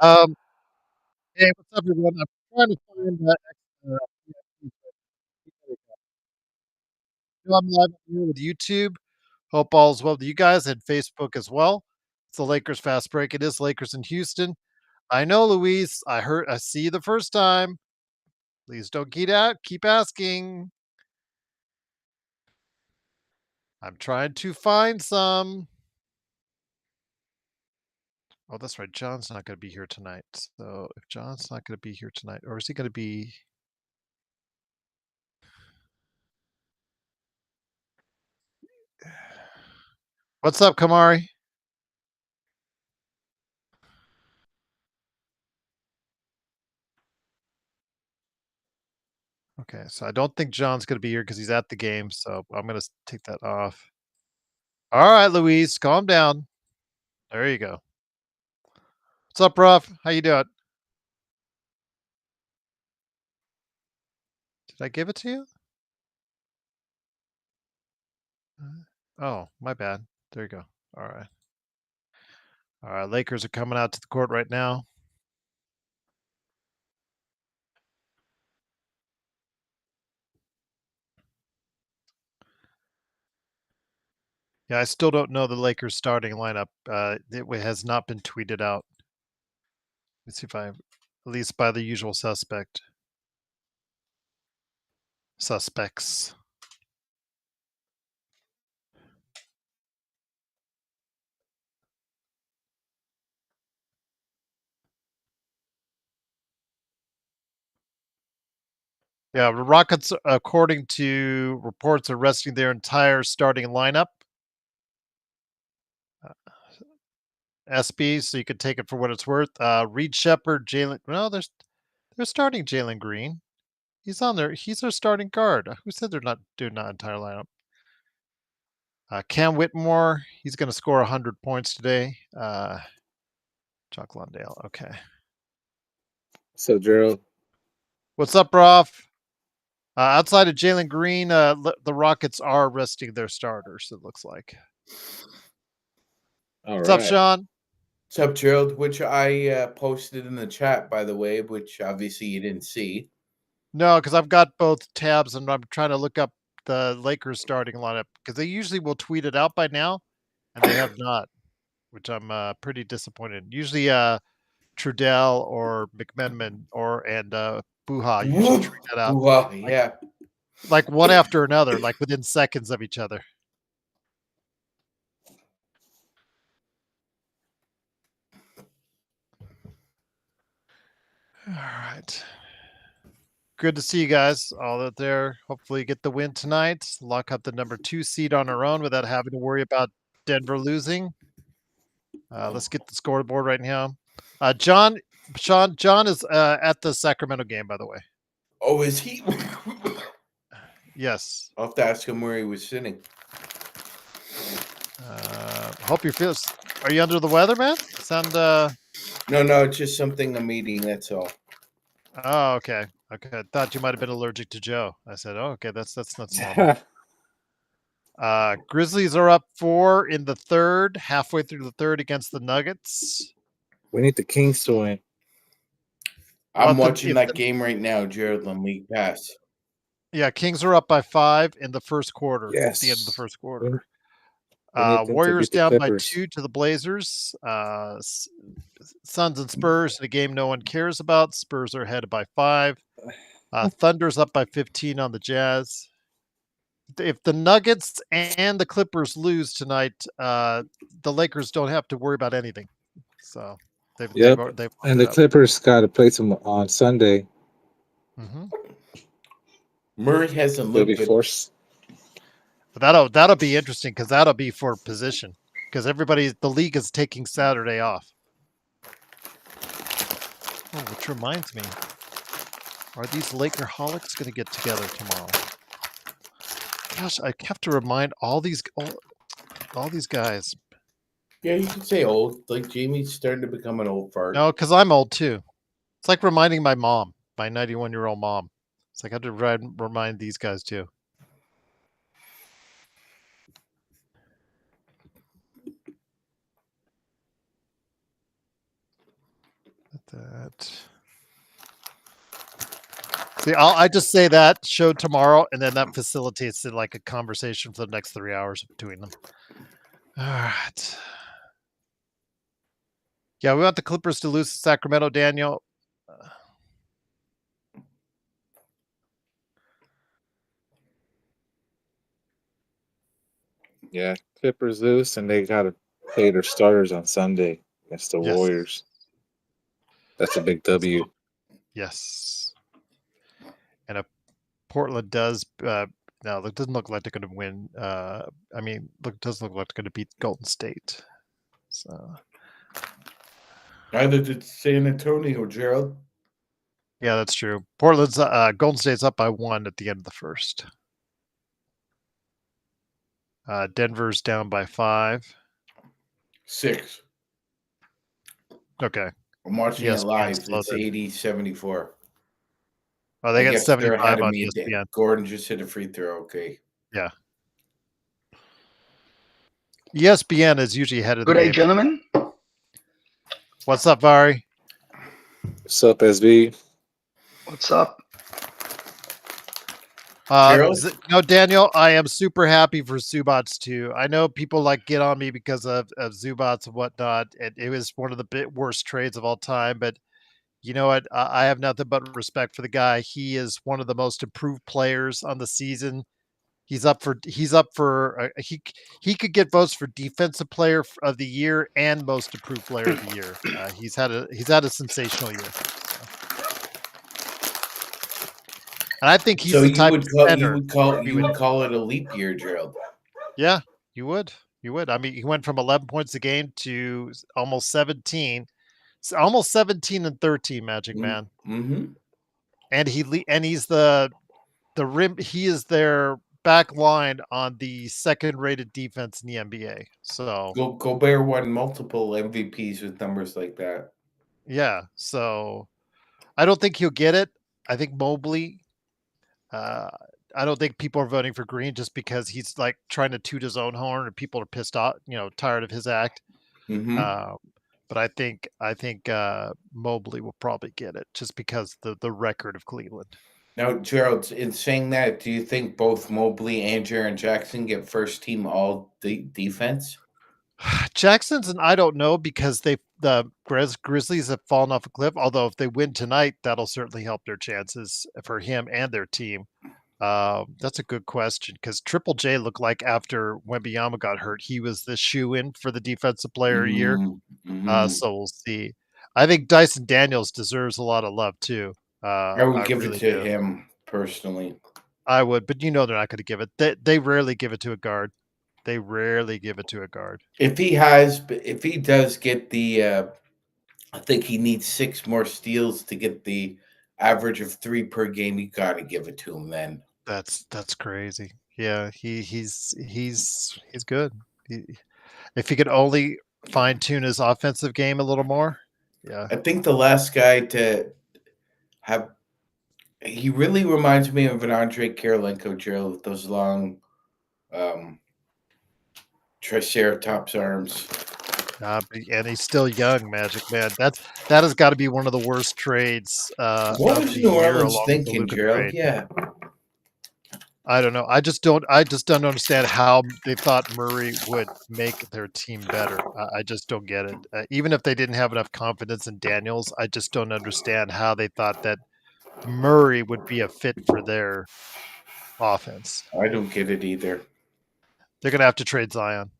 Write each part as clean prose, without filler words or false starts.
Um, hey, what's up, everyone? I'm trying to find that extra. I'm live here with YouTube. Hope all's well with you guys and Facebook as well. It's the Lakers fast break. It is Lakers in Houston. I know, Luis. I see you the first time. Please don't keep out. Keep asking. I'm trying to find some. Oh, that's right. John's not going to be here tonight. So if John's not going to be here tonight, or is he going to be? What's up, Kamari? Okay, so I don't think John's going to be here because he's at the game. So I'm going to take that off. All right, Louise, calm down. There you go. What's up, Ruff? How you doing? Did I give it to you? Oh, my bad. There you go. All right. All right, Lakers are coming out to the court right now. Yeah, I still don't know the Lakers starting lineup. It has not been tweeted out. Let's see if I, at least by the usual suspects. Yeah, the Rockets, according to reports, are resting their entire starting lineup. SB, so you could take it for what it's worth. Reed Shepard, Jalen. No, they're starting Jalen Green. He's on there. He's their starting guard. Who said they're not doing that entire lineup? Cam Whitmore, he's going to score 100 points today. Chuck Lundale. Okay. So, Gerald. What's up, Roth? Outside of Jalen Green, the Rockets are resting their starters, it looks like. What's up, Sean? What's up, Gerald? Which I posted in the chat, by the way, which obviously you didn't see. No, because I've got both tabs and I'm trying to look up the Lakers starting lineup because they usually will tweet it out by now, and they have not, which I'm pretty disappointed. Usually, Trudell or McMenamin and Buha usually tweet that out. Buha, yeah. Like one after another, like within seconds of each other. All right. Good to see you guys all out there. Hopefully get the win tonight. Lock up the number 2 seed on our own without having to worry about Denver losing. Let's get the scoreboard right now. John is at the Sacramento game, by the way. Oh, is he? Yes. I'll have to ask him where he was sitting. Hope you feel. Are you under the weather, man? Sound. No, it's just something I'm eating. That's all. Oh, okay. Okay, I thought you might have been allergic to Joe. I said, "Oh, okay, that's not normal." Grizzlies are up 4 in the third, halfway through the third against the Nuggets. We need the Kings to win. I'm watching that game right now, Jared, on League Pass. Yeah, Kings are up by 5 in the first quarter. Yes. At the end of the first quarter. We Warriors down by 2 to the Blazers. Suns and Spurs in a game no one cares about. Spurs are ahead by 5. Thunder's up by 15 on the Jazz. If the Nuggets and the Clippers lose tonight, the Lakers don't have to worry about anything. So they've and the Clippers got to play some on Sunday. Mm-hmm. Murray hasn't looked good. Forced. That'll be interesting because that'll be for position because the league is taking Saturday off. Oh, which reminds me, are these Lakerholics going to get together tomorrow? Gosh, I have to remind all these guys. Yeah, you could say old. Like Jamie's starting to become an old fart. No, because I'm old too. It's like reminding my mom, my 91-year-old mom. It's like I have to remind these guys too. that. See, I just say that show tomorrow, and then that facilitates it like a conversation for the next 3 hours between them. All right. Yeah, we want the Clippers to lose to Sacramento, Daniel. Yeah, Clippers lose, and they got to play their starters on Sunday against the Yes. Warriors. That's a big W. Yes. And if Portland does, no, it doesn't look like they're going to win. I mean, it doesn't look like they're going to beat Golden State. So. Neither did San Antonio, Gerald. Yeah, that's true. Portland's Golden State's up by 1 at the end of the first. Denver's down by 5. 6. Okay. I'm watching ESPN's it live. It's loaded. 80-74. Oh, they got guess they're 75 ahead of on me. ESPN. Gordon just hit a free throw. Okay. Yeah. ESPN is usually ahead of the Good day, game. gentlemen. What's up, Vari? What's up, SB? What's up? Gerald? Daniel, I am super happy for Zubats too. I know people like get on me because of Zubats and whatnot, and it was one of the worst trades of all time. But you know what? I have nothing but respect for the guy. He is one of the most improved players on the season. He could get votes for defensive player of the year and most improved player of the year. He's had a sensational year. And I think he's So the you type would of call center. you would call it a leap year, Gerald. Yeah, you would. You would. I mean, he went from 11 points a game to almost 17. Almost 17 and 13, Magic Man. Mm-hmm. And he's the rim. He is their back line on the second-rated defense in the NBA. So Gobert won multiple MVPs with numbers like that. yeah. So I don't think he'll get it. I think Mobley. I don't think people are voting for Green just because he's like trying to toot his own horn and people are pissed off, tired of his act. Mm-hmm. But I think Mobley will probably get it just because the record of Cleveland. Now, Gerald, in saying that, do you think both Mobley and Jaren Jackson get first team all defense? Jackson's and I don't know because the Grizzlies have fallen off a cliff. Although if they win tonight, that'll certainly help their chances for him and their team. That's a good question because Triple J looked like after Wembanyama got hurt, he was the shoe-in for the defensive player of the year. Mm-hmm. So we'll see. I think Dyson Daniels deserves a lot of love too. I would give really it to do. him personally. I would, but they're not going to give it. They rarely give it to a guard. They rarely give it to a guard. If he does get the, I think he needs 6 more steals to get the average of 3 per game. You got to give it to him then. That's crazy. Yeah, he's good. If he could only fine tune his offensive game a little more. Yeah, I think the last guy to have, he really reminds me of an Andre Kirilenko, Gerald, with those long Triceratops arms. and he's still young, Magic Man. That has got to be one of the worst trades. What was New Orleans thinking, Gerald? Trade. Yeah, I don't know. I just don't understand how they thought Murray would make their team better. I just don't get it. Even if they didn't have enough confidence in Daniels, I just don't understand how they thought that Murray would be a fit for their offense. I don't get it either. They're going to have to trade Zion.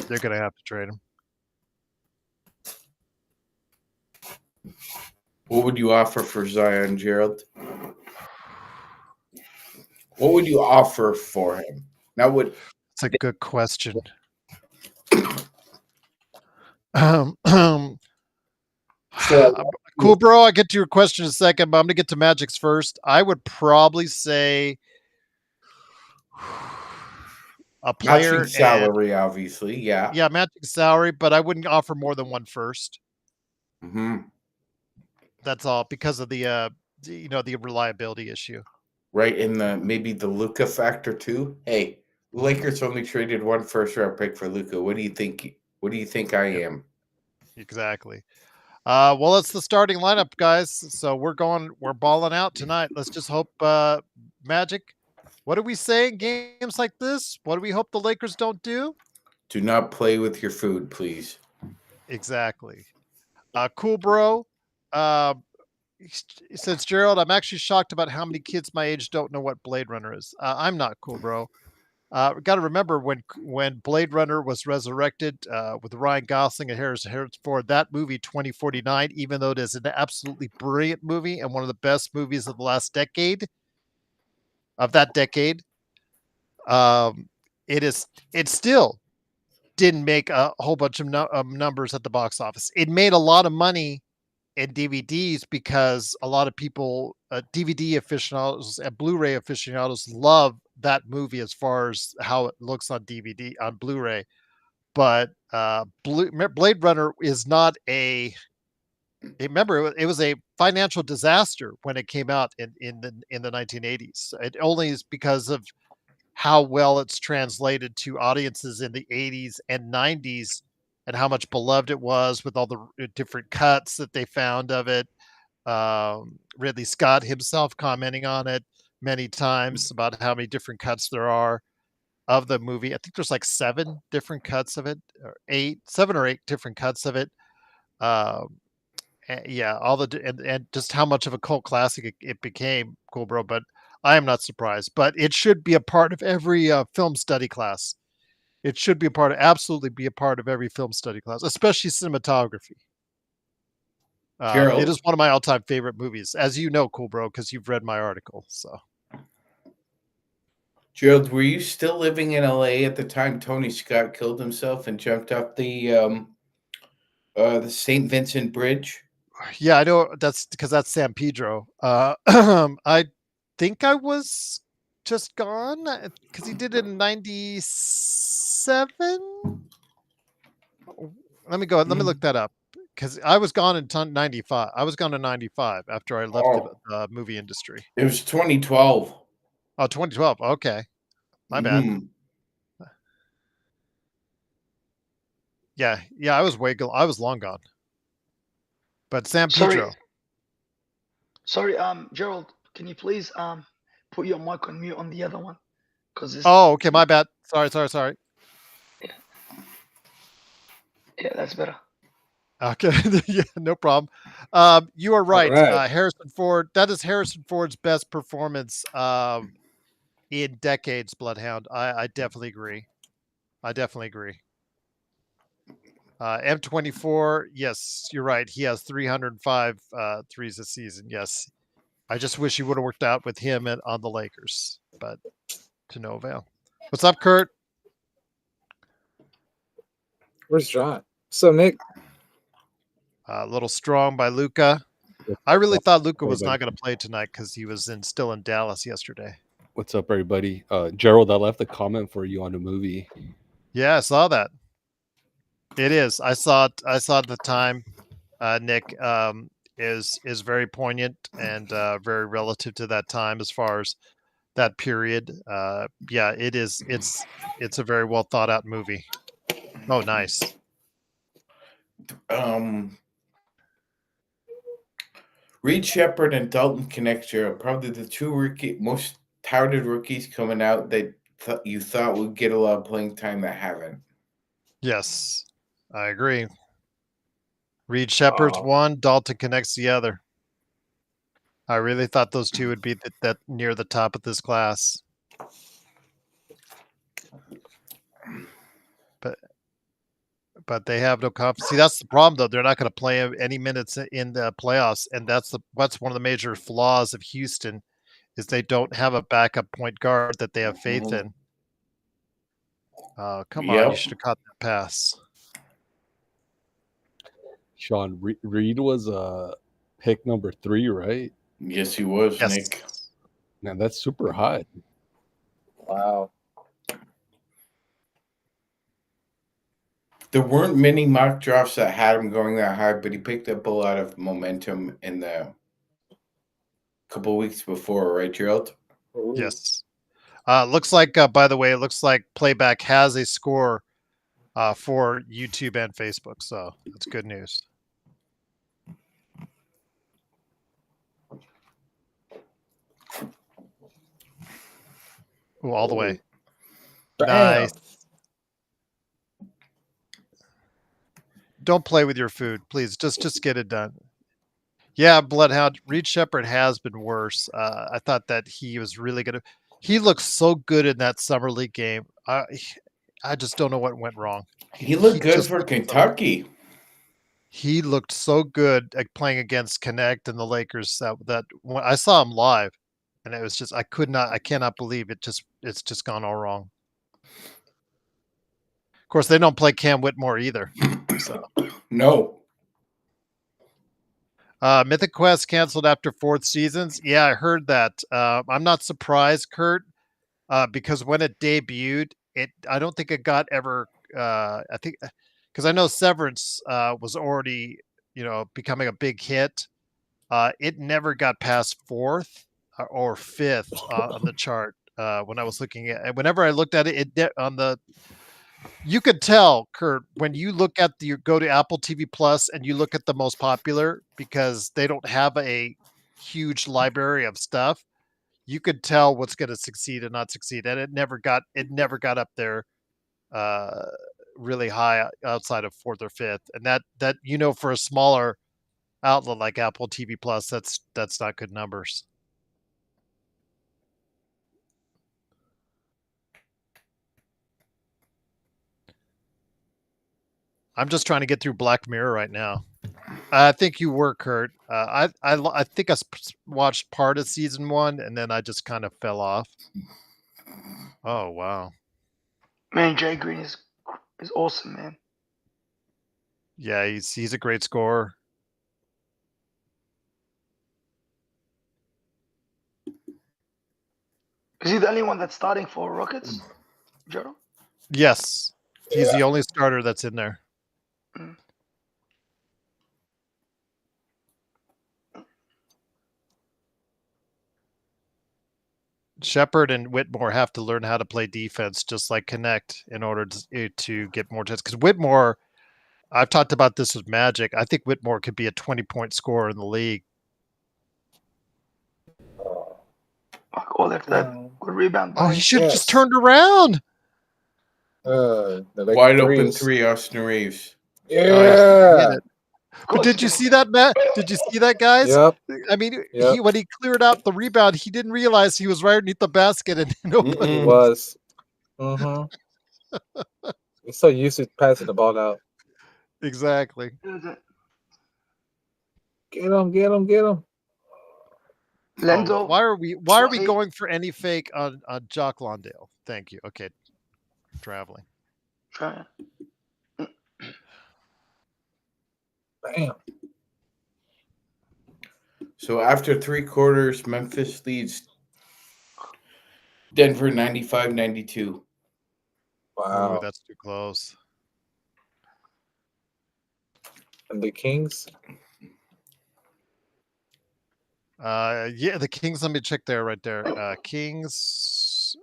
They're going to have to trade him. What would you offer for Zion, Gerald? What would you offer for him? Now, That's a good question. Cool, bro. I'll get to your question in a second, but I'm going to get to Magic's first. I would probably say a player matching salary, obviously. Yeah. Yeah, matching salary, but I wouldn't offer more than one first. Mm-hmm. That's all because of the reliability issue. Right, and maybe the Luka factor too. Hey, Lakers only traded 1 first-round pick for Luka. What do you think? What do you think I am? Exactly. Well, it's the starting lineup, guys. So we're balling out tonight. Let's just hope Magic. What do we say in games like this? What do we hope the Lakers don't do? Do not play with your food, please. Exactly. Cool, bro. Since Gerald, I'm actually shocked about how many kids my age don't know what Blade Runner is. I'm not cool, bro. Got to remember when Blade Runner was resurrected with Ryan Gosling and Harrison Ford, that movie 2049, even though it is an absolutely brilliant movie and one of the best movies of the last decade, it still didn't make a whole bunch of numbers at the box office. It made a lot of money in DVDs because a lot of people, DVD aficionados and Blu-ray aficionados, love that movie as far as how it looks on DVD on Blu-ray. But Blade Runner is not a. Remember, it was a financial disaster when it came out in the 1980s. It only is because of how well it's translated to audiences in the 80s and 90s and how much beloved it was with all the different cuts that they found of it. Ridley Scott himself commenting on it many times about how many different cuts there are of the movie. I think there's like 7 different cuts of it, or 7 or 8 different cuts of it. Yeah, all the and just how much of a cult classic it became, cool, bro. But I am not surprised. But it should be a part of every film study class. It should be absolutely be a part of every film study class, especially cinematography. It is one of my all-time favorite movies, as you know, cool, bro, because you've read my article. So, Gerald, were you still living in LA at the time Tony Scott killed himself and jumped off the St. Vincent Bridge? Yeah, I know that's because that's San Pedro. I think I was just gone because he did it in 97. Let me look that up because I was gone in 95. I was gone in 95 after I left the movie industry. It was 2012. Oh, 2012. Okay. My bad. Yeah, I was I was long gone. But San Pedro. Sorry, Gerald, can you please put your mic on mute on the other one? Oh, okay, my bad. Sorry. Yeah, that's better. Okay, yeah, no problem. You are right. Harrison Ford. That is Harrison Ford's best performance in decades. Bloodhound. I definitely agree. M24. Yes, you're right. He has 305 threes a season. Yes, I just wish he would have worked out with him on the Lakers, but to no avail. What's up, Kurt? Where's John? So Nick. A little strong by Luca. I really thought Luca was not going to play tonight because he was still in Dallas yesterday. What's up, everybody? Gerald, I left a comment for you on the movie. Yeah, I saw that. It is. I saw it at the time. Nick is very poignant and very relative to that time as far as that period. Yeah, it is. It's a very well thought out movie. Oh, nice. Reed Shepherd and Dalton Connector are probably the two most touted rookies coming out that you thought would get a lot of playing time that haven't. Yes, I agree. Reed Shepherd's one, Dalton connects the other. I really thought those two would be that near the top of this class. But they have no confidence. See, that's the problem, though. They're not going to play any minutes in the playoffs, and that's one of the major flaws of Houston is they don't have a backup point guard that they have faith in. Come on, you should have caught that pass. Sean, Reed was pick number 3, right? Yes, he was, yes. Nick. Man, that's super high. Wow. There weren't many mock drafts that had him going that high, but he picked up a lot of momentum in the couple of weeks before, right, Gerald? Yes. Looks like, by the way, it looks like Playback has a score for YouTube and Facebook, so that's good news. Ooh, all the way. Bam. Nice. Don't play with your food, please. Just get it done. Yeah, Bloodhound. Reed Shepherd has been worse. I thought that he was really gonna. He looked so good in that summer league game. I just don't know what went wrong. He looked good just for looked so good. Kentucky. He looked so good at playing against Connect and the Lakers that when I saw him live, and it was just I cannot believe it's just gone all wrong. Of course, they don't play Cam Whitmore either. So No. Mythic Quest canceled after 4th seasons. Yeah, I heard that. I'm not surprised, Kurt, because when it debuted, I don't think it got ever. I think because I know Severance was already becoming a big hit. It never got past 4th or 5th on the chart when I was looking at. Whenever I looked at it, you could tell, Kurt, when you look at you go to Apple TV Plus and you look at the most popular because they don't have a huge library of stuff. You could tell what's going to succeed and not succeed, and it never got up there really high outside of 4th or 5th, and that for a smaller outlet like Apple TV Plus, that's not good numbers. I'm just trying to get through Black Mirror right now. I think you were, Kurt. I think I watched part of season 1 and then I just kind of fell off. Oh wow. Man, Jay Green is awesome, man. Yeah, he's a great scorer. Is he the only one that's starting for Rockets, Gerald? Yes, he's the only starter that's in there. Mm. Shepard and Whitmore have to learn how to play defense just like Connect in order to get more chances. Because Whitmore, I've talked about this with Magic. I think Whitmore could be a 20-point scorer in the league. Oh, that good rebound. Oh, he should have just turned around. Wide open 3, Austin Reeves. Yeah. But did you see that, Matt? Did you see that, guys? Yep. I mean, when he cleared out the rebound, he didn't realize he was right underneath the basket, and He was. He's so used to passing the ball out. Exactly. Get him. Lendo. Why are we going for any fake on Jock Lawndale? Thank you. Okay. Traveling. Bam. So after 3 quarters, Memphis leads Denver 95-92. Wow. Ooh, that's too close. And the Kings? Yeah, the Kings. Let me check there, right there. Kings.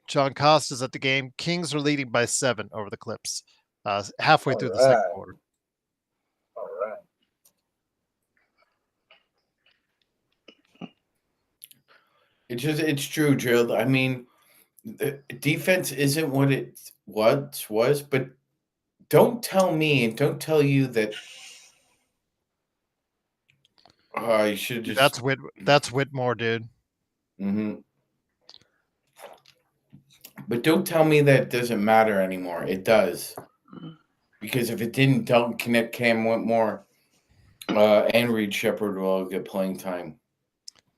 John Costa's at the game. Kings are leading by 7 over the Clips. Halfway through the second quarter. All right. It's true, Gerald. I mean, the defense isn't what it was, but don't tell me and don't tell you that. You should just. That's Whitmore, dude. Mm-hmm. But don't tell me that it doesn't matter anymore. It does. Because if it didn't, don't connect Cam Whitmore and Reed Shepherd will all get playing time.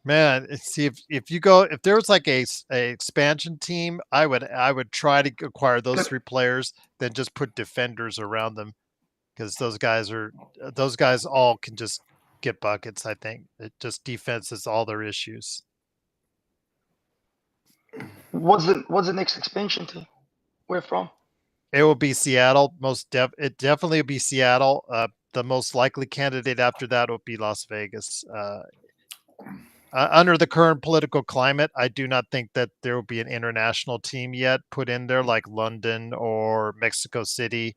Man, see if there was like a expansion team, I would try to acquire those 3 players, then just put defenders around them, because those guys all can just get buckets. I think just defense is all their issues. What's the next expansion team? Where from? It will be Seattle. It definitely will be Seattle. The most likely candidate after that will be Las Vegas. Under the current political climate, I do not think that there will be an international team yet put in there like London or Mexico City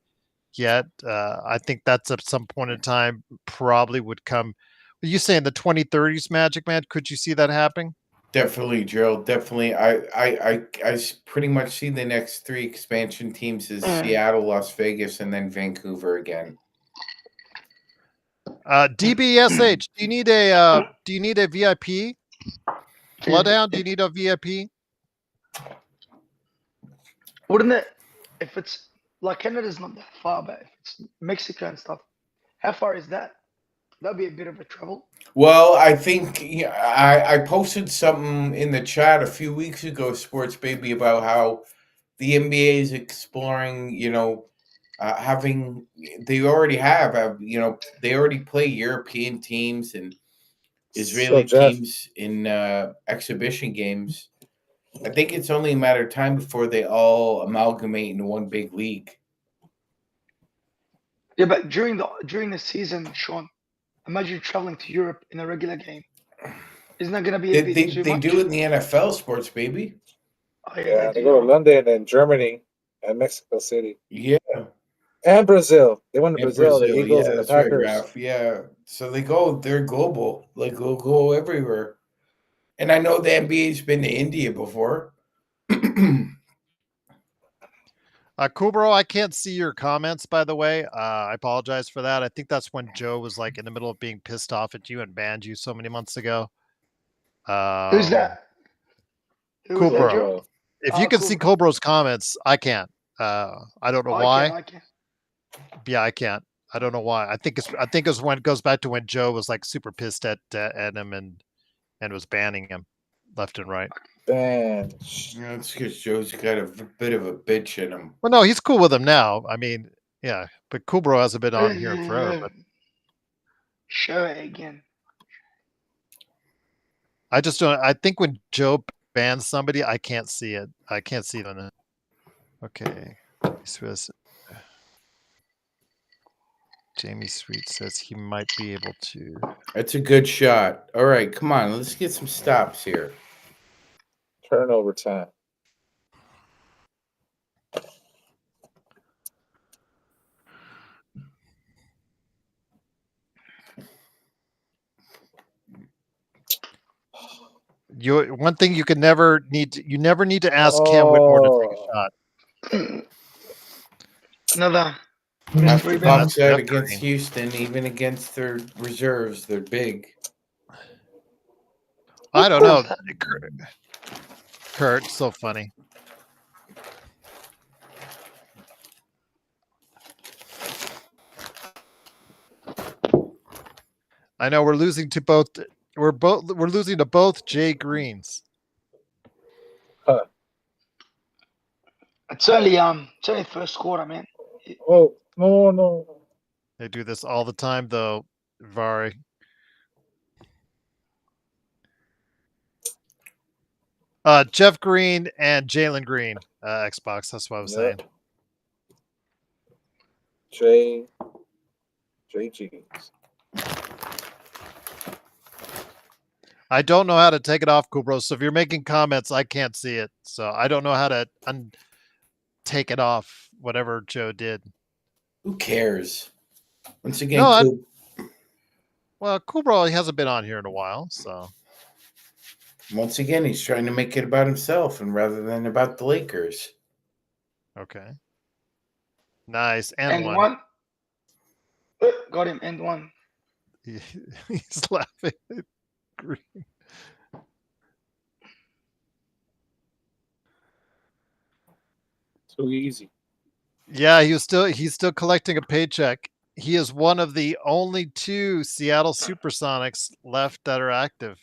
yet. I think that's at some point in time probably would come. You say in the 2030s, Magic Man? Could you see that happening? Definitely, Gerald. Definitely. Pretty much see the next 3 expansion teams as Seattle, Las Vegas, and then Vancouver again. DBSH, do you need a VIP? Bloodhound, do you need a VIP? Wouldn't it, if it's like Canada's not that far, but if it's Mexico and stuff, how far is that? That'd be a bit of a travel. Well, I think I posted something in the chat a few weeks ago, Sports Baby, about how the NBA is exploring, having they already they already play European teams and Israeli teams in exhibition games. I think it's only a matter of time before they all amalgamate into one big league. Yeah, but during the season, Sean, imagine traveling to Europe in a regular game. Isn't that gonna be a bit too much? They do it in the NFL, Sports Baby. Oh, Yeah, they go to London and Germany and Mexico City. Yeah. And Brazil. They went to Brazil, the Eagles and the Packers. Right, yeah. So they're global. Like they'll go everywhere. And I know the NBA's been to India before. Kubro, I can't see your comments, by the way. I apologize for that. I think that's when Joe was like in the middle of being pissed off at you and banned you so many months ago. Who's that? Kubro. If you can see Kubro's comments, I can't. I don't know why. I can. Yeah, I can't. I don't know why. I think it's when it goes back to when Joe was like super pissed at him and was banning him left and right. Banned. Yeah, it's because Joe's got a bit of a bitch in him. Well, no, he's cool with him now. I mean, yeah, but Kubro hasn't been on here forever. But show it again. I just don't. I think when Joe bans somebody, I can't see it. I can't see them. Okay. Jamie Sweet says he might be able to. That's a good shot. All right, come on. Let's get some stops here. Turnover time. One thing you never need to ask Cam Whitmore to take a shot. Another. After Bucks out against Houston, even against their reserves, they're big. I don't know. Kurt, so funny. I know we're losing to both. We're losing to both Jay Greens. It's only first quarter, man. Oh no! They do this all the time, though, Vari. Jeff Green and Jalen Green, Xbox. That's what I was saying. JG. I don't know how to take it off, Kubro. So if you're making comments, I can't see it. So I don't know how to take it off. Whatever Joe did. Who cares? Once again, well, Kubro, he hasn't been on here in a while, so. Once again, he's trying to make it about himself and rather than about the Lakers. Okay. Nice. And one. Got him. And one. He's laughing at Green. So easy. Yeah, he's still collecting a paycheck. He is one of the only 2 Seattle Supersonics left that are active.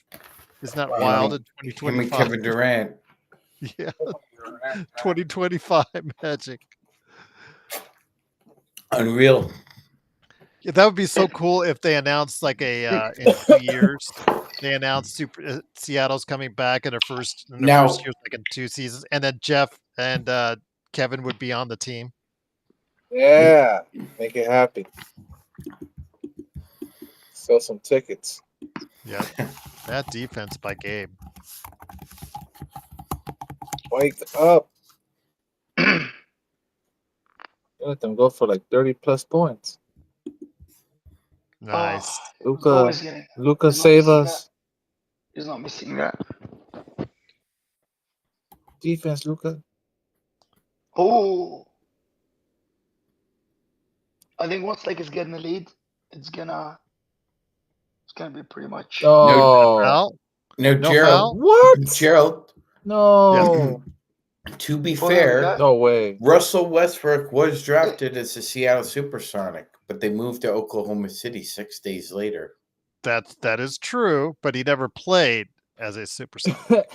Isn't that wild in 2025? Kevin Durant. Yeah. 2025 Magic. Unreal. Yeah, that would be so cool if they announced like in 2 years they announced Seattle's coming back in their first year, like in 2 seasons, and then Jeff and Kevin would be on the team. Yeah, make it happen. Sell some tickets. Yeah, that defense by Gabe. Wake up. Let them go for like 30+ points. Nice. Luca, save us. He's not missing that. Defense, Luca. Oh, I think once Lakers get in the lead, it's gonna be pretty much. Oh, Foul? No, No Gerald. foul? what? Gerald, No. to be Oh, there we fair, go. No way. Russell Westbrook was drafted as a Seattle Supersonic, but they moved to Oklahoma City 6 days later. That is true, but he never played as a supersonic.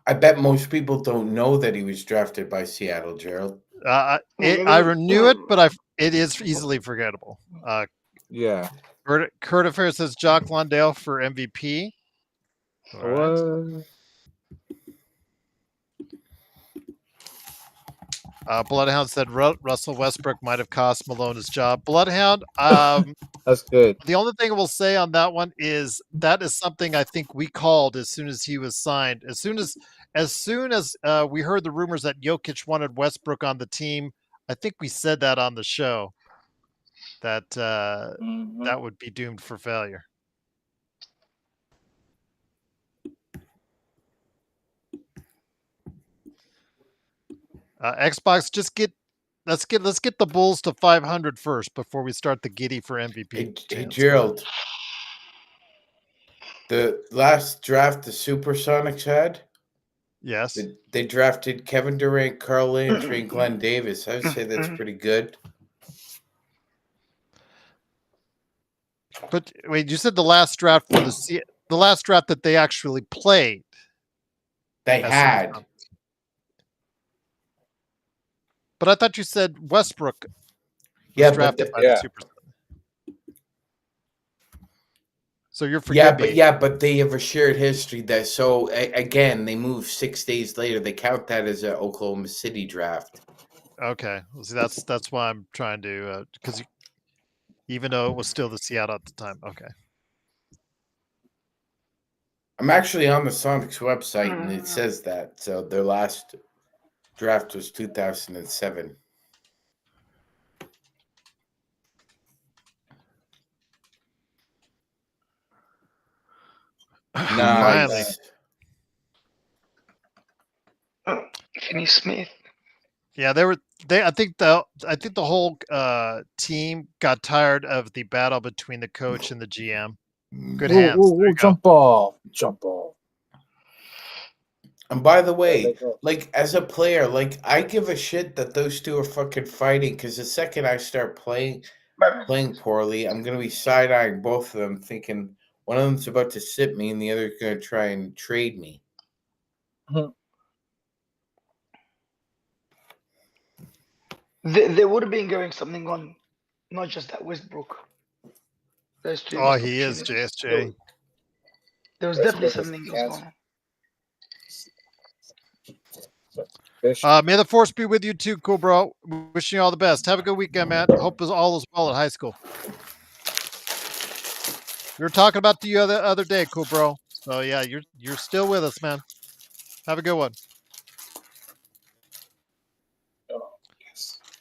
I bet most people don't know that he was drafted by Seattle, Gerald. I knew it, but it is easily forgettable. Yeah. Kurt Affair says Jock Londale for MVP. All right. What? Bloodhound said Russell Westbrook might have cost Malone his job. Bloodhound, That's good. the only thing we'll say on that one is that is something I think we called as soon as he was signed. As soon as we heard the rumors that Jokic wanted Westbrook on the team, I think we said that on the show that that would be doomed for failure. Xbox, let's get the Bulls to 500 first before we start the giddy for MVP. Hey, Gerald. The last draft the Supersonics had, Yes. they drafted Kevin Durant, Carl Landry, and Glenn Davis. I would say that's pretty good. But wait, you said the last draft for the last draft that they actually played. They had. But I thought you said Westbrook Yeah, drafted but by the Super. So you're forgetting. but they have a shared history that. So again, they moved 6 days later. They count that as an Oklahoma City draft. Okay, well, see, that's why I'm trying to because even though it was still the Seattle at the time. Okay. I'm actually on the Sonics website and it says that. So their last draft was 2007. Nice. Finney Smith. Yeah, I think the whole team got tired of the battle between the coach and the GM. Good hands. Whoa, jump ball. And by the way, like as a player, like I give a shit that those two are fucking fighting because the second I start playing poorly, I'm gonna be side-eyeing both of them, thinking one of them's about to sit me and the other's gonna try and trade me. They would have been going something on, not just that Westbrook. There's two. Oh, he is JSJ. There was definitely something else going on. May the force be with you too, cool bro. Wishing you all the best. Have a good weekend, man. Hope all is well at high school. We were talking about you the other day, cool bro. So yeah, you're still with us, man. Have a good one.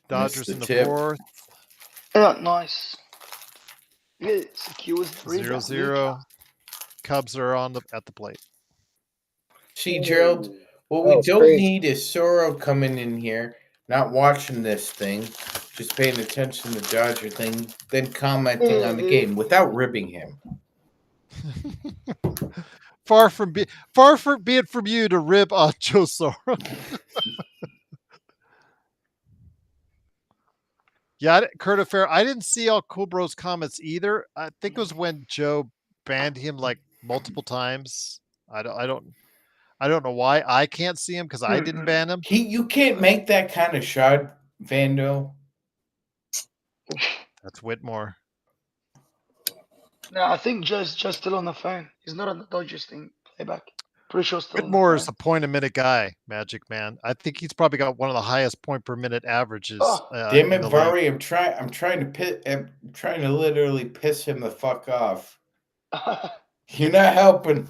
Dodgers in the fourth. Yeah, nice. Yeah, secures 0-0. Cubs are at the plate. See, Gerald, what we don't need is Sorrow coming in here, not watching this thing, just paying attention to the Dodger thing, then commenting on the game without ribbing him. Far from be it from you to rib on Joe Sorrow. Yeah, Kurt Affair. I didn't see all Cool Bro's comments either. I think it was when Joe banned him like multiple times. I don't know why I can't see him because I didn't ban him. You can't make that kind of shot, Vando. That's Whitmore. No, I think Joe's just still on the phone. He's not on the Dodgers thing playback. Pretty sure still. Whitmore is a point a minute guy, Magic Man. I think he's probably got one of the highest point per minute averages. Damn it, Vari! I'm trying to literally piss him the fuck off. You're not helping.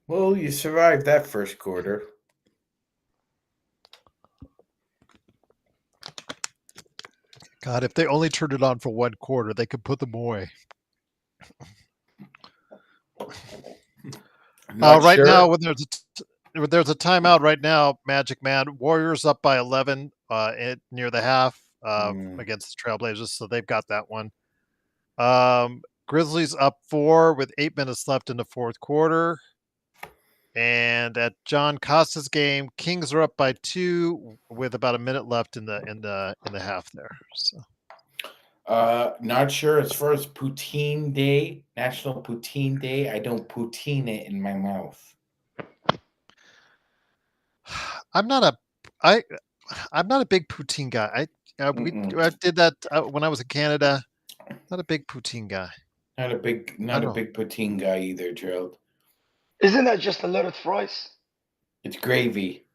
Well, you survived that first quarter. God, if they only turned it on for 1 quarter, they could put them away. Not Right sure. now, when there's a timeout right now, Magic Man, Warriors up by 11 near the half against the Trailblazers, so they've got that one. Grizzlies up 4 with 8 minutes left in the fourth quarter. And at John Costa's game, Kings are up by 2 with about a minute left in the half there. So. Not sure as far as Poutine Day, National Poutine Day. I don't poutine it in my mouth. I'm not a big poutine guy. I did that when I was in Canada. Not a big poutine guy. Not a big poutine guy either, Gerald. Isn't that just a lot of fries? It's gravy.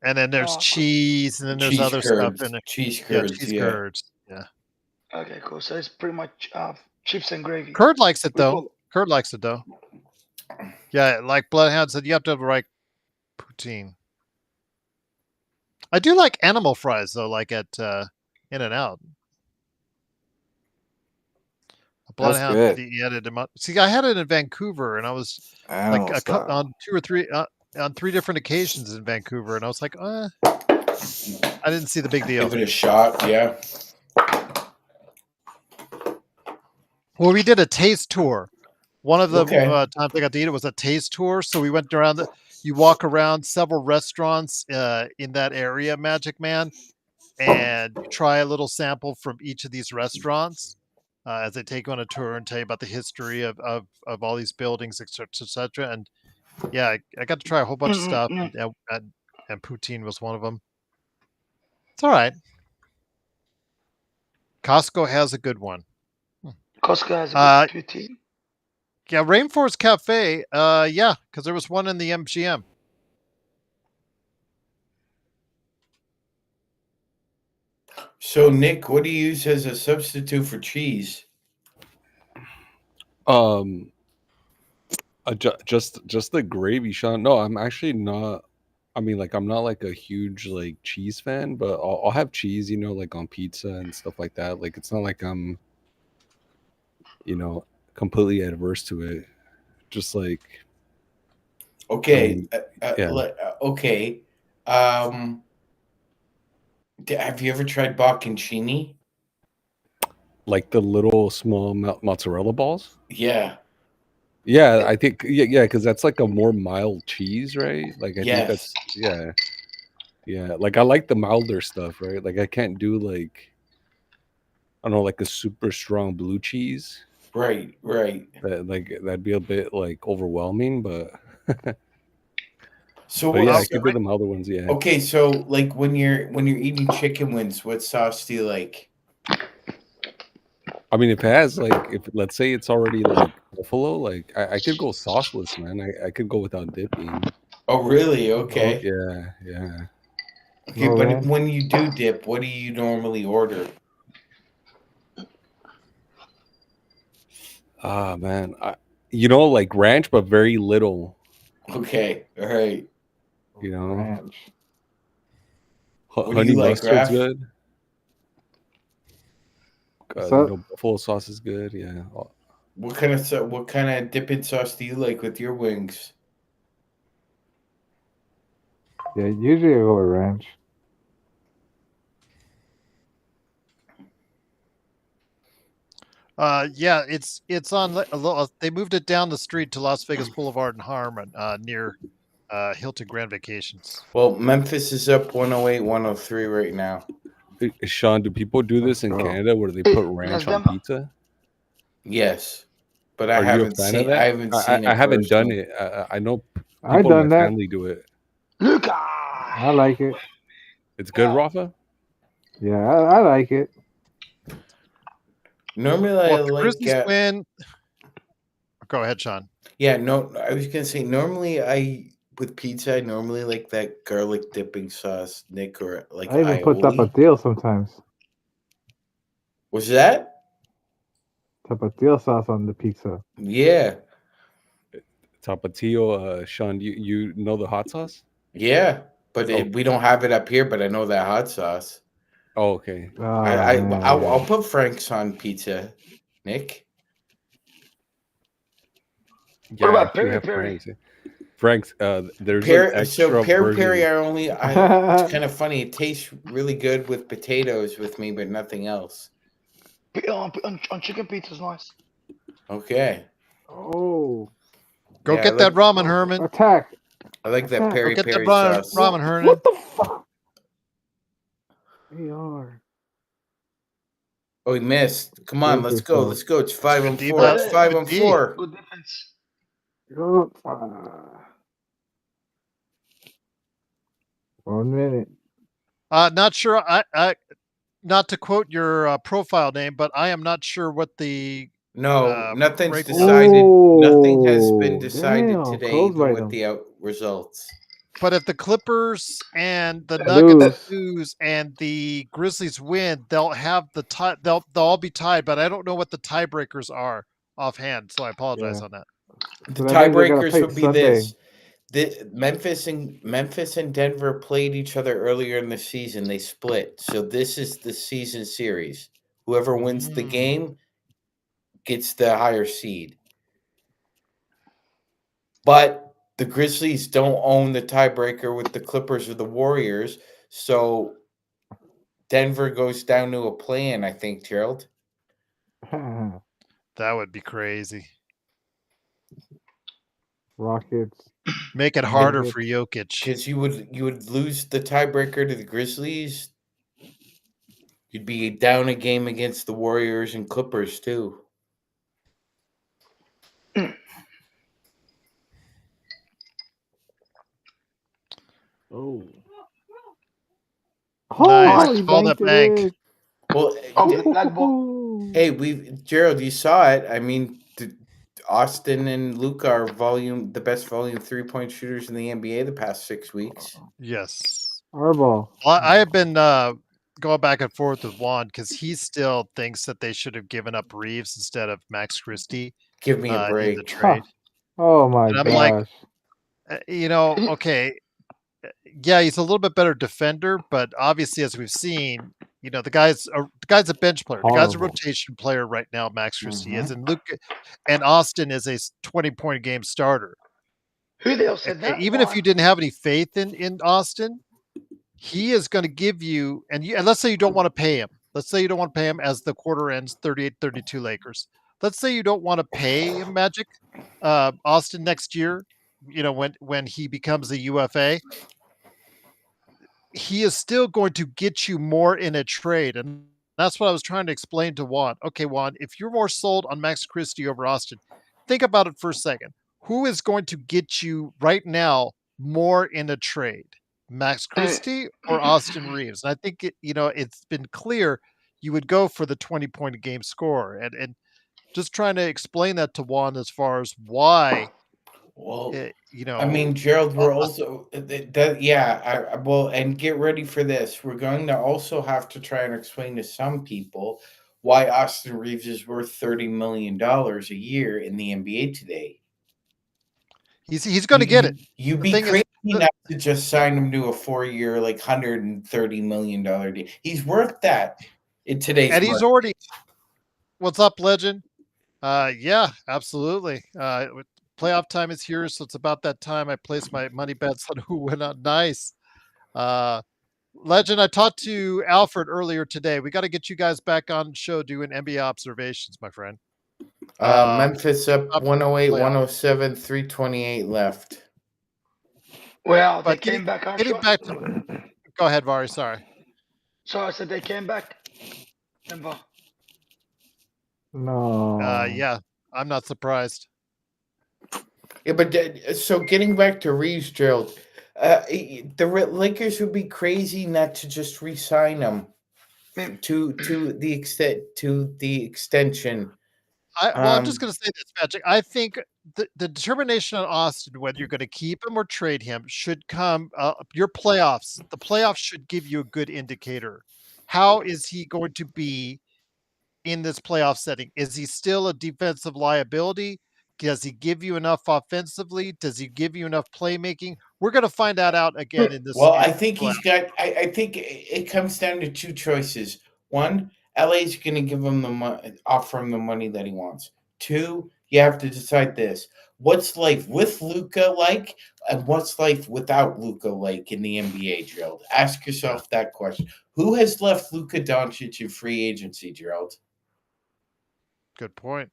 And then there's cheese, and then there's other stuff in it. Cheese curds. Cheese curds. Yeah. Okay, cool. So it's pretty much chips and gravy. Curd likes it though. Yeah, like Bloodhound said, you have to have the right poutine. I do like animal fries though, like at In-N-Out. Bloodhound said he had it in my, see, I had it in Vancouver, and I was on 3 different occasions in Vancouver, and I was like, I didn't see the big deal. Give it a shot, yeah. Well, we did a taste tour. One of the times I got to eat it was a taste tour. So we went around. You walk around several restaurants in that area, Magic Man, and you try a little sample from each of these restaurants as they take you on a tour and tell you about the history of all these buildings, etc., etc. And yeah, I got to try a whole bunch of stuff, and poutine was one of them. It's all right. Costco has a good one. Costco has a good poutine. Yeah, Rainforest Cafe. Yeah, because there was one in the MGM. So, Nick, what do you use as a substitute for cheese? Just the gravy, Sean. No, I'm actually not. I mean, like, I'm not like a huge like cheese fan, but I'll have cheese, like on pizza and stuff like that. Like, it's not like I'm, completely adverse to it. Just like, okay, yeah. Okay. Have you ever tried bocconcini? Like the little small mozzarella balls? Yeah. Yeah, I think because that's like a more mild cheese, right? Like I think that's yeah. Like I like the milder stuff, right? Like I can't do like I don't know, like a super strong blue cheese. Right. That'd be a bit like overwhelming, but so yeah, I could do the milder ones. Yeah. Okay, so like when you're eating chicken wings, what sauce do you like? I mean, if it has if let's say it's already like buffalo, like I could go sauceless, man. I could go without dipping. Oh, really? Okay. Yeah. Okay, but when you do dip, what do you normally order? Ah, man, like ranch, but very little. Okay, all right. Ranch. What Honey do you like, mustard's Raph? good. Buffalo sauce is good. Yeah. What kind of dipping sauce do you like with your wings? Yeah, usually I go with ranch. Yeah, it's on. They moved it down the street to Las Vegas Boulevard and Harmon, near Hilton Grand Vacations. Well, Memphis is up 108, 103 right now. Sean, do people do this in Canada where they put ranch on pizza? Yes, but I haven't seen it. I haven't done it. I know I've done that. Family do it. Luca, I like it. It's good, Rafa. Yeah, I like it. Normally, I like. Grizzlies win. Go ahead, Sean. Yeah, no, I was gonna say normally with pizza, I normally like that garlic dipping sauce, Nick, or like I even put tapatio sometimes. What's that? Tapatio sauce on the pizza. Yeah. Tapatio, Sean, you know the hot sauce? Yeah, but we don't have it up here. But I know that hot sauce. Oh, okay. I'll put Frank's on pizza, Nick. What Yeah, I about actually Peri have Peri? Frank's. Frank's. There's an extra Peri version. Peri, it's kind of funny. It tastes really good with potatoes with me, but nothing else. On chicken pizza's nice. Okay. Oh, Go Yeah, get that ramen, Herman. attack! I like that Attack. Go peri get that peri ramen, sauce. ramen, Herman. What the fuck? AR. Oh, he missed. Come on, let's go. Let's go. It's 5-4. defense. It's 5-4. Good defense. Oh, 1 minute. Not sure. I not to quote your profile name, but I am not sure what the No, nothing's break- decided. Nothing has been Oh, decided damn, today, close even by with them. the out results. But if the Clippers and the They Nuggets lose and the Grizzlies win, they'll have the tie. They'll all be tied. But I don't know what the tiebreakers are offhand, so I apologize on that. The So that means they're gonna tiebreakers play would be Sunday. this. Memphis and Denver played each other earlier in the season. They split. So this is the season series. Whoever wins the game gets the higher seed. But the Grizzlies don't own the tiebreaker with the Clippers or the Warriors. So Denver goes down to a play-in, I think, Gerald. That would be crazy. Rockets. Make it harder for Jokic. Because you would lose the tiebreaker to the Grizzlies. You'd be down a game against the Warriors and Clippers too. Oh. Nice. He Call that banked bank. it. Well, Okay, black ball. hey, Gerald, you saw it. I mean, Austin and Luka are the best volume 3-point shooters in the NBA the past 6 weeks. Yes. Hardball. Well, I have been going back and forth with Juan because he still thinks that they should have given up Reeves instead of Max Christie. Give me a break. In the trade. Oh my And I'm gosh. like, okay, yeah, he's a little bit better defender, but obviously, as we've seen, the guy's a bench player. The guy's a rotation player right now. Max Christie is, and Luke and Austin is a 20-point a game starter. Who the hell said that? Even if you didn't have any faith in Austin, he is going to give you, and let's say you don't want to pay him. Let's say you don't want to pay him as the quarter ends 38-32 Lakers. Let's say you don't want to pay him Magic Austin next year, when he becomes a UFA. He is still going to get you more in a trade. And that's what I was trying to explain to Juan. Okay, Juan, if you're more sold on Max Christie over Austin, think about it for a second. Who is going to get you right now more in a trade? Max Christie or Austin Reeves? And I think it's been clear you would go for the 20-point a game scorer. And just trying to explain that to Juan as far as why. Well, I mean, Gerald, we're also well, and get ready for this. We're going to also have to try and explain to some people why Austin Reeves is worth $30 million a year in the NBA today. He's going to get it. You'd be crazy not to just sign him to a 4-year, like $130 million deal. He's worth that in today's and market. He's already. What's up, legend? Yeah, absolutely. Playoff time is here, so it's about that time I place my money bets on who went on. Nice. Legend, I talked to Alfred earlier today. We got to get you guys back on the show doing NBA observations, my friend. Memphis up 108, 107, 328 left. Well, they came back on. Go ahead, Vari. Sorry. So I said they came back. Denver. No. Yeah, I'm not surprised. Yeah, but so getting back to Reeves, Gerald, the Lakers would be crazy not to just re-sign him to the extension. I'm just going to say this, Magic. I think the determination on Austin, whether you're going to keep him or trade him, should come your playoffs. The playoffs should give you a good indicator. How is he going to be in this playoff setting? Is he still a defensive liability? Does he give you enough offensively? Does he give you enough playmaking? We're going to find that out again in this. Well, I think he's got. I think it comes down to two choices. One, LA's going to give him offer him the money that he wants. Two, you have to decide this: what's life with Luka like, and what's life without Luka like in the NBA, Gerald? Ask yourself that question. Who has left Luka Doncic in free agency, Gerald? Good point.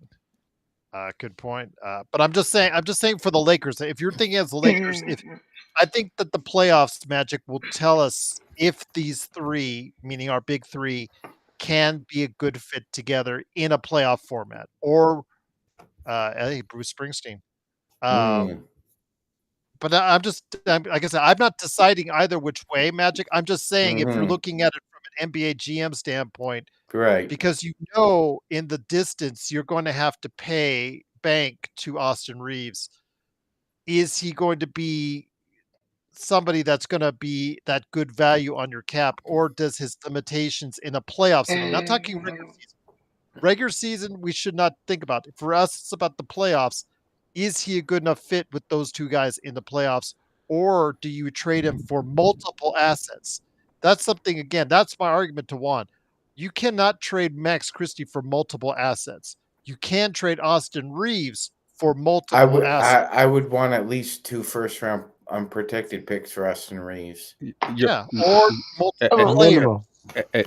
Good point. But I'm just saying for the Lakers, if you're thinking as the Lakers, I think that the playoffs Magic will tell us if these three, meaning our big three, can be a good fit together in a playoff format. Or, hey, Bruce Springsteen. But like I said, I'm not deciding either which way, Magic. I'm just saying if you're looking at it from an NBA GM standpoint, right? Because in the distance you're going to have to pay bank to Austin Reeves. Is he going to be somebody that's going to be that good value on your cap, or does his limitations in a playoff season? Not talking regular season. Regular season, we should not think about it. For us, it's about the playoffs. Is he a good enough fit with those two guys in the playoffs, or do you trade him for multiple assets? That's something, again, that's my argument to Juan. You cannot trade Max Christie for multiple assets. You can trade Austin Reeves for multiple assets. I would want at least 2 first-round unprotected picks for Austin Reeves. Yeah, or multiple players.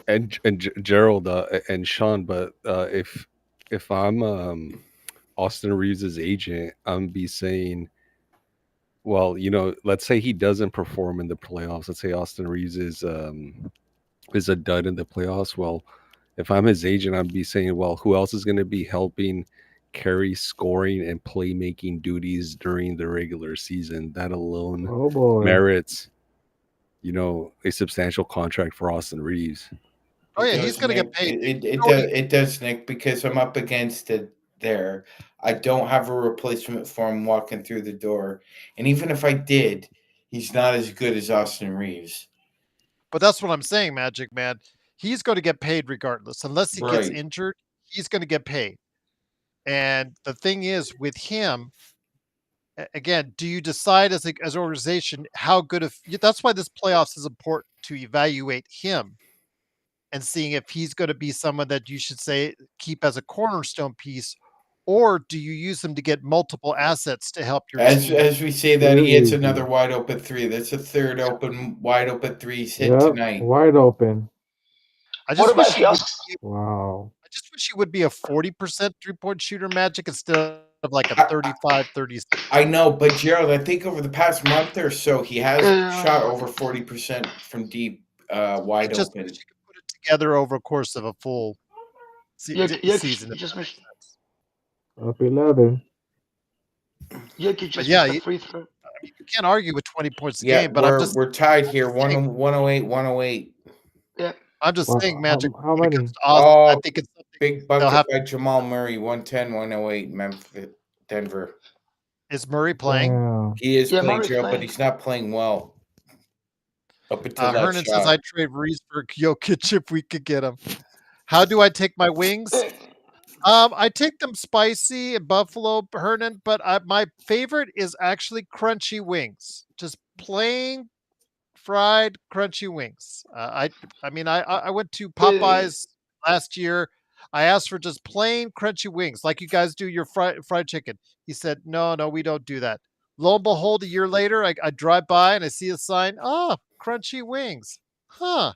And Gerald and Sean, but if I'm Austin Reeves' agent, I'm be saying, well, let's say he doesn't perform in the playoffs. Let's say Austin Reeves is a dud in the playoffs. Well, if I'm his agent, I'd be saying, well, who else is going to be helping carry scoring and playmaking duties during the regular season? That alone merits, a substantial contract for Austin Reeves. Oh yeah, he's going to get paid. It does, Nick, because I'm up against it there. I don't have a replacement for him walking through the door. And even if I did, he's not as good as Austin Reeves. But that's what I'm saying, Magic Man. He's going to get paid regardless. Unless he gets injured, he's going to get paid. And the thing is, with him, again, do you decide as an organization how good of... That's why this playoffs is important, to evaluate him and seeing if he's going to be someone that you should say keep as a cornerstone piece, or do you use him to get multiple assets to help your team? As we say that, he hits another wide open three. That's a third wide open three he's hit tonight. Wide open. I just wish wow. I just wish he would be a 40% 3-point shooter, Magic, instead of like a 35, 36. I know, but Gerald, I think over the past month or so, he has shot over 40% from deep, wide open. Wish he could put it together over a course of a full season. Up 11. Free throw. You can't argue with 20 points a game, but we're tied here, 108. Yeah. I'm just saying, Magic. How many? I think it's big bucket by Jamal Murray, 110, 108, Memphis, Denver. Is Murray playing? Yeah. He is playing, Joe, but he's not playing well. Up until that Hernan shot. says, I'd trade Reeves for Jokic if we could get him. How do I take my wings? I take them spicy in Buffalo, Hernan, but my favorite is actually crunchy wings. Just plain fried crunchy wings. I went to Popeyes last year. I asked for just plain crunchy wings, like you guys do your fried chicken. He said, no, we don't do that. Lo and behold, a year later, I drive by and I see a sign, crunchy wings. Huh.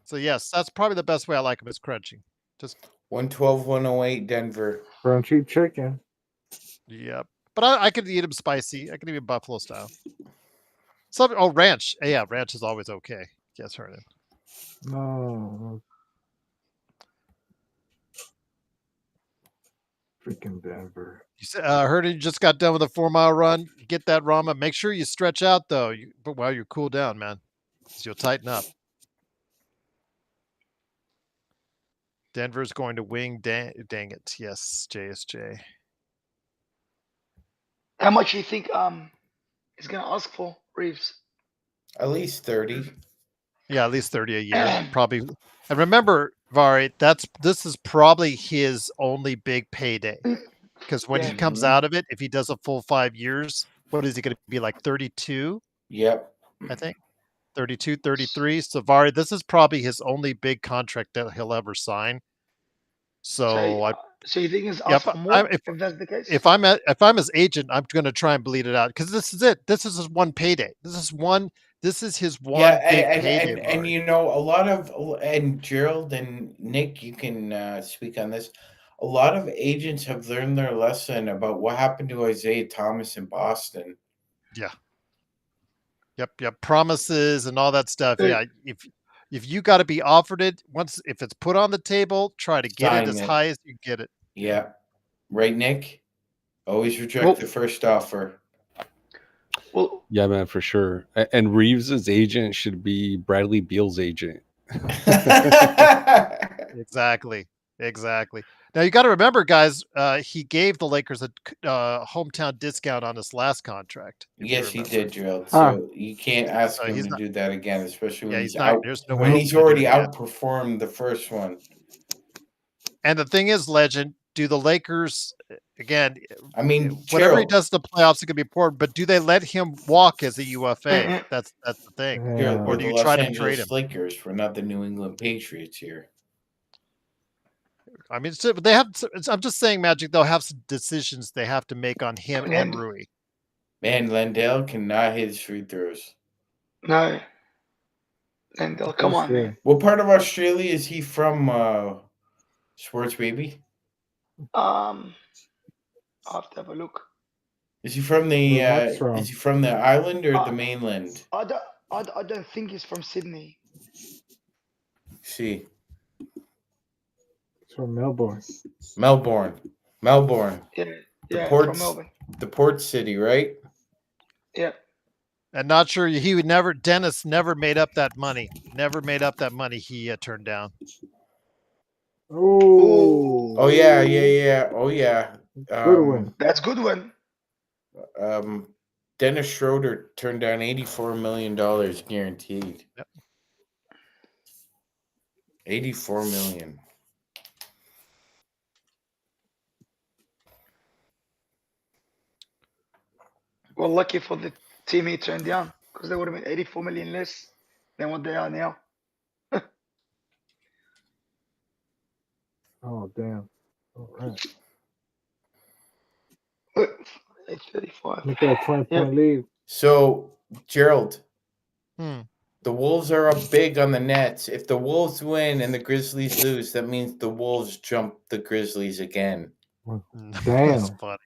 So yes, that's probably the best way I like them, is crunchy. Just 112, 108, Denver. Crunchy chicken. Yep. But I could eat them spicy. I could eat them buffalo style. Ranch. Yeah, ranch is always okay. Yes, Hernan. No. Freaking Denver. You said, Hernan, you just got done with a 4-mile run. Get that ramen. Make sure you stretch out, though, while you cool down, man. So you'll tighten up. Denver's going to wing. Dang it. Yes, JSJ. How much do you think he's going to ask for, Reeves? At least 30. Yeah, at least 30 a year, probably. And remember, Vari, this is probably his only big payday. Because when he comes out of it, if he does a full 5 years, what is he going to be like 32? Yep. I think 32, 33. So Vari, this is probably his only big contract that he'll ever sign. So so you think he's asked for more? If that's the case, if I'm his agent, I'm going to try and bleed it out because this is it. This is his one payday. This is his one big payday. And you know, a lot of and Gerald and Nick, you can speak on this. A lot of agents have learned their lesson about what happened to Isaiah Thomas in Boston. Yeah. Yep. Promises and all that stuff. Yeah. If you got to be offered it if it's put on the table, try to get it as high as you get it. Yeah. Right, Nick? Always reject the first offer. Well, yeah, man, for sure. And Reeves's agent should be Bradley Beal's agent. Exactly. Now you got to remember, guys. He gave the Lakers a hometown discount on his last contract. Yes, he did, Gerald. So you can't ask him to do that again, especially when he's already outperformed the first one. And the thing is, Legend, do the Lakers again? I mean, whatever he does in the playoffs is going to be important. But do they let him walk as a UFA? That's the thing. Or do you try to trade him? Lakers, we're not the New England Patriots here. I mean, they have. I'm just saying, Magic. They'll have some decisions they have to make on him and Rui. Man, Lendell cannot hit his free throws. No, Lendell, come on, man. What part of Australia is he from? Sports Baby. I'll have to have a look. Is he from the? Is he from the island or the mainland? I don't think he's from Sydney. See. From Melbourne. Yeah, from Melbourne. The port city, right? Yeah. And not sure he would never. Dennis never made up that money. Never made up that money he turned down. Oh yeah. Oh yeah. Good one. That's good one. Dennis Schroeder turned down $84 million guaranteed. Yep. $84 million. Well, lucky for the team he turned down, because they would have been 84 million less than what they are now. Oh, damn. All right. 835. Look at that 20-point lead. So, Gerald, the Wolves are up big on the Nets. If the Wolves win and the Grizzlies lose, that means the Wolves jump the Grizzlies again. Damn. That's funny.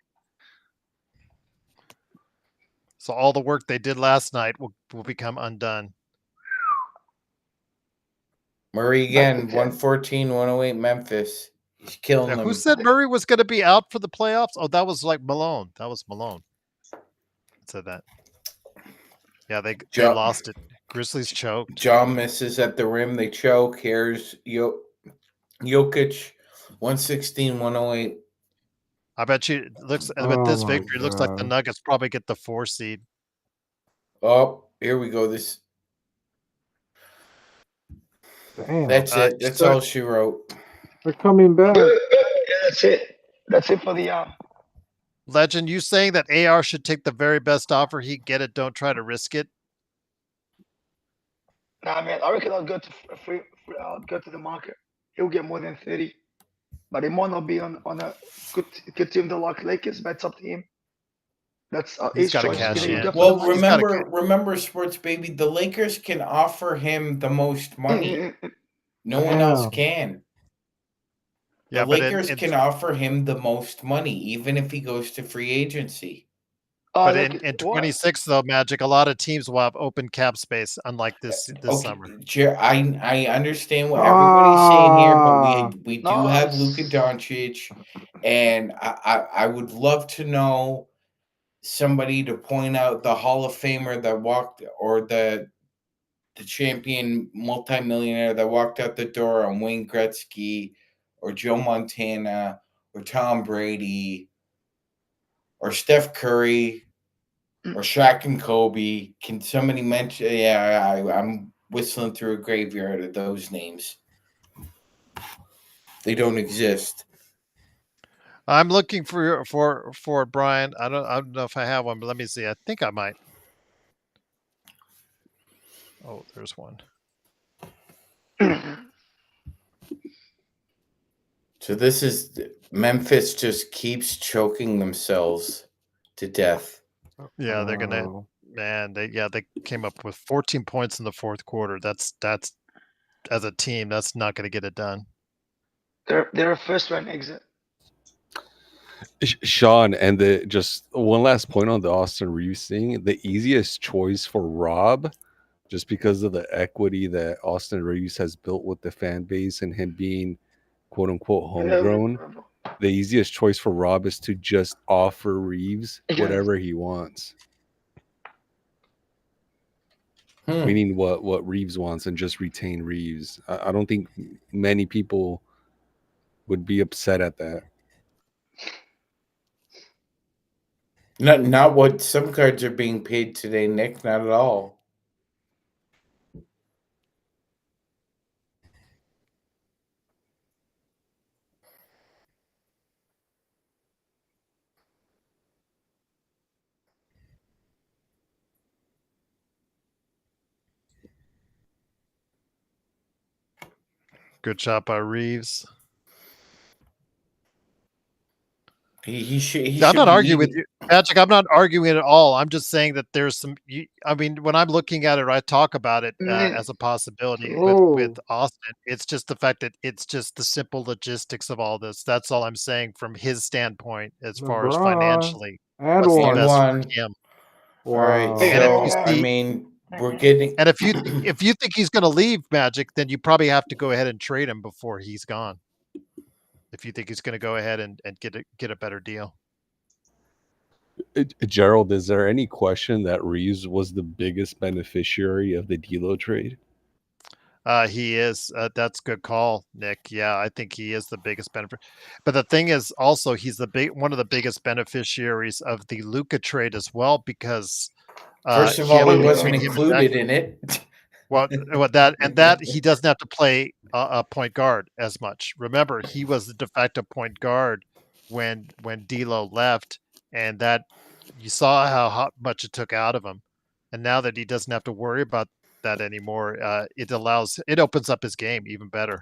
So all the work they did last night will become undone. Murray again, 114, 108 Memphis. He's killing them. Who said Murray was going to be out for the playoffs? Oh, that was like Malone. That was Malone. Said that. Yeah, they lost it. Grizzlies choked. John misses at the rim. They choke. Here's Jokic, 116, 108. I bet you with this victory, it looks like the Nuggets probably get the 4 seed. Oh, here we go. Damn. That's it. That's all she wrote. They're coming back. Yeah, that's it. That's it for the Legend, you saying that AR should take the very best offer he get it? Don't try to risk it. Nah, man. I reckon I'll go to I'll go to the market. He'll get more than 30, but it might not be on a good team like Lakers. But it's up to him. That's he's got to cash in. Well, remember, Sports Baby. The Lakers can offer him the most money. No one else can. Yeah, the Lakers can offer him the most money, even if he goes to free agency. But in 26, though, Magic, a lot of teams will have open cap space, unlike this summer. I understand what everybody's saying here, but we do have Luka Doncic, and I would love to know somebody to point out the Hall of Famer that walked, or the champion multimillionaire that walked out the door on Wayne Gretzky, or Joe Montana, or Tom Brady, or Steph Curry, or Shaq and Kobe. Can somebody mention? Yeah, I'm whistling through a graveyard of those names. They don't exist. I'm looking for Brian. I don't know if I have one, but let me see. I think I might. Oh, there's one. So this is Memphis just keeps choking themselves to death. Yeah, they're gonna. Man, they came up with 14 points in the fourth quarter. That's as a team, that's not going to get it done. They're a first round exit. Sean, and just one last point on the Austin Reeves thing. The easiest choice for Rob, just because of the equity that Austin Reeves has built with the fan base and him being quote unquote homegrown, the easiest choice for Rob is to just offer Reeves whatever he wants. Meaning what Reeves wants, and just retain Reeves. I don't think many people would be upset at that. Not what some cards are being paid today, Nick. Not at all. Good shot by Reeves. He should. I'm not arguing with you, Patrick. I'm not arguing at all. I'm just saying that there's some. I mean, when I'm looking at it, I talk about it as a possibility with Austin. It's just the fact that it's just the simple logistics of all this. That's all I'm saying from his standpoint, as far as financially. And what's the one. best for him. All right. Wow. So And I mean, we're getting. And if you think he's going to leave Magic, then you probably have to go ahead and trade him before he's gone. If you think he's going to go ahead and get a better deal. Gerald, is there any question that Reeves was the biggest beneficiary of the D'Lo trade? He is. That's a good call, Nick. Yeah, I think he is the biggest benefit. But the thing is, also, he's one of the biggest beneficiaries of the Luka trade as well, because first of all, he wasn't included in it. Well, that he doesn't have to play a point guard as much. Remember, he was the de facto point guard when D'Lo left, and that you saw how much it took out of him. And now that he doesn't have to worry about that anymore, it opens up his game even better.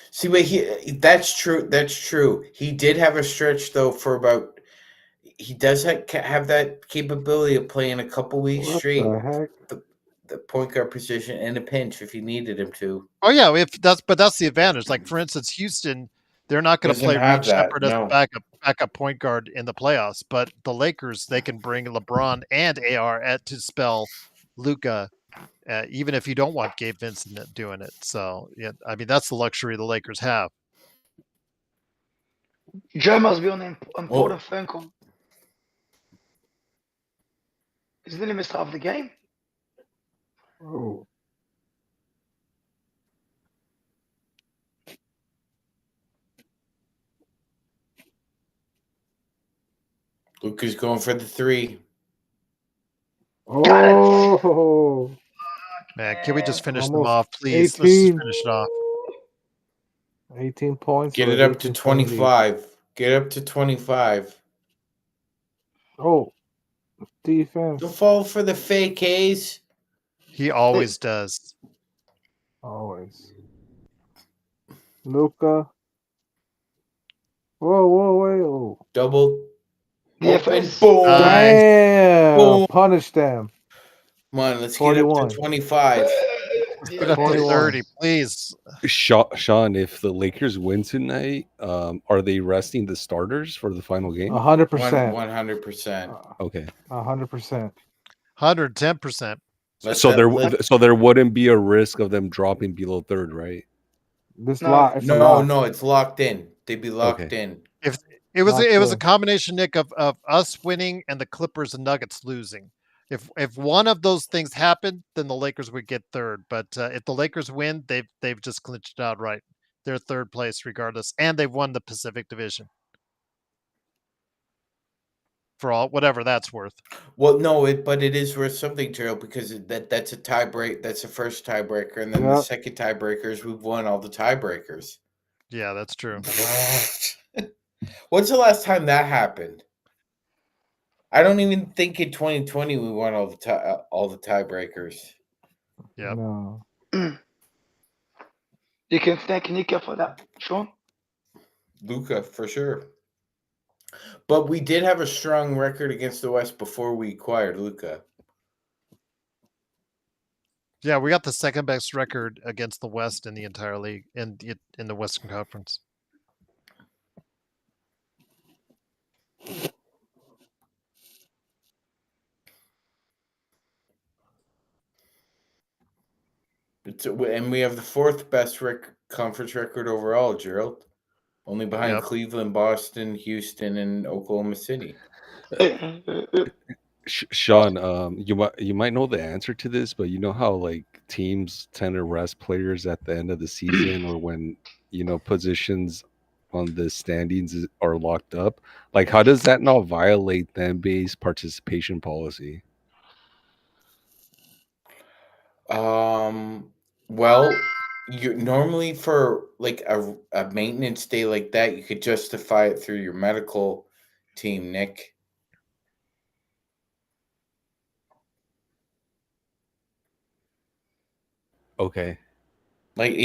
See, wait, that's true. That's true. He did have a stretch though for about. He does have that capability of playing a couple weeks straight. The point guard position in a pinch if you needed him to. Oh yeah, but that's the advantage. Like for instance, Houston, they're not going to play Reed Shepherd as a backup point guard in the playoffs, but the Lakers, they can bring LeBron and AR to spell Luka, even if you don't want Gabe Vincent doing it. So yeah, I mean that's the luxury the Lakers have. Joe must be on important phone call. He's nearly missed half the game. Oh. Luka's going for the three. Oh. Man, can we just finish them off, please? 18. Let's just finish it off. 18 points. Get it up to 25. Get up to 25. Oh. Defense. Don't fall for the fake A's. He always does. Always. Luka. Whoa. Double. Open. Boom. Damn. Boom. Punish them. Come on, let's 41. Get up to 25. Get up to 30, please. Sean, if the Lakers win tonight, are they resting the starters for the final game? 100%. 100%. Okay. 100%. 110%. So there wouldn't be a risk of them dropping below third, right? No, it's locked in. They'd be locked in. If it was a combination, Nick, of us winning and the Clippers and Nuggets losing. If one of those things happened, then the Lakers would get third. But if the Lakers win, they've just clinched it outright. They're third place regardless, and they've won the Pacific Division. For all whatever that's worth. Well, no, but it is worth something, Gerald, because that's a tiebreak. That's the first tiebreaker, and then the second tiebreaker is we've won all the tiebreakers. Yeah, that's true. When's the last time that happened? I don't even think in 2020 we won all the tiebreakers. Yeah. No. You can thank Nika for that, Sean. Luca, for sure. But we did have a strong record against the West before we acquired Luca. Yeah, we got the second best record against the West in the entire league in the Western Conference. And we have the fourth best conference record overall, Gerald. Only behind Cleveland, Boston, Houston, and Oklahoma City. Sean, you might know the answer to this, but you know how like teams tend to rest players at the end of the season or when positions on the standings are locked up. Like, how does that not violate the NBA's participation policy? Well, you normally for like a maintenance day like that, you could justify it through your medical team, Nick. Okay. Normally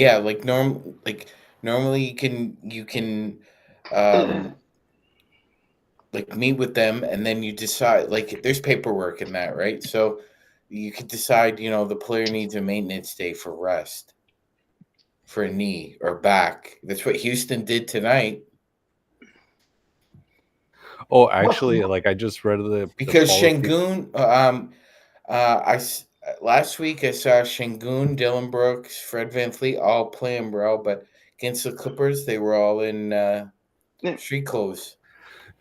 you can like meet with them and then you decide, like, there's paperwork in that, right? So you could decide, the player needs a maintenance day for rest for a knee or back. That's what Houston did tonight. Oh, actually, like I just read because Şengün, last week I saw Şengün, Dylan Brooks, Fred VanVleet all playing well, but against the Clippers they were all in street clothes.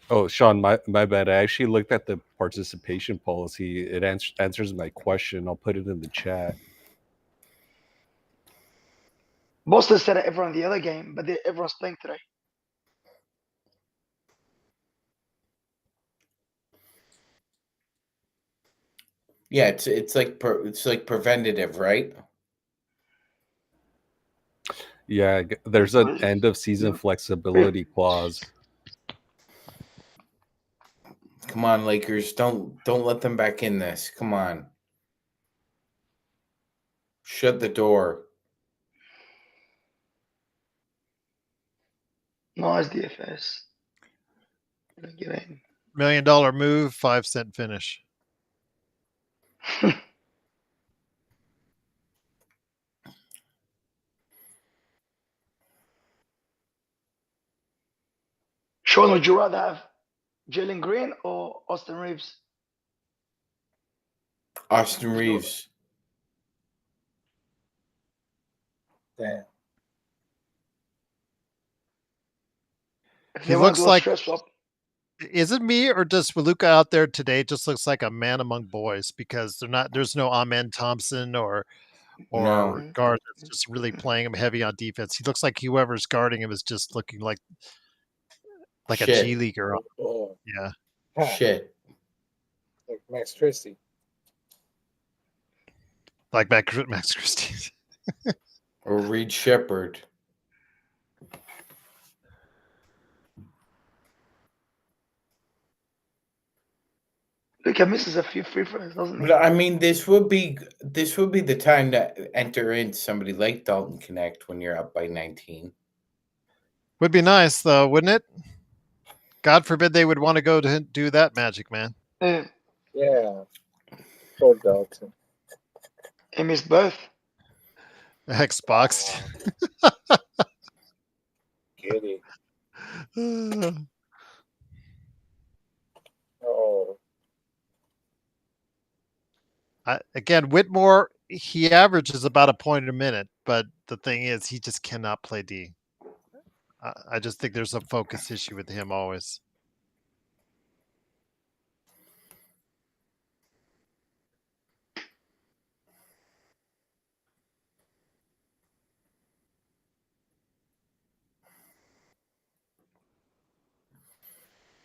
Oh, Sean, my bad. I actually looked at the participation policy. It answers my question. I'll put it in the chat. Boston said it everyone the other game, but everyone's playing today. Yeah, it's like preventative, right? Yeah, there's an end of season flexibility clause. Come on, Lakers, don't let them back in this. Come on. Shut the door. Nice DFS. Get in. $1 million move, 5-cent finish. Sean, would you rather have Jalen Green or Austin Reeves? Austin Reeves. Damn. He looks like. Is it me or does Luka out there today just looks like a man among boys because there's no Amen Thompson or guard that's just really playing him heavy on defense. He looks like whoever's guarding him is just looking like a G leaguer. Oh. Yeah. Shit. Like Max Christie. Like Max Christie. Or Reed Shepherd. Luka misses a few free throws, doesn't he? But I mean, this would be the time to enter in somebody like Dalton Connect when you're up by 19. Would be nice though, wouldn't it? God forbid they would want to go to do that magic, man. Yeah. Poor Dalton. He missed both. Xbox. Giddy. Oh. Again, Whitmore, he averages about a point a minute, but the thing is, he just cannot play D. I just think there's a focus issue with him always.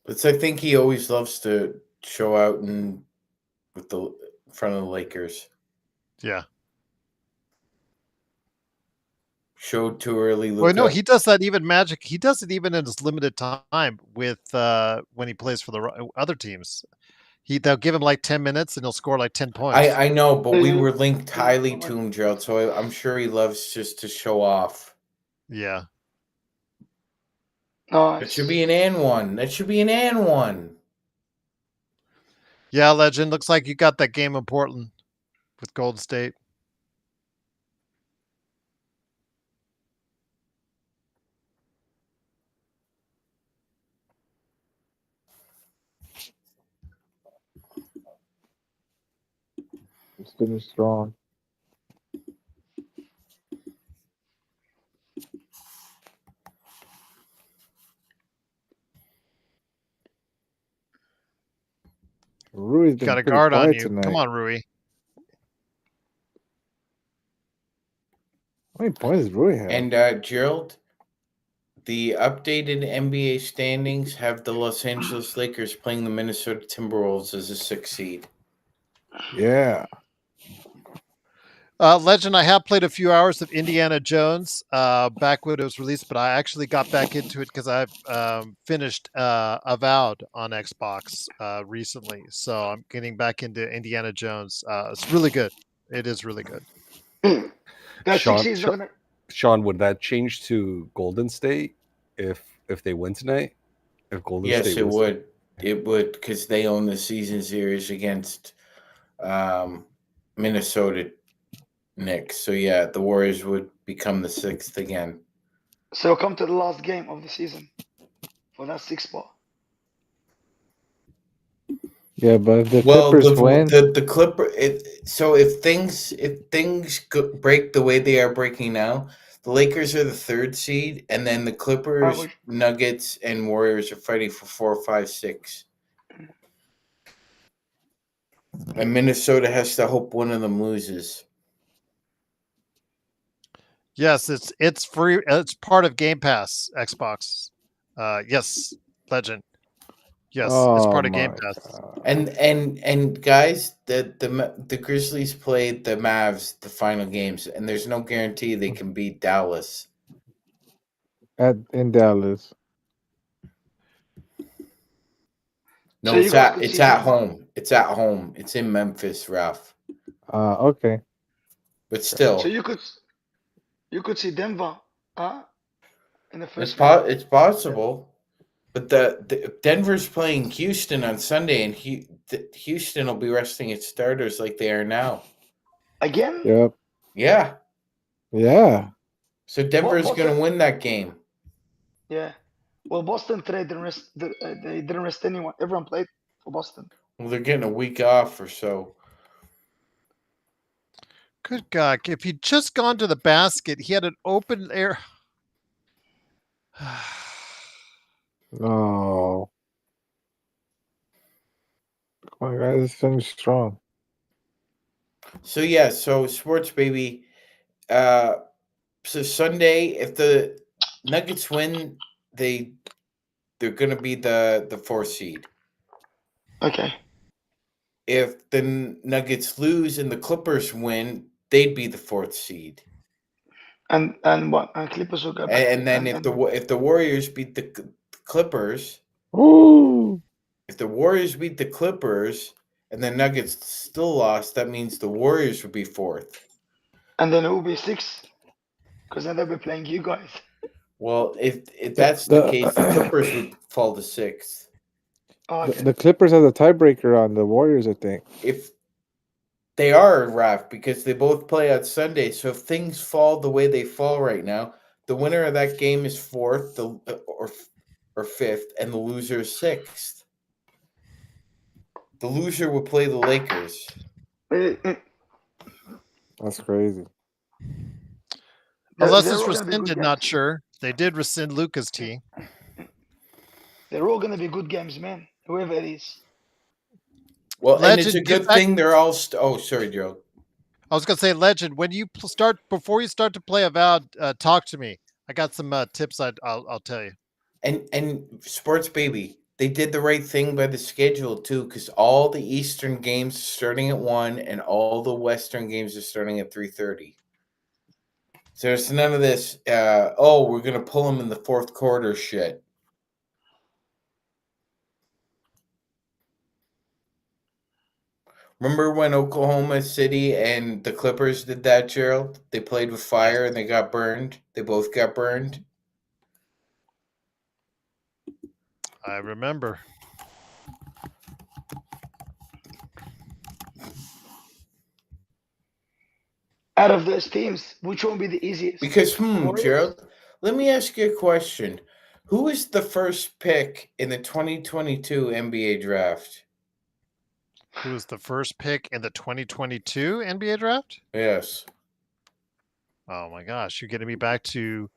But I think he always loves to show out with the front of the Lakers. Yeah. showed too early, Luka. Well, no, he does that even Magic. He does it even in his limited time with when he plays for the other teams. They'll give him like 10 minutes and he'll score like 10 points. I know, but we Yeah. were linked highly to him, Gerald, so I'm sure he loves just to show off. Yeah. Nice. That should be an and one. That should be an and one. Yeah, Legend. Looks like you got that game in Portland with Golden State. It's getting strong. Rui's been Got a pretty guard on quiet you. tonight. Come on, Rui. How many points does Rui have? And Gerald, the updated NBA standings have the Los Angeles Lakers playing the Minnesota Timberwolves as a 6th seed. Yeah. Legend, I have played a few hours of Indiana Jones back when it was released, but I actually got back into it because I've finished Avowed on Xbox recently. So I'm getting back into Indiana Jones. It's really good. It is really good. Sean, would that change to Golden State if they win tonight? If Golden Yes, State it wins would. It would, because they own the season series against Minnesota Knicks. So yeah, the Warriors would become the 6th again. So come to the last game of the season for that 6th spot. Yeah, but if the Clippers win, the Clipper. So if things break the way they are breaking now, the Lakers are the 3rd seed, and then the Clippers, Nuggets, and Warriors are fighting for 4, 5, 6. And Minnesota has to hope one of them loses. Yes, it's free. It's part of Game Pass Xbox. Yes, Legend. Yes, it's part of Game Pass. God. And guys, the Grizzlies played the Mavs the final games, and there's no guarantee they can beat Dallas. In Dallas. No, it's at home. It's at home. It's in Memphis, Ralph. Okay. But still, so you could see Denver in the first. It's possible. But the Denver's playing Houston on Sunday, and Houston will be resting its starters like they are now. Again? Yep. Yeah. Yeah. So Denver's going to win that game. Yeah. Well, Boston today didn't rest. They didn't rest anyone. Everyone played for Boston. Well, they're getting a week off or so. Good God! If he'd just gone to the basket, he had an open air. No. Come on, guys, this thing's strong. So yeah, so sports baby. So Sunday, if the Nuggets win, they're gonna be the 4th seed. Okay. If the Nuggets lose and the Clippers win, they'd be the 4th seed. And what? And Clippers will go back. And then if the Warriors beat the Clippers, Ooh. if the Warriors beat the Clippers and the Nuggets still lost, that means the Warriors would be 4th. And then it will be 6th, because then they'll be playing you guys. Well, if that's the case, the Clippers would fall to 6th. Oh, okay. The Clippers have the tiebreaker on the Warriors, I think. If they are, Raph, because they both play on Sunday. So if things fall the way they fall right now, the winner of that game is 4th, or 5th, and the loser is 6th. The loser would play the Lakers. That's crazy. Unless it's rescinded, not sure. They did rescind Luca's T. They're all going to be good games, man. Whoever it is. Well, Legend, and it's a good thing they're all. Oh, sorry, Joe. I was going to say, Legend, when you before you start to play Avowed, talk to me. I got some tips I'll tell you. And sports baby, they did the right thing by the schedule too, because all the Eastern games are starting at 1, and all the Western games are starting at 3:30. So there's none of this, oh, we're going to pull him in the fourth quarter shit. Remember when Oklahoma City and the Clippers did that, Gerald? They played with fire and they got burned. They both got burned. I remember. Out of those teams, which one would be the easiest? Because, Warriors? Gerald, let me ask you a question. Who is the first pick in the 2022 NBA draft? Who was the first pick in the 2022 NBA draft? Yes. Oh my gosh, you're getting me back to.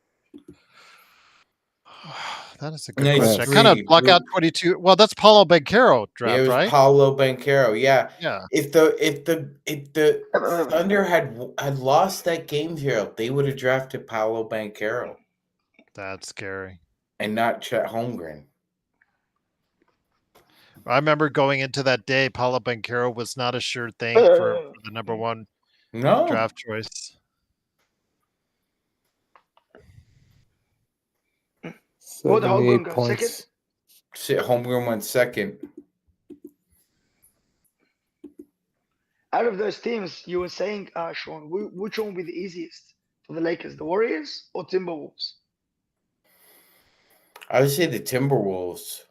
That is a good Nice question. I kind of read. block out 22. Well, that's Paulo Banchero draft, It was right? Paolo Banchero. Yeah. Yeah. If the Thunder had lost that game, Gerald, they would have drafted Paolo Banchero That's scary. and not Chet Holmgren. I remember going into that day, Paulo Banchero was not a sure thing for the number one draft choice. What the Holmgren 78 go points. second? Holmgren went second. Out of those teams, you were saying, Sean, which one would be the easiest for the Lakers, the Warriors or Timberwolves? I would say the Timberwolves.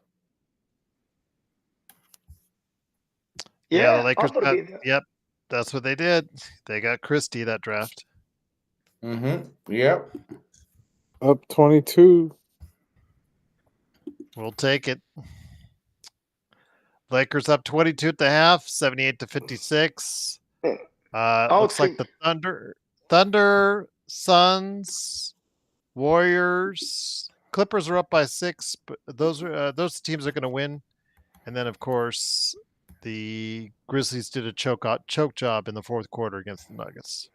Yeah, the Lakers got, yep, that's what they did. They got Christie that draft. Yep. Up 22. We'll take it. Lakers up 22 at the half, 78-56. Looks like the Thunder, Suns, Warriors, Clippers are up by 6, but those teams are going to win. And then, of course, the Grizzlies did a choke job in the fourth quarter against the Nuggets.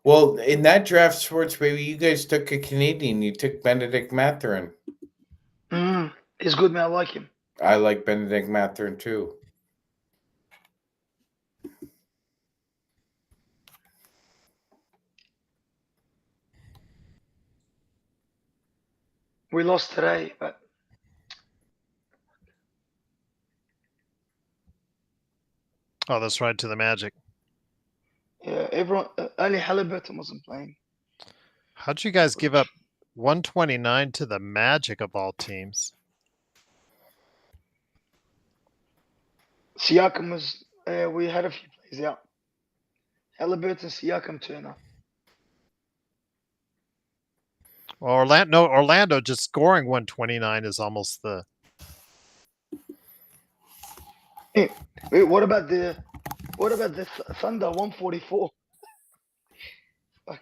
Well, in that draft, Sports Baby, you guys took a Canadian. You took Benedict Mathurin. He's good, man. I like him. I like Benedict Mathurin, too. We lost today, but oh, that's right, to the Magic. Yeah, everyone. Only Halliburton wasn't playing. How'd you guys give up 129 to the Magic of all teams? Siakam was. We had a few plays out. Halliburton, Siakam, Turner. Orlando just scoring 129 is almost the. Hey, wait, what about the Thunder 144? Fuck.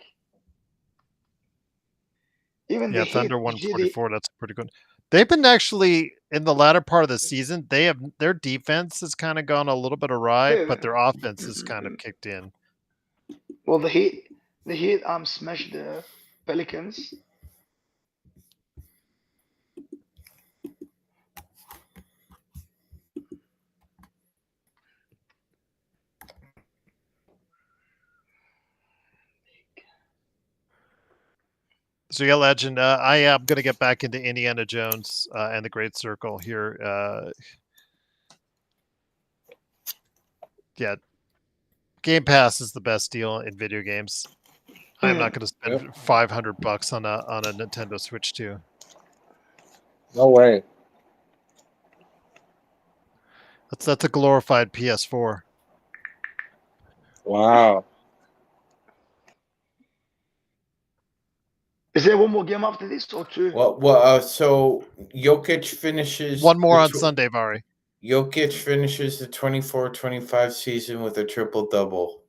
Even the Thunder Heat, 144. That's pretty good. They've been actually in the latter part of the season. Their defense has kind of gone a little bit awry, but their offense has kind of kicked in. Well, the Heat smashed the Pelicans. So yeah, Legend, I am going to get back into Indiana Jones and the Great Circle here. Yeah, Game Pass is the best deal in video games. I'm not going to spend $500 on a Nintendo Switch 2. No way. That's a glorified PS4. Wow. Is there one more game after this or two? Well, so Jokic finishes... One more on Sunday, Vari. Jokic finishes the 24-25 season with a triple-double.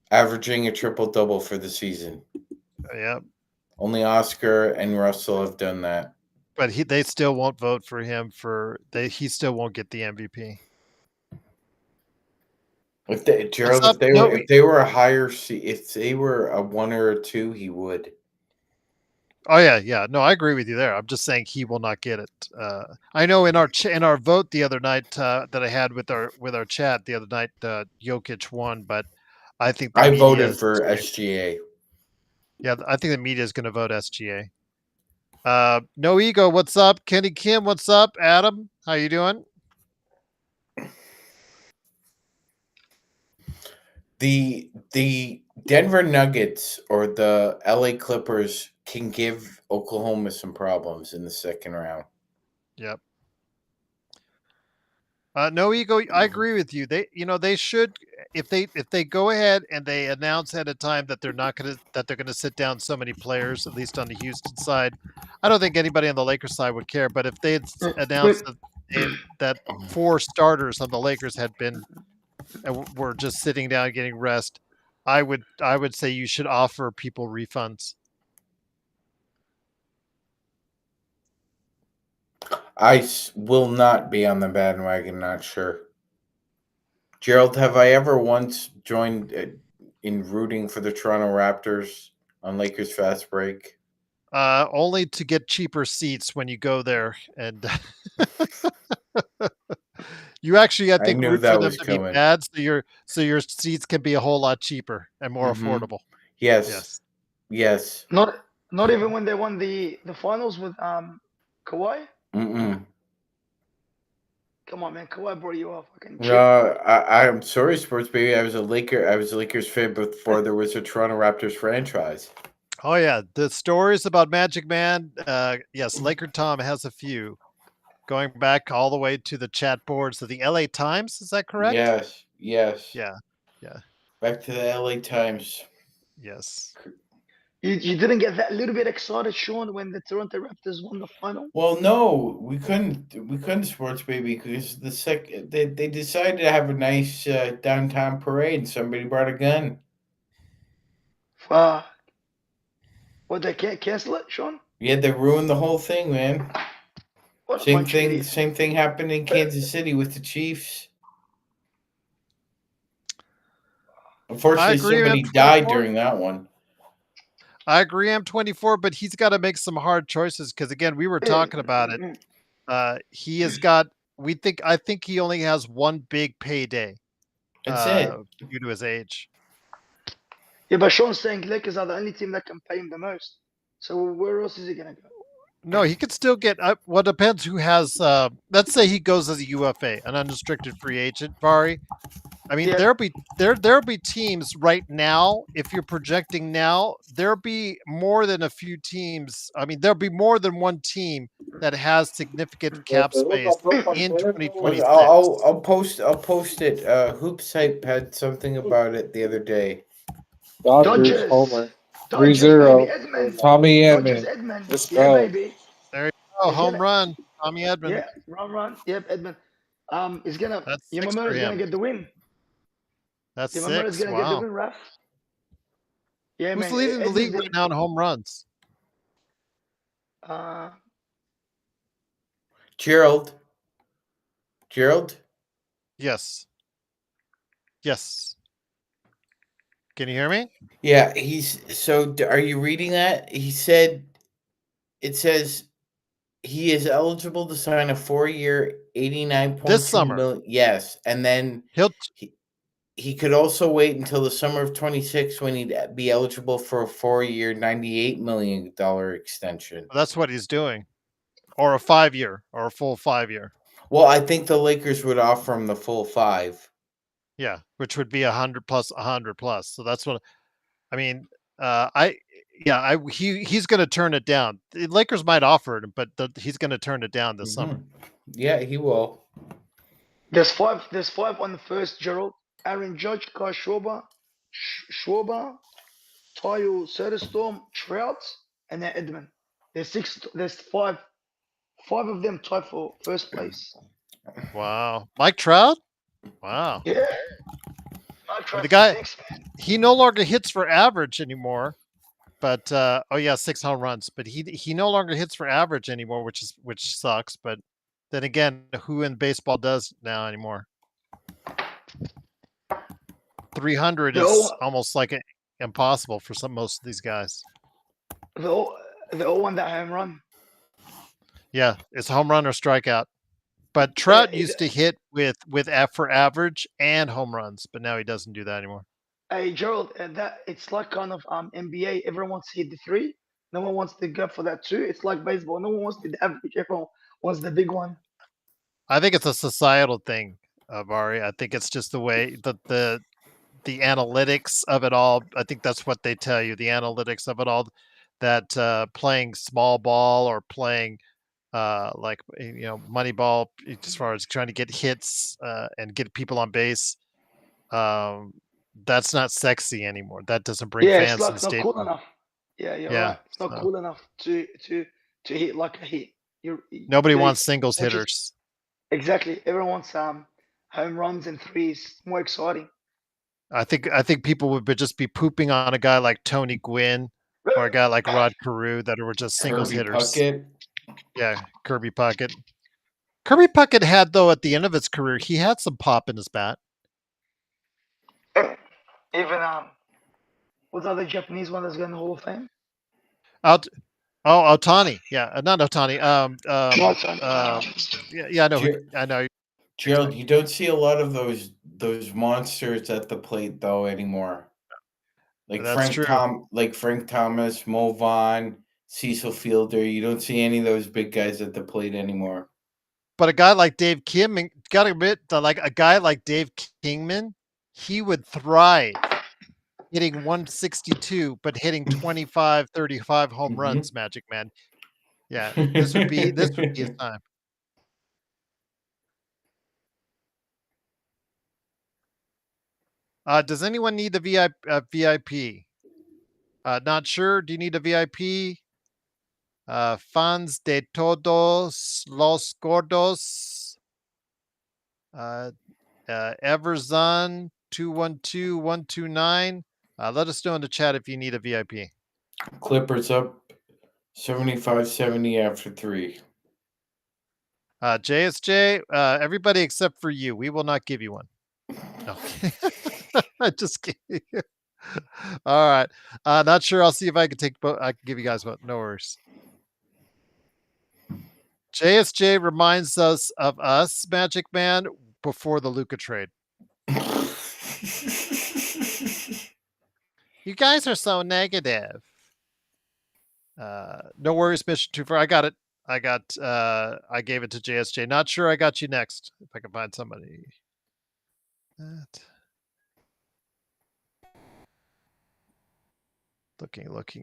Averaging a triple-double for the season. Yep. Only Oscar and Russell have done that. But they still won't vote for him he still won't get the MVP. If they were a higher seed, if they were a 1 or a 2, he would. Oh yeah. No, I agree with you there. I'm just saying he will not get it. I know in our vote the other night that I had with our chat the other night, Jokic won, but I think the I media voted is for SGA. Yeah, I think the media is going to vote SGA. No ego, what's up? Kenny Kim, what's up? Adam, how you doing? The Denver Nuggets or the LA Clippers can give Oklahoma some problems in the second round. Yep. No ego, I agree with you. They should, if they go ahead and they announce ahead of time that they're gonna sit down so many players, at least on the Houston side. I don't think anybody on the Lakers side would care, but if they had announced that 4 starters on the Lakers had been were just sitting down getting rest, I would say you should offer people refunds. I will not be on the bandwagon, not sure. Gerald, have I ever once joined in rooting for the Toronto Raptors on Lakers Fast Break? Only to get cheaper seats when you go there, and you actually, I think, knew root that for them was to coming. be bad, so your seats can be a whole lot cheaper and more affordable. Yes. Not even when they won the finals with Kawhi. Come on, man. Kawhi brought you off. No, I'm sorry, sports baby. I was a Lakers fan before there was a Toronto Raptors franchise. Oh yeah, the stories about Magic Man. Yes, Laker Tom has a few, going back all the way to the chat boards of the LA Times. Is that correct? Yes. Yeah. Back to the LA Times. Yes. You didn't get that little bit excited, Sean, when the Toronto Raptors won the final? Well, no, we couldn't, sports baby, because they decided to have a nice downtown parade and somebody brought a gun. What, they can't cancel it, Sean? Yeah, they ruined the whole thing, man. Same thing happened in Kansas City with the Chiefs. Unfortunately, somebody died during that one. I agree, M24, but he's got to make some hard choices because, again, we were talking about it. He has got. I think he only has one big payday. That's it. Due to his age. Yeah, but Sean's saying Lakers are the only team that can pay him the most. So where else is he gonna go? No, he could still get. Well, depends who has. Let's say he goes as a UFA, an unrestricted free agent, Vari. I mean, there'll be teams right now. If you're projecting now, there'll be more than a few teams. I mean, there'll be more than one team that has significant cap space in 2026. I'll post it. Hoops Hype had something about it the other day. Dodgers homer. 3-0. Tommy Edman. Let's go. Baby. There you go. Home run, Tommy Edman. Yeah, run. Yep, Edman. Is gonna. That's Yamamura is gonna get the win. That's Yamamura is 6. gonna get the win, Raf. Yeah, Who's leading the league right now in home runs? Gerald. Yes. Can you hear me? Yeah, are you reading that? It says he is eligible to sign a 4-year, $89.2 million. Yes, and then he could also wait until the summer of 26 when he'd be eligible for a 4-year, $98 million extension. That's what he's doing, or a 5-year, or a full 5-year. Well, I think the Lakers would offer him the full 5. Yeah, which would be 100 plus 100 plus. So that's what I mean. He's going to turn it down. The Lakers might offer it, but he's going to turn it down this summer. Yeah, he will. There's five on the first, Gerald. Aaron Judge, Kai Schwarber, Tayo Soderstrom, Trout, and then Edman. There's five of them tied for first place. Wow. Mike Trout? Wow. Yeah. The guy, he no longer hits for average anymore. But 6 home runs. But he no longer hits for average anymore, which sucks. But then again, who in baseball does now anymore? 300 is almost like impossible for most of these guys. The The 0-1 that home run. Yeah, it's home run or strikeout. But Trout used to hit with for average and home runs, but now he doesn't do that anymore. Hey Gerald, that it's like kind of NBA. Everyone wants to hit the 3. No one wants to go for that 2. It's like baseball. No one wants the average. Everyone wants the big one. I think it's a societal thing, Vari. I think it's just the way the analytics of it all. I think that's what they tell you. The analytics of it all, that playing small ball or playing like money ball, as far as trying to get hits and get people on base, that's not sexy anymore. That doesn't bring fans to the it's not stadium. cool enough. Yeah, you're right. It's not cool enough to hit like a hit. Nobody wants singles hitters. Exactly. Everyone wants home runs and 3s. More exciting. I think people would just be pooping on a guy like Tony Gwynn or a guy like Rod Carew that were just singles hitters. Puckett. Yeah, Kirby Puckett. Kirby Puckett had, though, at the end of his career, he had some pop in his bat. Even what's the other Japanese one that's going to the Hall of Fame? Ohtani. Yeah, not Ohtani. Yeah, I know. Gerald, you don't see a lot of those monsters at the plate though anymore. Like Frank Thomas, Mo Vaughn, Cecil Fielder. You don't see any of those big guys at the plate anymore. But a guy like Dave Kingman, gotta admit, like a guy like Dave Kingman, he would thrive hitting 162, but hitting 25, 35 home runs, Magic Man. Yeah, this would be his time. Does anyone need the VIP? Not sure. Do you need a VIP? Fans de todos los gordos. Everzon 212129. Let us know in the chat if you need a VIP. Clippers up 75-70 after 3. JSJ, everybody except for you. We will not give you one. No. Just kidding. All right. Not sure. I'll see if I can I can give you guys one. No worries. JSJ reminds us of us, Magic Man, before the Luka trade. You guys are so negative. No worries, Mission 24. I got it. I gave it to JSJ. Not sure I got you next. If I can find somebody. Looking.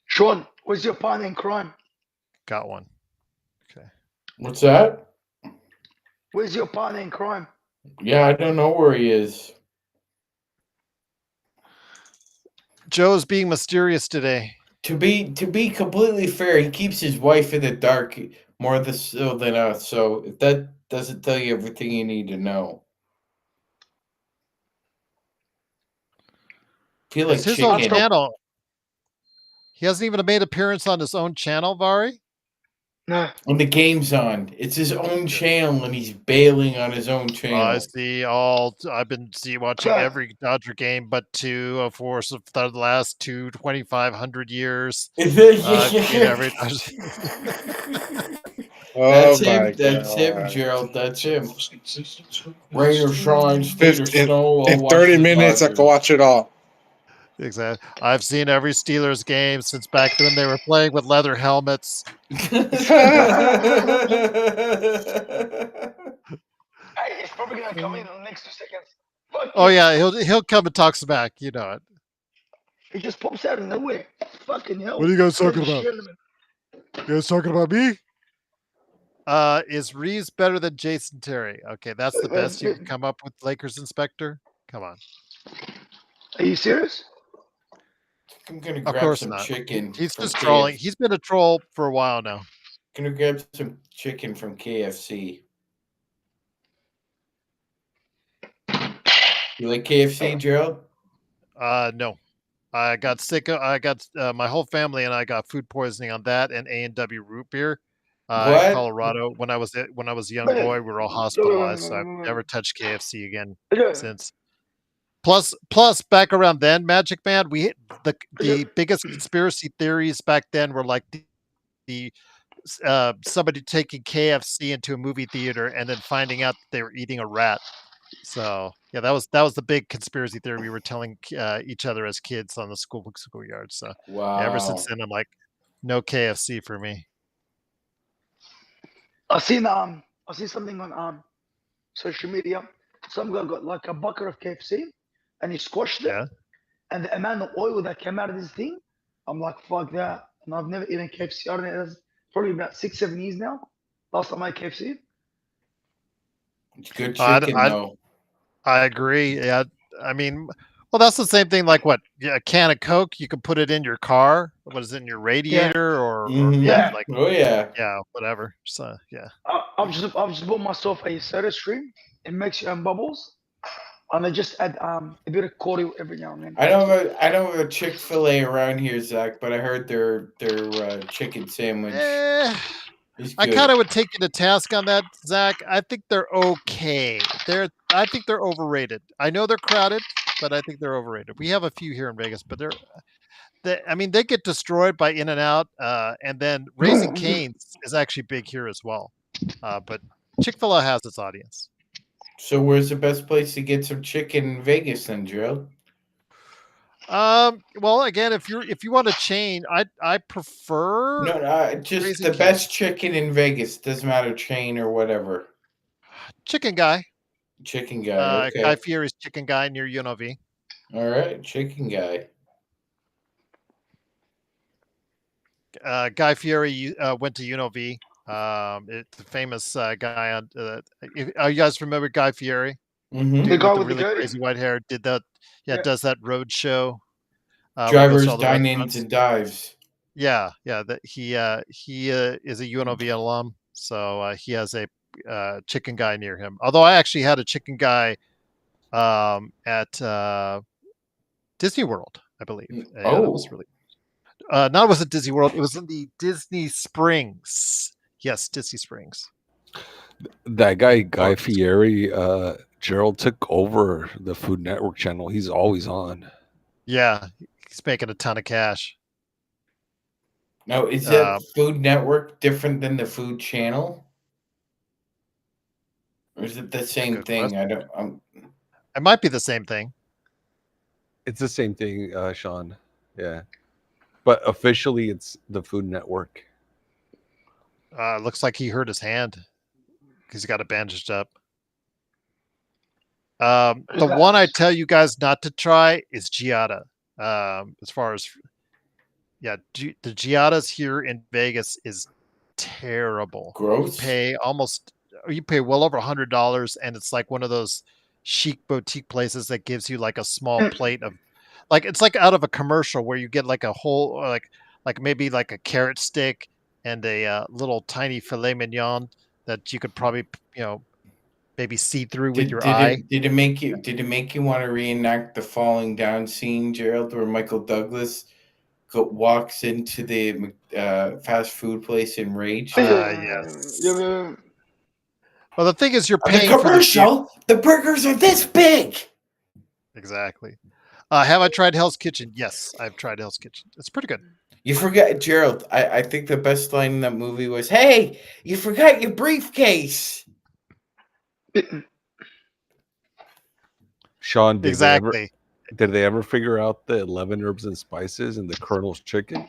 Sean, where's your partner in crime? Got one. Okay. What's that? Where's your partner in crime? Yeah, I don't know where he is. Joe's being mysterious today. To be completely fair, he keeps his wife in the dark more so than us. So if that doesn't tell you everything you need to know. Feel like it's his own channel. He hasn't even made an appearance on his own channel, Vari? No. When the game's on. It's his own channel, and he's bailing on his own channel. I see I've been watching every Dodger game but 2, of course, of the last 2,500 years. That's him, Gerald. That's him. Rain or shine, sleet or snow. In 30 minutes, I can watch it all. Exactly. I've seen every Steelers game since back when they were playing with leather helmets. Hey, he's probably gonna come in the next 2 seconds. Yeah, he'll come and talk smack. You know it. He just pops out of nowhere. Fucking hell! What are you guys talking about? You guys talking about me? Is Reeves better than Jason Terry? Okay, that's the best you can come up with, Lakers Inspector. Come on. Are you serious? I'm gonna grab some chicken. He's just trolling. He's been a troll for a while now. Gonna grab some chicken from KFC. You like KFC, Gerald? No. I got sick. My whole family and I got food poisoning on that and A&W root beer. In What? Colorado, when I was a young boy, we were all hospitalized. So I've never touched KFC again since. Plus, back around then, Magic Man, we hit the biggest conspiracy theories back then were like the somebody taking KFC into a movie theater and then finding out they were eating a rat. So yeah, that was the big conspiracy theory we were telling each other as kids on the schoolyard. So yeah, ever since then, I'm like, no KFC for me. I seen something on social media. Some guy got like a bucket of KFC, and he squashed it. Yeah. And the amount of oil that came out of this thing, I'm like, fuck that. And I've never eaten KFC. I don't know, it's probably about 6-7 years now. Last time I ate KFC. It's good chicken, though. I agree. Yeah, I mean, well, that's the same thing. Like what? Yeah, a can of Coke, you can put it in your car. What is it in your radiator or Yeah. like yeah, whatever. So yeah. I've just bought myself a soda stream. It makes bubbles, and I just add a bit of cordial every now and then. I don't have a Chick-fil-A around here, Zach, but I heard their chicken sandwich. I kind of would take you to task on that, Zach. I think they're okay. I think they're overrated. I know they're crowded, but I think they're overrated. We have a few here in Vegas, but they get destroyed by In-N-Out, and then Raising Cane's is actually big here as well. But Chick-fil-A has its audience. So where's the best place to get some chicken in Vegas then, Gerald? Well, again, if you want a chain, I prefer just the best chicken in Vegas. Doesn't matter chain or whatever. Chicken Guy. Chicken Guy. Okay. Guy Fieri's Chicken Guy near UNLV. All right, Chicken Guy. Guy Fieri went to UNLV. It's a famous guy on. Are you guys familiar with Guy Fieri? Mm-hmm. The guy with the really crazy white hair did that. Yeah, does that road show. Drivers, dine-ins, and dives. Yeah. That he is a UNLV alum, so he has a Chicken Guy near him. Although I actually had a Chicken Guy at Disney World, I believe. Yeah, that was really. Not was it Disney World? It was in the Disney Springs. Yes, Disney Springs. That Guy Fieri, Gerald took over the Food Network channel. He's always on. Yeah, he's making a ton of cash. Now, is that Food Network different than the Food Channel? Or is it the same thing? Question. It might be the same thing. It's the same thing, Sean. Yeah. But officially, it's the Food Network. Looks like he hurt his hand because he got it bandaged up. The one I tell you guys not to try is Giada. As far as, the Giadas here in Vegas is terrible. Gross. You pay well over $100, and it's like one of those chic boutique places that gives you like a small plate of. Like it's like out of a commercial where you get like a whole like maybe like a carrot stick and a little tiny filet mignon that you could probably maybe see through with your eye. Did it make you want to reenact the falling down scene, Gerald, where Michael Douglas walks into the fast food place in rage? Yes. Well, the thing is, you're paying the commercial. The burgers are this big. Exactly. Have I tried Hell's Kitchen? Yes, I've tried Hell's Kitchen. It's pretty good. You forgot, Gerald. I think the best line in that movie was, "Hey, you forgot your briefcase." Sean, did they ever figure out the 11 herbs and spices in the Colonel's chicken?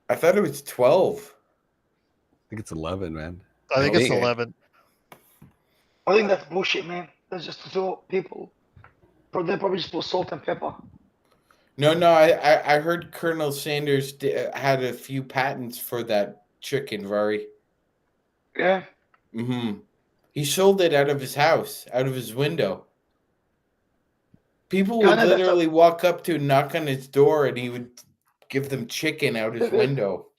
I thought it was 12. I think it's 11, man. I think it's 11. I think that's bullshit, man. That's just to throw people. They probably just put salt and pepper. No. I heard Colonel Sanders had a few patents for that chicken, Vari. Yeah. Mm-hmm. He sold it out of his house, out of his window. People would literally walk up to knock on his door, and he would give them chicken out his window.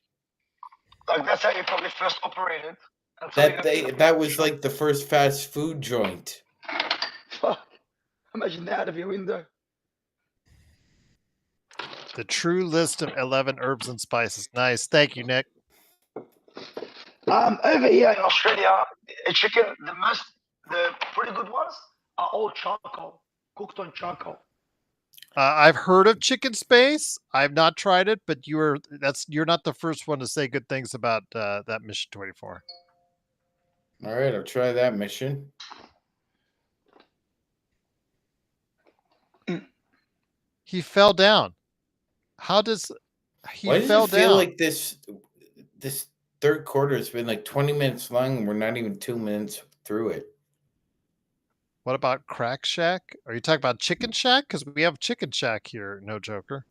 Like that's how you probably first operated. That was like the first fast food joint. Fuck. Imagine that out of your window. The true list of 11 herbs and spices. Nice. Thank you, Nick. Over here in Australia, chicken, the pretty good ones are all charcoal, cooked on charcoal. I've heard of Chicken Space. I've not tried it, but you're not the first one to say good things about that Mission 24. All right, I'll try that mission. He fell down. How does he Why does fell it feel down? like this third quarter has been like 20 minutes long and we're not even 2 minutes through it? What about Crack Shack? Are you talking about Chicken Shack? Because we have Chicken Shack here, no joker.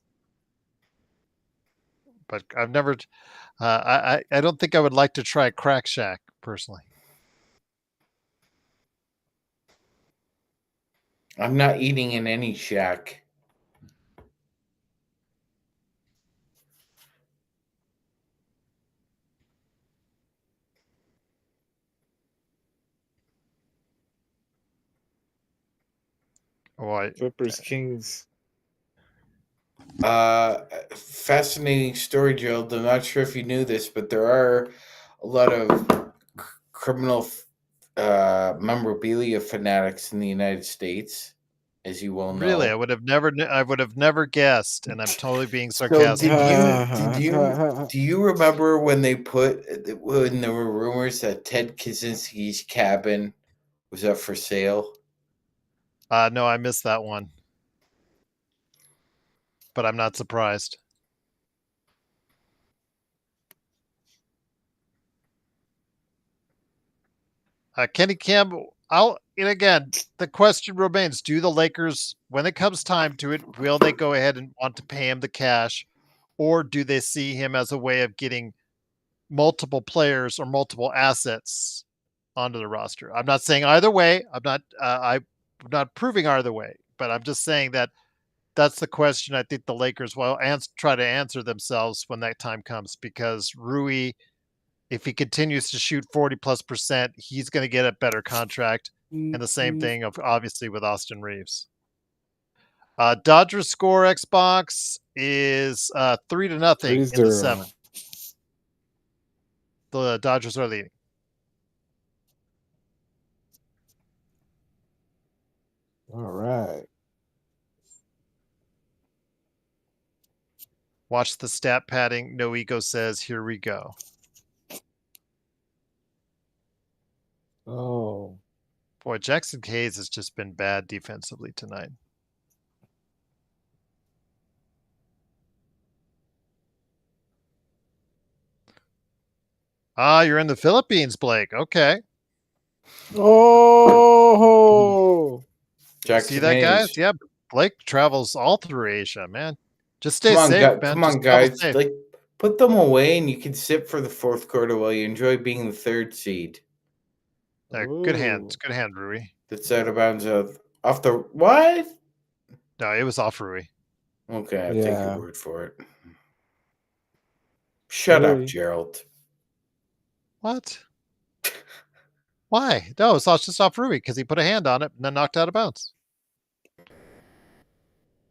But I've never. I don't think I would like to try Crack Shack personally. I'm not eating in any shack. Oh, Clippers Kings. Fascinating story, Gerald. I'm not sure if you knew this, but there are a lot of criminal memorabilia fanatics in the United States, as you well know. Really, I would have never guessed, and I'm totally being So sarcastic. do you remember when there were rumors that Ted Kaczynski's cabin was up for sale? No, I missed that one. But I'm not surprised. Kenny Campbell, and again, the question remains, do the Lakers, when it comes time to it, will they go ahead and want to pay him the cash, or do they see him as a way of getting multiple players or multiple assets onto the roster? I'm not saying either way. I'm not proving either way, but I'm just saying that that's the question I think the Lakers will try to answer themselves when that time comes, because Rui, if he continues to shoot 40+%, he's going to get a better contract. And the same thing, obviously, with Austin Reeves. Dodgers score Xbox is 3-0 in the 7th. The Dodgers are leading. All right. Watch the stat padding. No Ego says, here we go. Oh. Boy, Jackson Hayes has just been bad defensively tonight. Ah, you're in the Philippines, Blake. Okay. Oh. Jackson See that, Hayes. guys? Yeah, Blake travels all through Asia, man. Just stay Come on, safe, man. come on, guys. Like, put them away, and you can sit for the fourth quarter while you enjoy being the third seed. Good hand. Good hand, Rui. That's out of bounds off the what? No, it was off Rui. Okay, I'll take your word for it. Shut up, Gerald. What? Why? No, it's just off Rui because he put a hand on it and then knocked out of bounds.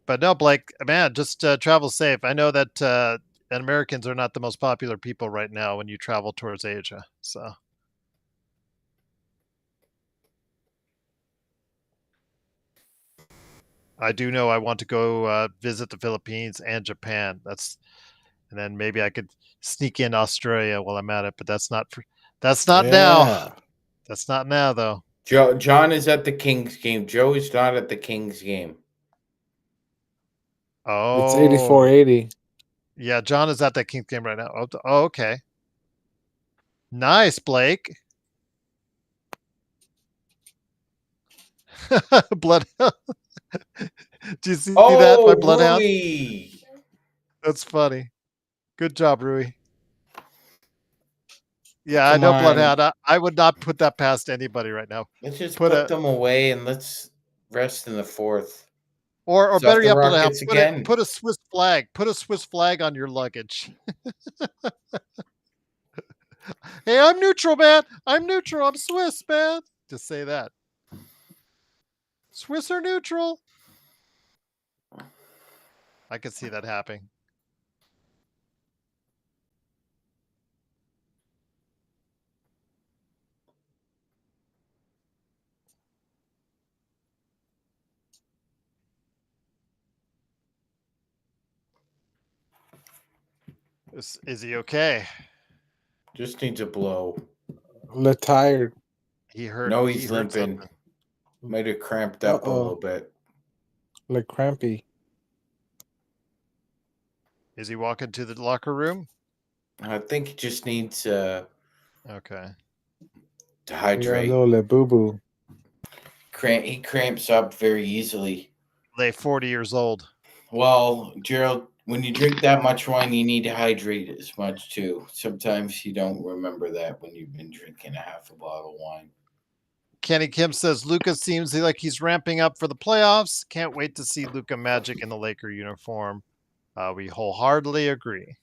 But no, Blake, man, just travel safe. I know that Americans are not the most popular people right now when you travel towards Asia. So. I do know I want to go visit the Philippines and Japan. And then maybe I could sneak in Australia while I'm at it, but that's not now. That's not now, though. John is at the Kings game. Joe is not at the Kings game. Oh, it's 84-80. Yeah, John is at that Kings game right now. Oh, okay. Nice, Blake. Bloodhound. Do you see that, my Bloodhound? Rui. That's funny. Good job, Rui. Yeah, I know, Bloodhound. I would not put that past anybody right now. Let's just put them away and let's rest in the fourth. Or better yet, Bloodhound, put a Swiss flag. Put a Swiss flag on your luggage. Hey, I'm neutral, man. I'm neutral. I'm Swiss, man. Just say that. Swiss or neutral? I could see that happening. Is he okay? Just needs a blow. Look tired. He hurt. No, he he's hurt limping. something. Might have cramped up a little bit. Look crampy. Is he walking to the locker room? I think he just needs Okay. to hydrate. Little boo boo. He cramps up very easily. They 40 years old. Well, Gerald, when you drink that much wine, you need to hydrate as much too. Sometimes you don't remember that when you've been drinking a half a bottle of wine. Kenny Kim says Luka seems like he's ramping up for the playoffs. Can't wait to see Luka Magic in the Laker uniform. We wholeheartedly agree.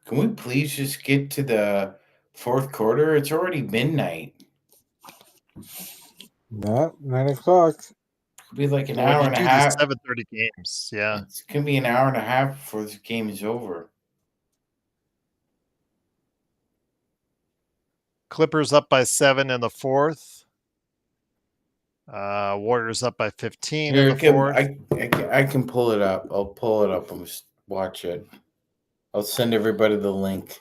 Can we please just get to the fourth quarter? It's already midnight. No, 9 o'clock. It'll be like an Well, hour when and you a do half. these 7:30 games, yeah. It's gonna be an hour and a half before this game is over. Clippers up by 7 in the fourth. Warriors up by 15 in the fourth. I can pull it up. I'll pull it up and just watch it. I'll send everybody the link.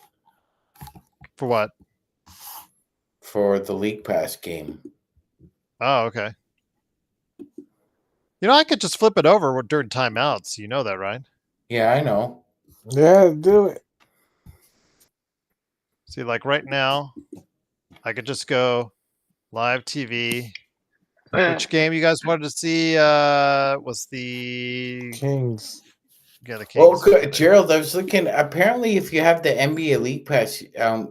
For what? For the League Pass game. Oh, okay. You know, I could just flip it over during timeouts. You know that, right? Yeah, I know. Yeah, do it. See, like right now, I could just go live TV. Which game you guys wanted to see was the Kings. Yeah, the Kings. Well, good. Gerald, I was looking. Apparently, if you have the NBA League Pass,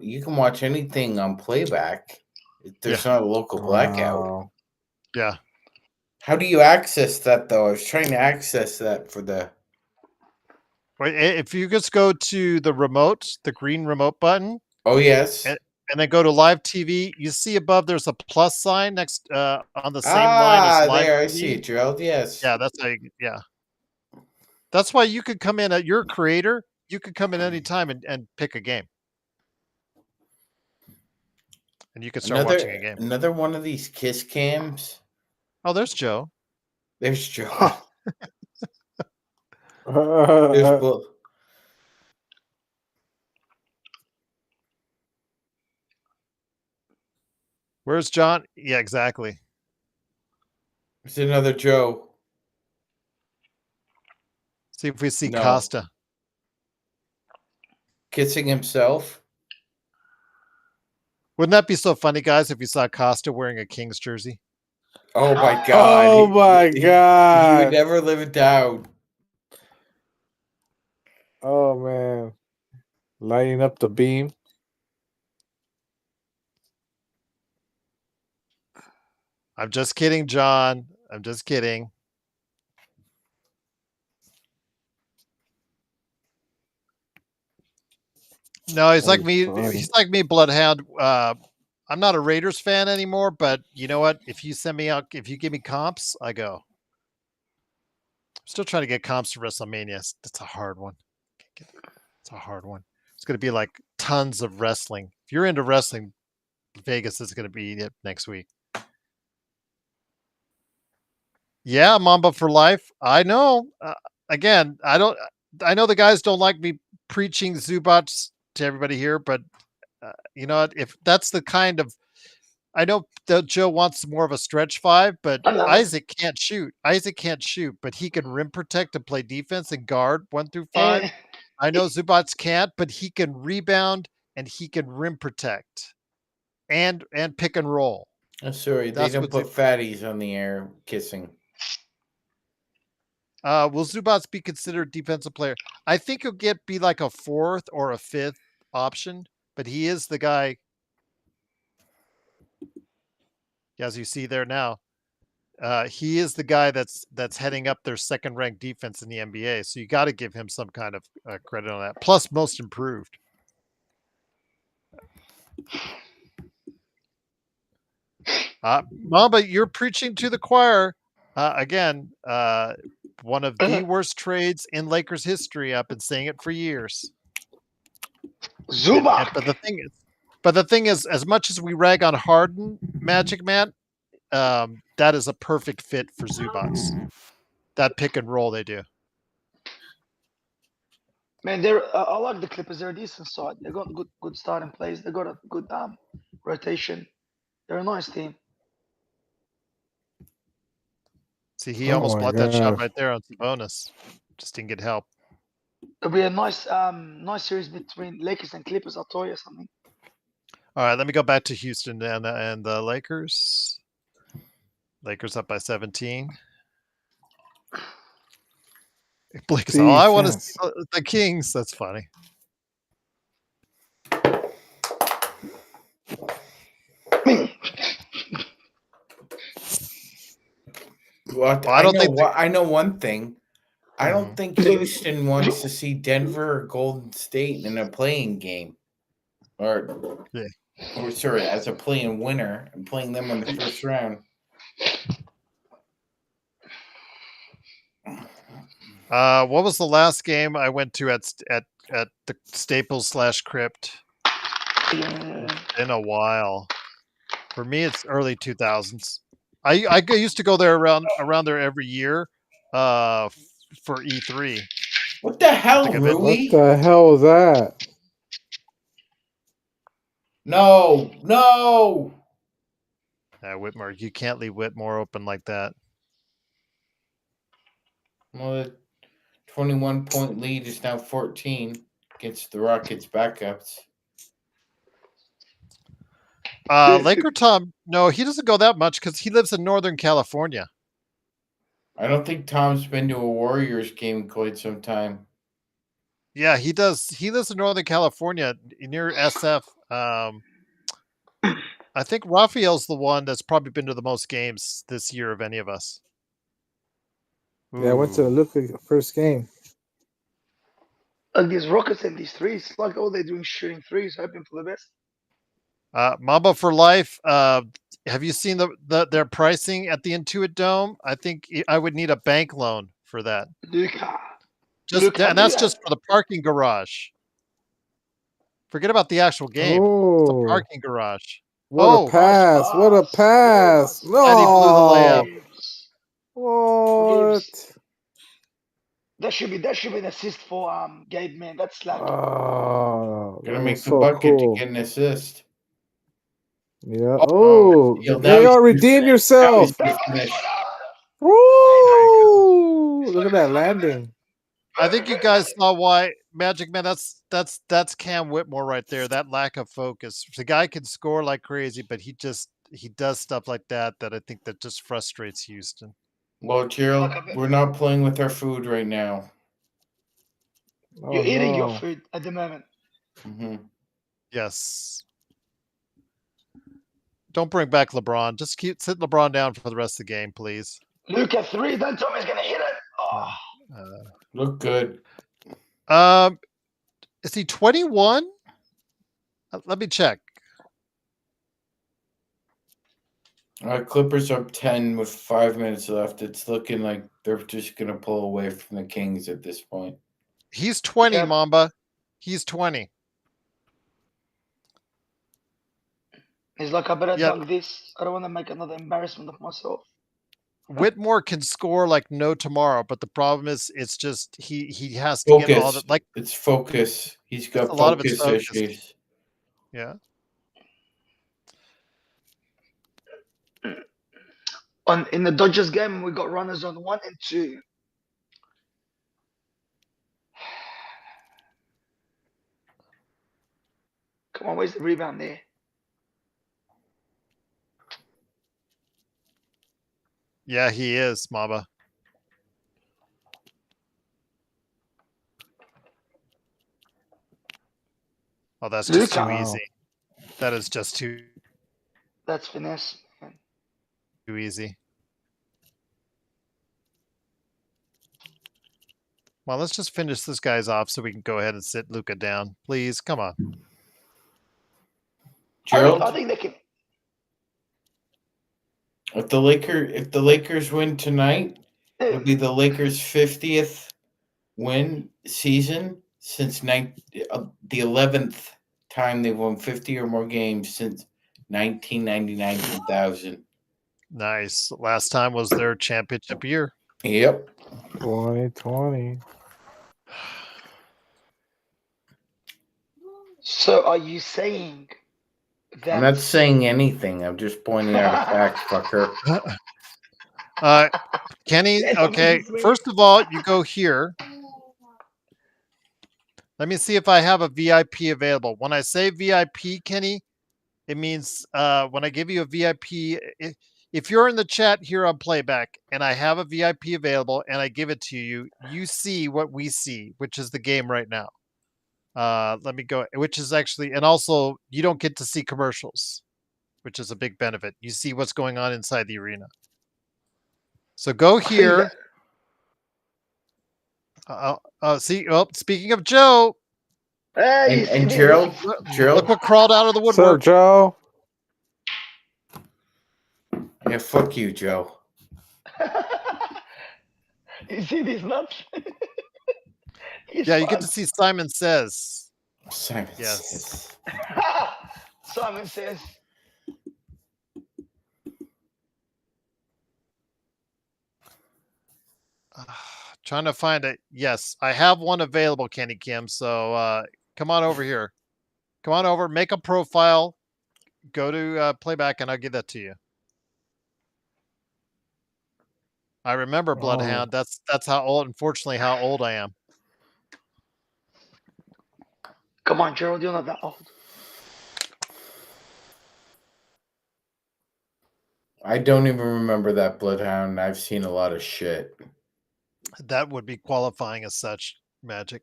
you can watch anything on playback. There's not a local blackout. Wow. Yeah. How do you access that, though? I was trying to access that for the... Wait, if you just go to the remote, the green remote button. Oh, yes. And then go to live TV. You see above there's a plus sign next on the same line as live there, TV. I see it, Gerald. Yes. Yeah, that's how you, yeah. That's why you could come in at your creator. You could come in anytime and pick a game. And you could start watching a game. Another one of these kiss cams. Oh, there's Joe. There's Joe. There's Bull. Where's John? Yeah, exactly. There's another Joe. See if we see Costa. Kissing himself. Wouldn't that be so funny, guys, if you saw Costa wearing a Kings jersey? Oh, my God. Oh, my God. He would never live it down. Oh, man. Lighting up the beam. I'm just kidding, John. I'm just kidding. No, he's like me. He's like me, Bloodhound. I'm not a Raiders fan anymore, but you know what? If you send me out, if you give me comps, I go. I'm still trying to get comps to WrestleMania. It's a hard one. It's a hard one. It's going to be like tons of wrestling. If you're into wrestling, Vegas is going to be it next week. Yeah, Mamba for life. I know. Again, I know the guys don't like me preaching Zubats to everybody here, but you know what? If that's the kind of, I know that Joe wants more of a stretch five, but Isaac can't shoot. Isaac can't shoot, but he can rim protect and play defense and guard 1 through 5. I know Zubats can't, but he can rebound and he can rim protect and pick and roll. Oh, sorry, they don't put fatties on the air kissing. Will Zubats be considered defensive player? I think he'll be like a 4th or a 5th option, but he is the guy. As you see there now, he is the guy that's heading up their second-ranked defense in the NBA. So you got to give him some kind of credit on that. Plus, most improved. Mamba, you're preaching to the choir. Again, one of the worst trades in Lakers history. I've been saying it for years. Zubac. But the thing is, as much as we rag on Harden, Magic Man, that is a perfect fit for Zubac's. That pick and roll they do. Man, I like the Clippers. They're a decent side. They got good starting plays. They got a good rotation. They're a nice team. See, he almost blocked that shot right there on Sabonis. Just didn't get help. It'll be a nice series between Lakers and Clippers. I'll tell you something. All right, let me go back to Houston and the Lakers. Lakers up by 17. Blake is all I want to see the Kings. That's funny. Well, I know one thing. I don't think Houston wants to see Denver or Golden State in a playing game, or sorry, as a playing winner and playing them in the first round. What was the last game I went to at the Staples / Crypt? In a while. For me, it's early 2000s. I used to go there around there every year for E3. What the hell, Rui? What the hell was that? No. Whitmore, you can't leave Whitmore open like that. Well, the 21-point lead is now 14 against the Rockets' backups. Laker Tom, no, he doesn't go that much because he lives in Northern California. I don't think Tom's been to a Warriors game in quite some time. Yeah, he does. He lives in Northern California near SF. I think Raphael's the one that's probably been to the most games this year of any of us. Ooh. Yeah, I went to look at the first game. Like these Rockets and these threes, like all they're doing shooting threes, hoping for the best. Mamba for life. Have you seen their pricing at the Intuit Dome? I think I would need a bank loan for that. And that's just for the parking garage. Forget about the actual game. It's a parking garage. What a pass! What a pass! No. And he blew the layup. What? That should be an assist for Gabe, man. That's like gonna make the bucket to get an assist. Yeah. Oh, AR, redeem yourself. Woo! Look at that landing. I think you guys saw why Magic Man. That's Cam Whitmore right there. That lack of focus. The guy can score like crazy, but he does stuff like that I think that just frustrates Houston. Well, Gerald, we're not playing with our food right now. You're eating your food at the moment. Mm-hmm. Yes. Don't bring back LeBron. Just sit LeBron down for the rest of the game, please. Luke at 3. Then Tommy's gonna hit it. Oh. Look good. Is he 21? Let me check. Clippers up 10 with 5 minutes left. It's looking like they're just gonna pull away from the Kings at this point. He's 20, Mamba. He's 20. He's like, I better dunk this. I don't want to make another embarrassment of myself. Whitmore can score like no tomorrow, but the problem is it's just he has to get all that. Like it's focus. He's got a lot of focus issues. Yeah. In the Dodgers game, we got runners on 1 and 2. Come on, where's the rebound there? Yeah, he is, Mamba. Oh, that's just too easy. That is just too. That's finesse, man. Too easy. Well, let's just finish this guy's off so we can go ahead and sit Luka down. Please, come on. Gerald? I think they can. If the Lakers win tonight, it'll be the Lakers' 50th win season since the 11th time they've won 50 or more games since 1999-2000. Nice. Last time was their championship year. Yep. 2020. So are you saying that? I'm not saying anything. I'm just pointing out a fact, fucker. Kenny, Yes, okay. amazing. First of all, you go here. Let me see if I have a VIP available. When I say VIP, Kenny, it means when I give you a VIP, if you're in the chat here on playback and I have a VIP available and I give it to you, you see what we see, which is the game right now. Let me go, which is actually, and also you don't get to see commercials, which is a big benefit. You see what's going on inside the arena. So go here. See, speaking of Joe. Hey, and Gerald, look what crawled out of the woodwork. What's up, Joe? Yeah, fuck you, Joe. You see these nuts? Yeah, you get to see Simon Says. Simon Yes. Says. Simon Says. Trying to find it. Yes, I have one available, Kenny Kim. So come on over here. Come on over, make a profile, go to playback, and I'll give that to you. I remember Bloodhound. That's how old, unfortunately, how old I am. Come on, Gerald, you're not that old. I don't even remember that Bloodhound. I've seen a lot of shit. That would be qualifying as such, Magic.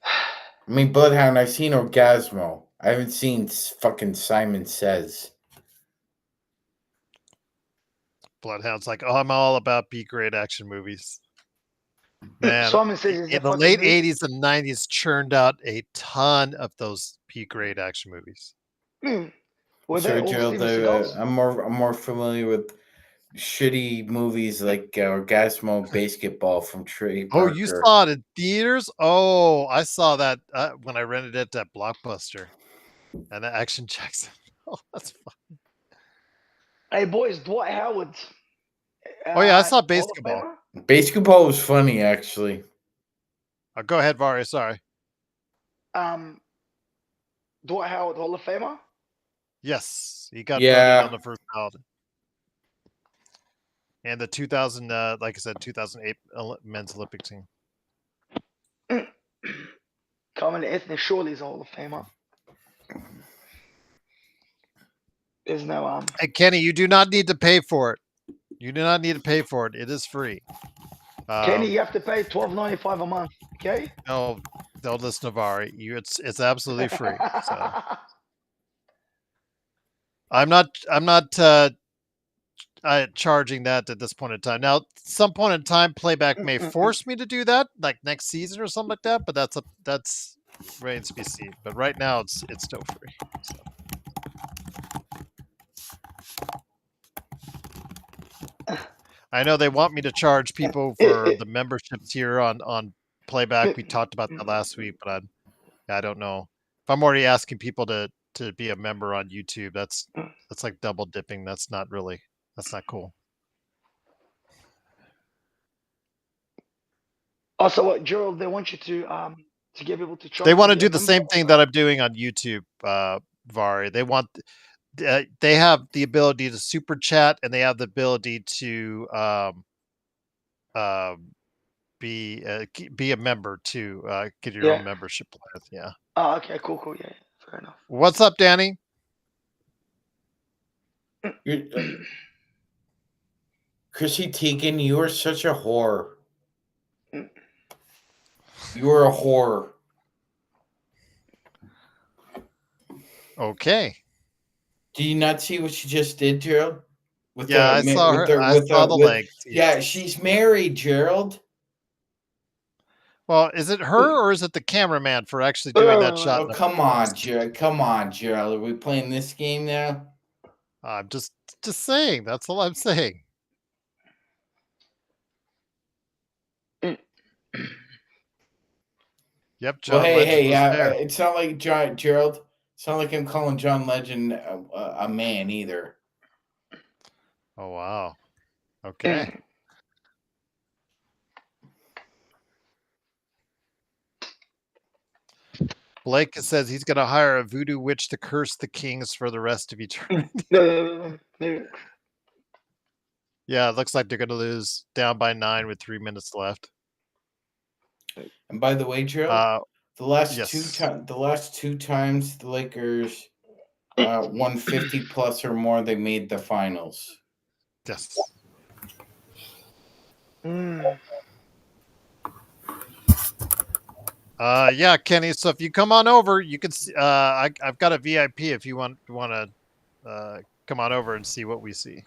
I mean, Bloodhound, I've seen Orgasmo. I haven't seen fucking Simon Says. Bloodhound's like, oh, I'm all about B-grade action movies. Man, Simon Says in the late 80s and 90s churned out a ton of those B-grade action movies. Sorry, Gerald, I'm more familiar with shitty movies like Orgasmo Basketball from Trey Parker. Oh, you saw it in theaters? Oh, I saw that when I rented it at Blockbuster. And the Action Jackson. Oh, that's fun. Hey, boys, Dwight Howard. Oh, yeah, I saw Basketball. Basketball was funny, actually. Go ahead, Vari. Sorry. Dwight Howard, Hall of Famer? Yes, he got voted on the first ballot. And the 2000, like I said, 2008 men's Olympic team. Carmen Anthony Shirley's a Hall of Famer. There's no Hey, Kenny, you do not need to pay for it. You do not need to pay for it. It is free. Kenny, you have to pay $12.95 a month. Okay? No, don't listen to Vari. It's absolutely free. So I'm not charging that at this point in time. Now, some point in time, playback may force me to do that, like next season or something like that. But that's remains to be seen. But right now, it's still free. So. I know they want me to charge people for the memberships here on playback. We talked about that last week, but I don't know if I'm already asking people to be a member on YouTube. That's like double dipping. That's not cool. Also, what, Gerald? They want you to get people to charge. They want to do the same thing that I'm doing on YouTube, Vari. They want. They have the ability to super chat, and they have the ability to be a member to get your own membership plan. Yeah. Oh, okay, cool. Yeah, fair enough. What's up, Danny? Chrissy Teigen, you are such a whore. You are a whore. Okay. Do you not see what she just did, Gerald? I saw her. I saw the legs. Yeah, she's married, Gerald. Well, is it her or is it the cameraman for actually doing that shot? Oh, come on, Gerald. Come on, Gerald. Are we playing this game now? I'm just saying. That's all I'm saying. Yep, John Well, Legend was there. it's not like Gerald. It's not like I'm calling John Legend a man either. Oh wow. Okay. Blake says he's going to hire a voodoo witch to curse the Kings for the rest of eternity. Yeah, it looks like they're going to lose down by 9 with 3 minutes left. And by the way, Gerald, the last two times the Lakers won 50 plus or more, they made the finals. Yes. Yeah, Kenny. So if you come on over, you can see. I've got a VIP if you want to come on over and see what we see.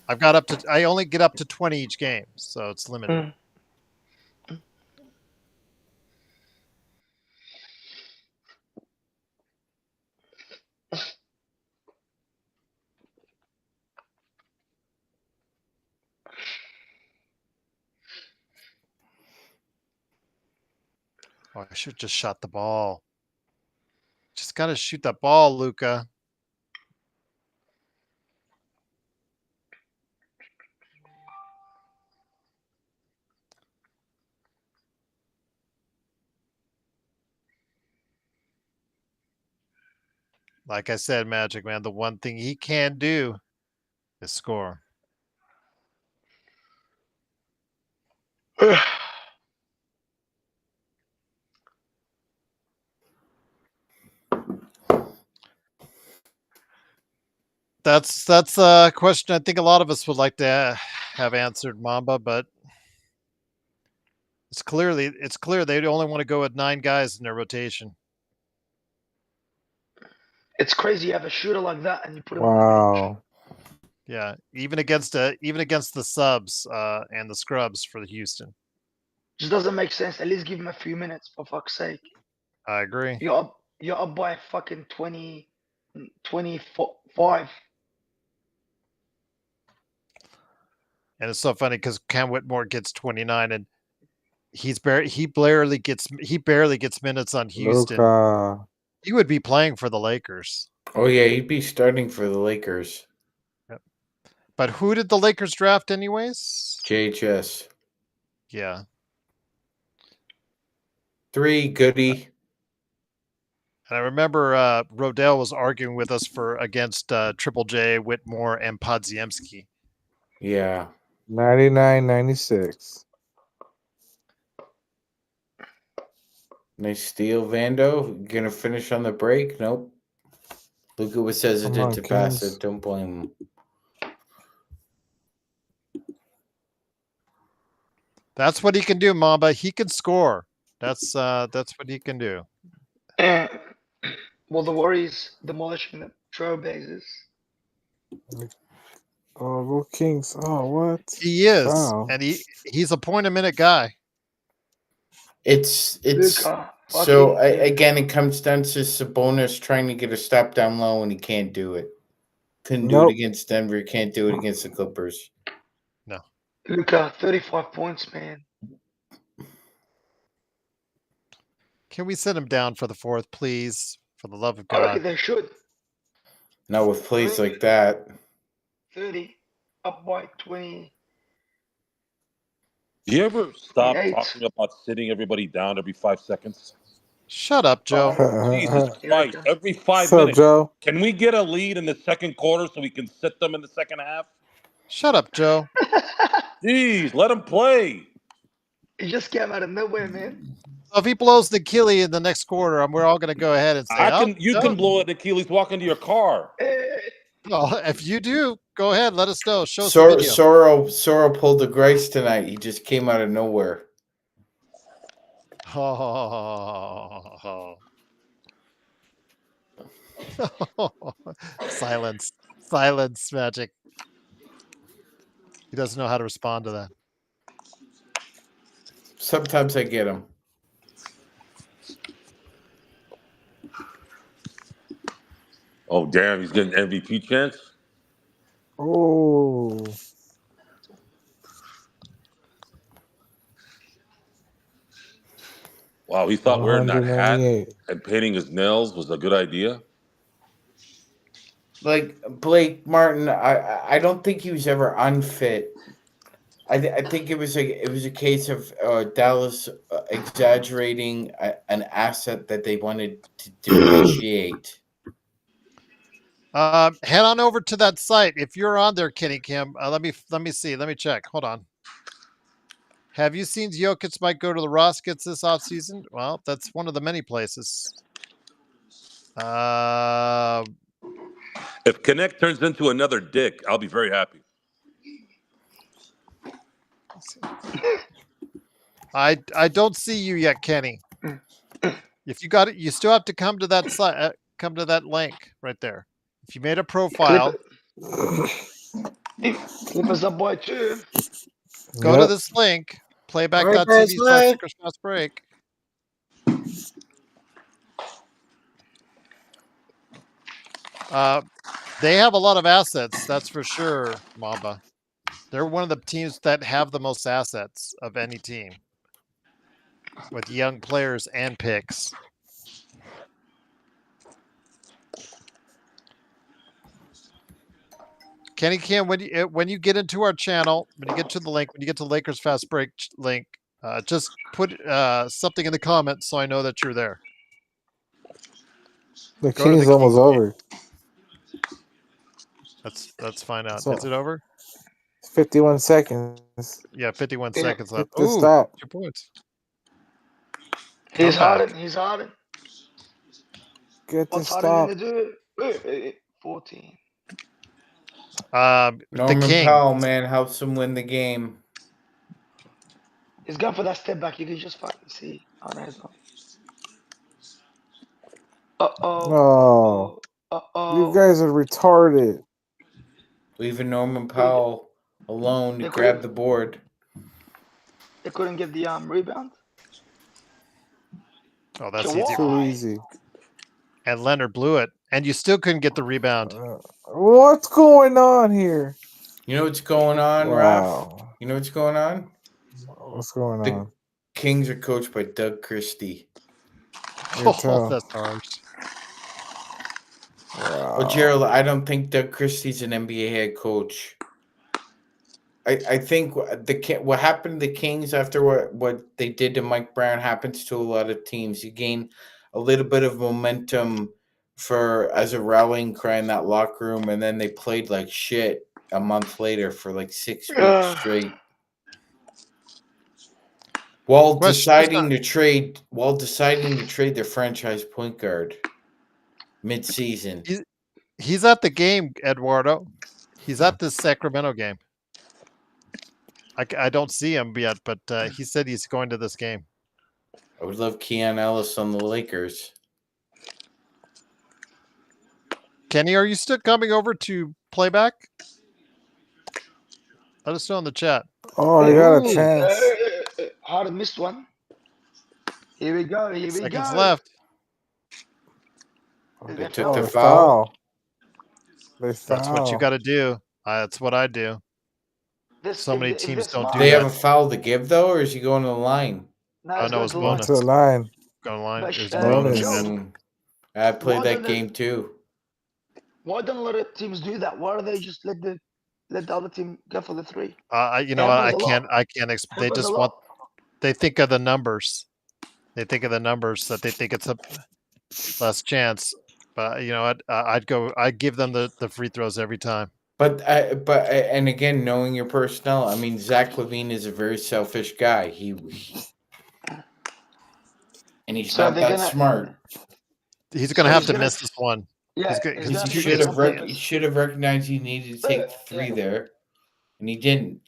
I've got up to. I only get up to 20 each game, so it's limited. Oh, I should have just shot the ball. Just got to shoot that ball, Luca. Like I said, Magic Man, the one thing he can do is score. That's a question I think a lot of us would like to have answered, Mamba, but it's clear they only want to go with 9 guys in their rotation. It's crazy you have a shooter like that and you put him on the bench. Yeah, even against the subs and the scrubs for the Houston. Just doesn't make sense. At least give him a few minutes, for fuck's sake. I agree. You're up by fucking 25. And it's so funny because Cam Whitmore gets 29 and he barely gets minutes on Houston. Luka. He would be playing for the Lakers. Oh yeah, he'd be starting for the Lakers. Yep. But who did the Lakers draft anyways? JHS. Yeah. 3 Goody. And I remember Rodell was arguing with us against Triple J, Whitmore, and Podziemski. Yeah. 99-96. Nice steal, Vando. Gonna finish on the break? Nope. Luka was hesitant to pass it. Don't blame him. That's what he can do, Mamba. He can score. That's what he can do. Well, the Warriors demolishing the trailblazers. Oh, go Kings. Oh, what? He is. Wow. And he's a point a minute guy. It's Luka, so again, it comes down to Sabonis trying to get a stop down low and he can't do it. Couldn't do it against Denver. Can't do it against the Clippers. No. Luka, 35 points, man. Can we send him down for the 4th, please? For the love of I reckon God. they should. Not with plays like that. 30, up by 20. Do you ever stop 28. talking about sitting everybody down every 5 seconds? Shut up, Joe. Jesus Christ. Every 5 What's up, minutes. Joe? Can we get a lead in the second quarter so we can sit them in the second half? Shut up, Joe. Jeez, let them play. He just came out of nowhere, man. So if he blows the Achilles in the next quarter, we're all going to go ahead and say, You can blow it, Achilles, walk into your car. Well, if you do, go ahead. Let us know. Show us the video. Soro pulled the Grace tonight. He just came out of nowhere. Oh. Silence, Magic. He doesn't know how to respond to that. Sometimes I get them. Oh, damn, he's getting MVP chance. Oh, Wow, he thought wearing that hat 198. and painting his nails was a good idea. Like Blake Martin, I don't think he was ever unfit. I think it was a case of Dallas exaggerating an asset that they wanted to depreciate. Head on over to that site if you're on there, Kenny Kim. Let me see. Let me check. Hold on. Have you seen Jokic might go to the Rockets this offseason? Well, that's one of the many places. If Connect turns into another dick, I'll be very happy. I don't see you yet, Kenny. If you got it, you still have to come to that site. Come to that link right there. If you made a profile, Clippers up boy too. go to this link, playback.tv/break. They have a lot of assets, that's for sure, Mamba. They're one of the teams that have the most assets of any team, with young players and picks. Kenny Cam, when you get into our channel, when you get to the link, when you get to Lakers Fast Break link, just put something in the comments so I know that you're there. The King's almost over. Let's find out. So, is it over? 51 seconds. Yeah, 51 seconds left. Hit the stop. 2 points. He's hiding. He's hiding. Get the What's stop. hiding to do? Wait, 14. Norman the King. Powell, man, helps him win the game. He's going for that step back. You can just fucking see. Oh, nice one. Oh. You guys are retarded. Leaving Norman Powell alone to grab the board. They couldn't get the rebound. Oh, that's easy. Too easy. And Leonard blew it. And you still couldn't get the rebound. What's going on here? You know what's going on, Wow. Raph? You know what's going on? What's going on? The Kings are coached by Doug Christie. Oh, that's harsh. Wow. Well, Gerald, I don't think Doug Christie's an NBA head coach. I think what happened to the Kings after what they did to Mike Brown happens to a lot of teams. You gain a little bit of momentum as a rallying cry in that locker room, and then they played like shit a month later for like 6 weeks straight. While deciding to trade their franchise point guard mid-season. He's at the game, Eduardo. He's at this Sacramento game. I don't see him yet, but he said he's going to this game. I would love Keon Ellis on the Lakers. Kenny, are you still coming over to playback? Let us know in the chat. Oh, they got a chance. Hard missed one. Here we go. Seconds left. They took the foul. That's what you got to do. That's what I do. So many teams don't do that. They have a foul to give, though, or is he going to the line? No, it's bonus. To the line. Going to the line. There's bonus. I played that game, too. Why don't a lot of teams do that? Why do they just let the other team go for the three? You know what? I can't explain. They just want. They think of the numbers. They think of the numbers that they think it's a less chance. But you know what? I'd give them the free throws every time. But and again, knowing your personnel, I mean, Zach LaVine is a very selfish guy. And he's not that smart. He's going to have to miss this one. Yeah, he should have recognized he needed to take three there, and he didn't.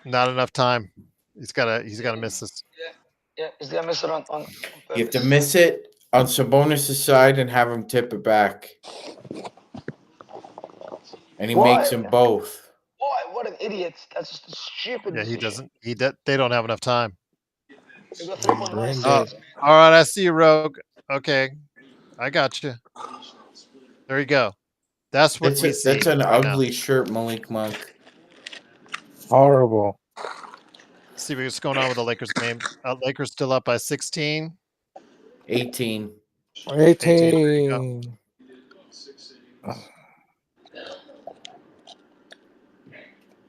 Not enough time. He's got to miss this. Yeah, he's gonna miss it on purpose. You have to miss it on Sabonis' side and have him tip it back, and he makes them both. Boy, what an idiot! That's just a stupid. Yeah, he doesn't. They don't have enough time. They got 3.9. Brain All dead. right, I see you, Rogue. Okay, I got you. There you go. That's what we see. That's an right now. ugly shirt, Malik Monk. Horrible. Let's see what's going on with the Lakers game. Lakers still up by 16. 18. 18.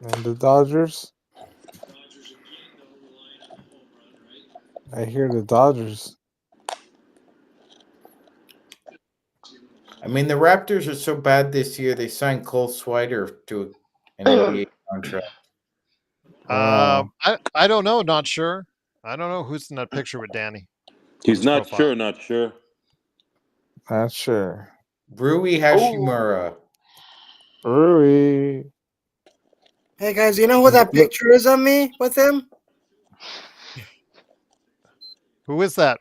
And the Dodgers? I hear the Dodgers. I mean, the Raptors are so bad this year. They signed Cole Swider to an NBA contract. Wow. I don't know. Not sure. I don't know who's in that picture with Danny. He's His not profile. sure. Not sure. Not sure. Rui Hashimura. Rui. Hey guys, you know who that picture is of me with him? Who is that?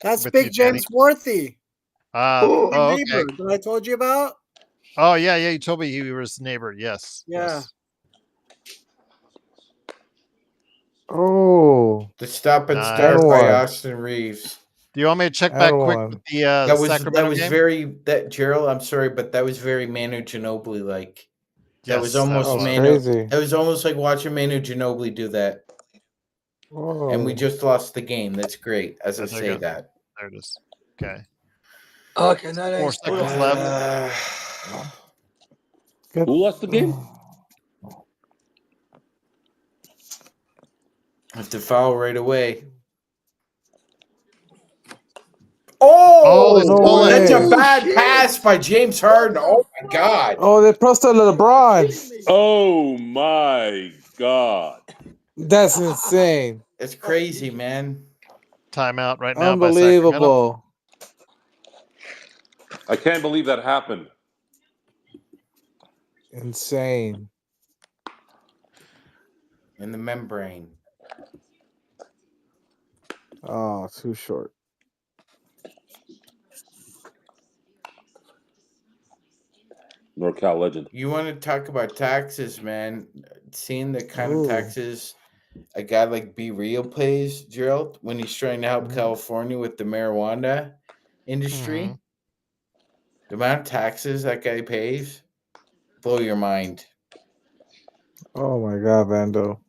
That's With Big you, Danny? James Worthy. Oh, Neighbor okay. that I told you about. Oh, yeah. You told me he was his neighbor. Yes. Yeah. Yes. Oh. The Stop and Nice. Start And by one. Austin Reeves. Do you want me to check And back quick one. with the That was Sacramento game? Gerald, I'm sorry, but that was very Manu Ginobili like. That Yes, was that almost was Manu. crazy. It was almost like watching Manu Ginobili do that. Whoa. And we just lost the game. That's great. As I There you say go. that. There it is. Okay. Okay, now 4 seconds left. Good. Who lost the game? Have to foul right away. Oh, they Oh, stole it. that's a way. bad Shit. pass by James Harden. Oh my God. Oh, they posted LeBron. Oh my God! That's insane. It's crazy, man. Timeout right now by Sacramento. Unbelievable. I can't believe that happened. Insane. In the membrane. Oh, too short. NorCal legend. You want to talk about taxes, man? Seeing the kind Ooh. of taxes a guy like Be Real pays, Gerald, when he's trying to help Mhm. California with the marijuana industry. Mhm. The amount of taxes that guy pays, blow your mind. Oh my God, Vando.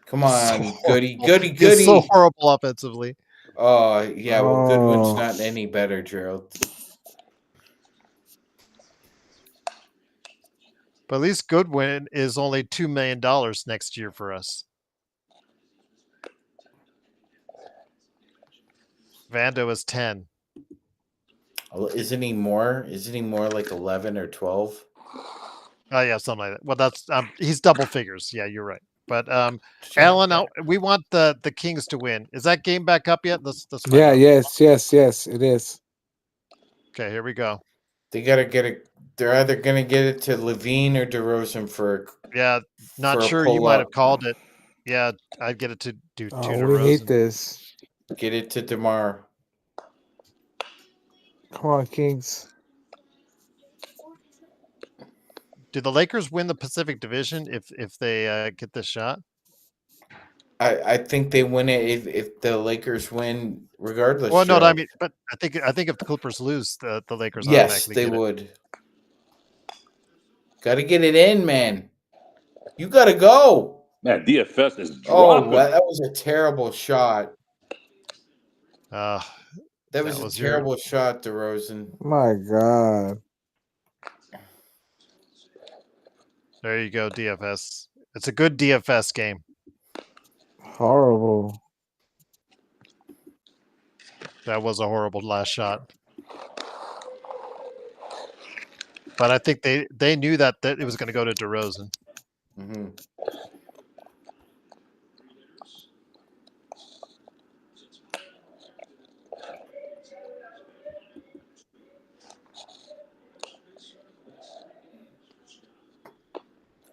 Come on, So goody, horrible. goody, He's goody. so horrible offensively. Oh, yeah, well, Goodwin's Oh. not any better, Gerald. But at least Goodwin is only $2 million next year for us. Vando is 10. Isn't he more? Isn't he more like 11 or 12? Oh yeah, something like that. Well, that's he's double figures. Yeah, you're right. But Alan, we want the Kings to win. Is that game back up yet? Let's find Yeah, out. yes, it is. Okay, here we go. They gotta get it. They're either gonna get it to Levine or DeRozan for Yeah, not for a sure. You might have pull-up. called it. Yeah, I'd get it to do Oh, to we need DeRozan. this. Get it to DeMar. Come on, Kings. Do the Lakers win the Pacific Division if they get this shot? I think they win it if the Lakers win, regardless. Well, no, I Gerald. mean, but I think if the Clippers lose, the Lakers Yes, automatically they get it. would. Got to get it in, man. You got to go. Man, DFS is Oh, dropping. that was a terrible shot. That was a was terrible shot, DeRozan. My God. There you go, DFS. It's a good DFS game. Horrible. That was a horrible last shot. But I think they knew that it was going to go to DeRozan. Mm-hmm.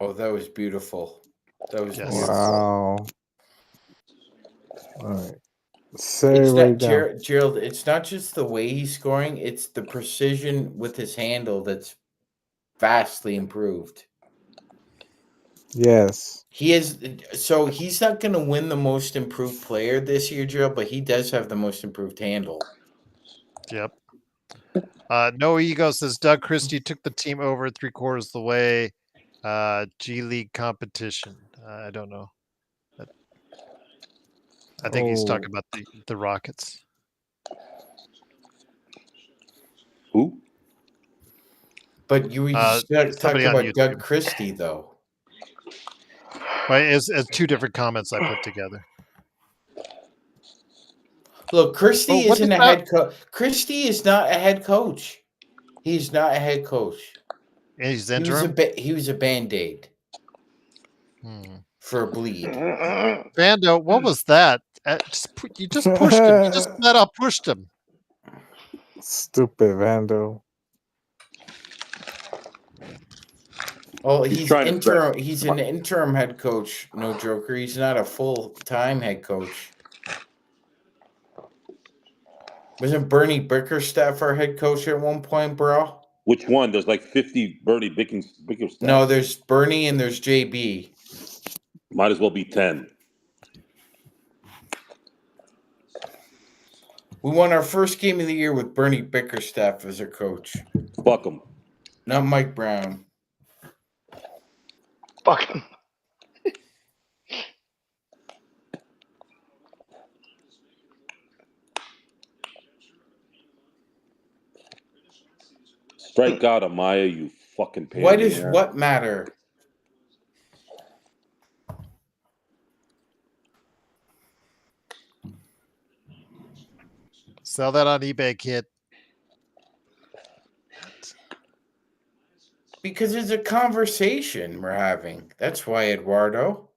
Oh, that was beautiful. That was beautiful. Wow. All right. Say It's right not down. Gerald. It's not just the way he's scoring; it's the precision with his handle that's vastly improved. Yes. He is. So he's not going to win the most improved player this year, Joe, but he does have the most improved handle. Yep. No Ego says Doug Christie took the team over 3/4 of the way. G League competition. I don't know. I think he's talking about the Rockets. Who? But you talking about YouTube. Doug Christie, though. Right, it's two different comments I put together. Look, Christie isn't a head coach. Christie is not a head coach. He's not a head coach. And he's interim? He was a Band-Aid for a bleed. Vando, what was that? You just pushed him. You just flat out pushed him. Stupid Vando. Oh, he's interim. He's an interim head coach. No joker. He's not a full-time head coach. Wasn't Bernie Bickerstaff our head coach at one point, bro? Which one? There's like 50 Bernie Bickerstaff. No, there's Bernie and there's JB. Might as well be 10. We won our first game of the year with Bernie Bickerstaff as our coach. Fuck him. Not Mike Brown. Fuck him. Strike out Amaya, you fucking pain. Why does what matter? Sell that on eBay, kid. Because it's a conversation we're having. That's why, Eduardo.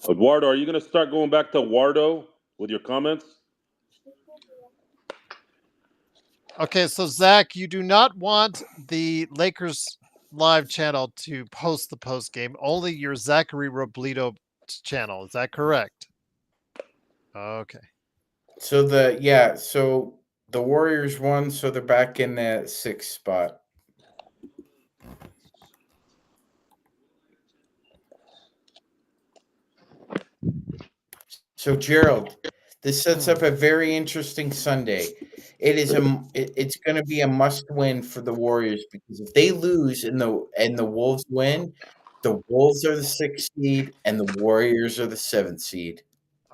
Eduardo, are you going to start going back to Eduardo with your comments? Okay, so Zach, you do not want the Lakers live channel to post the post game, only your Zachary Robledo channel. Is that correct? Okay. So the Warriors won, so they're back in the 6th spot. So Gerald, this sets up a very interesting Sunday. It's going to be a must-win for the Warriors because if they lose and the Wolves win, the Wolves are the 6th seed and the Warriors are the 7th seed.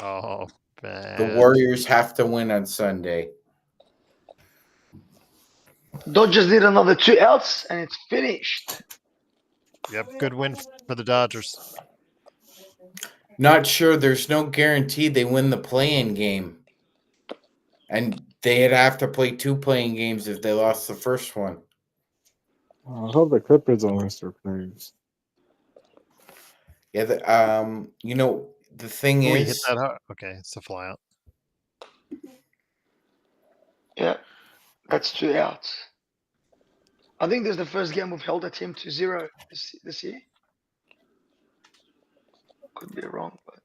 Oh, man. The Warriors have to win on Sunday. Dodgers need another 2 outs and it's finished. Yep, good win for the Dodgers. Not sure. There's no guarantee they win the play-in game. And they'd have to play 2 play-in games if they lost the first one. I hope the Clippers don't lose their players. Yeah, the thing Oh, is... he hit that hard. Okay, it's a fly out. Yeah, that's 2 outs. I think this is the first game we've held a team to 0 this year. Could be wrong, but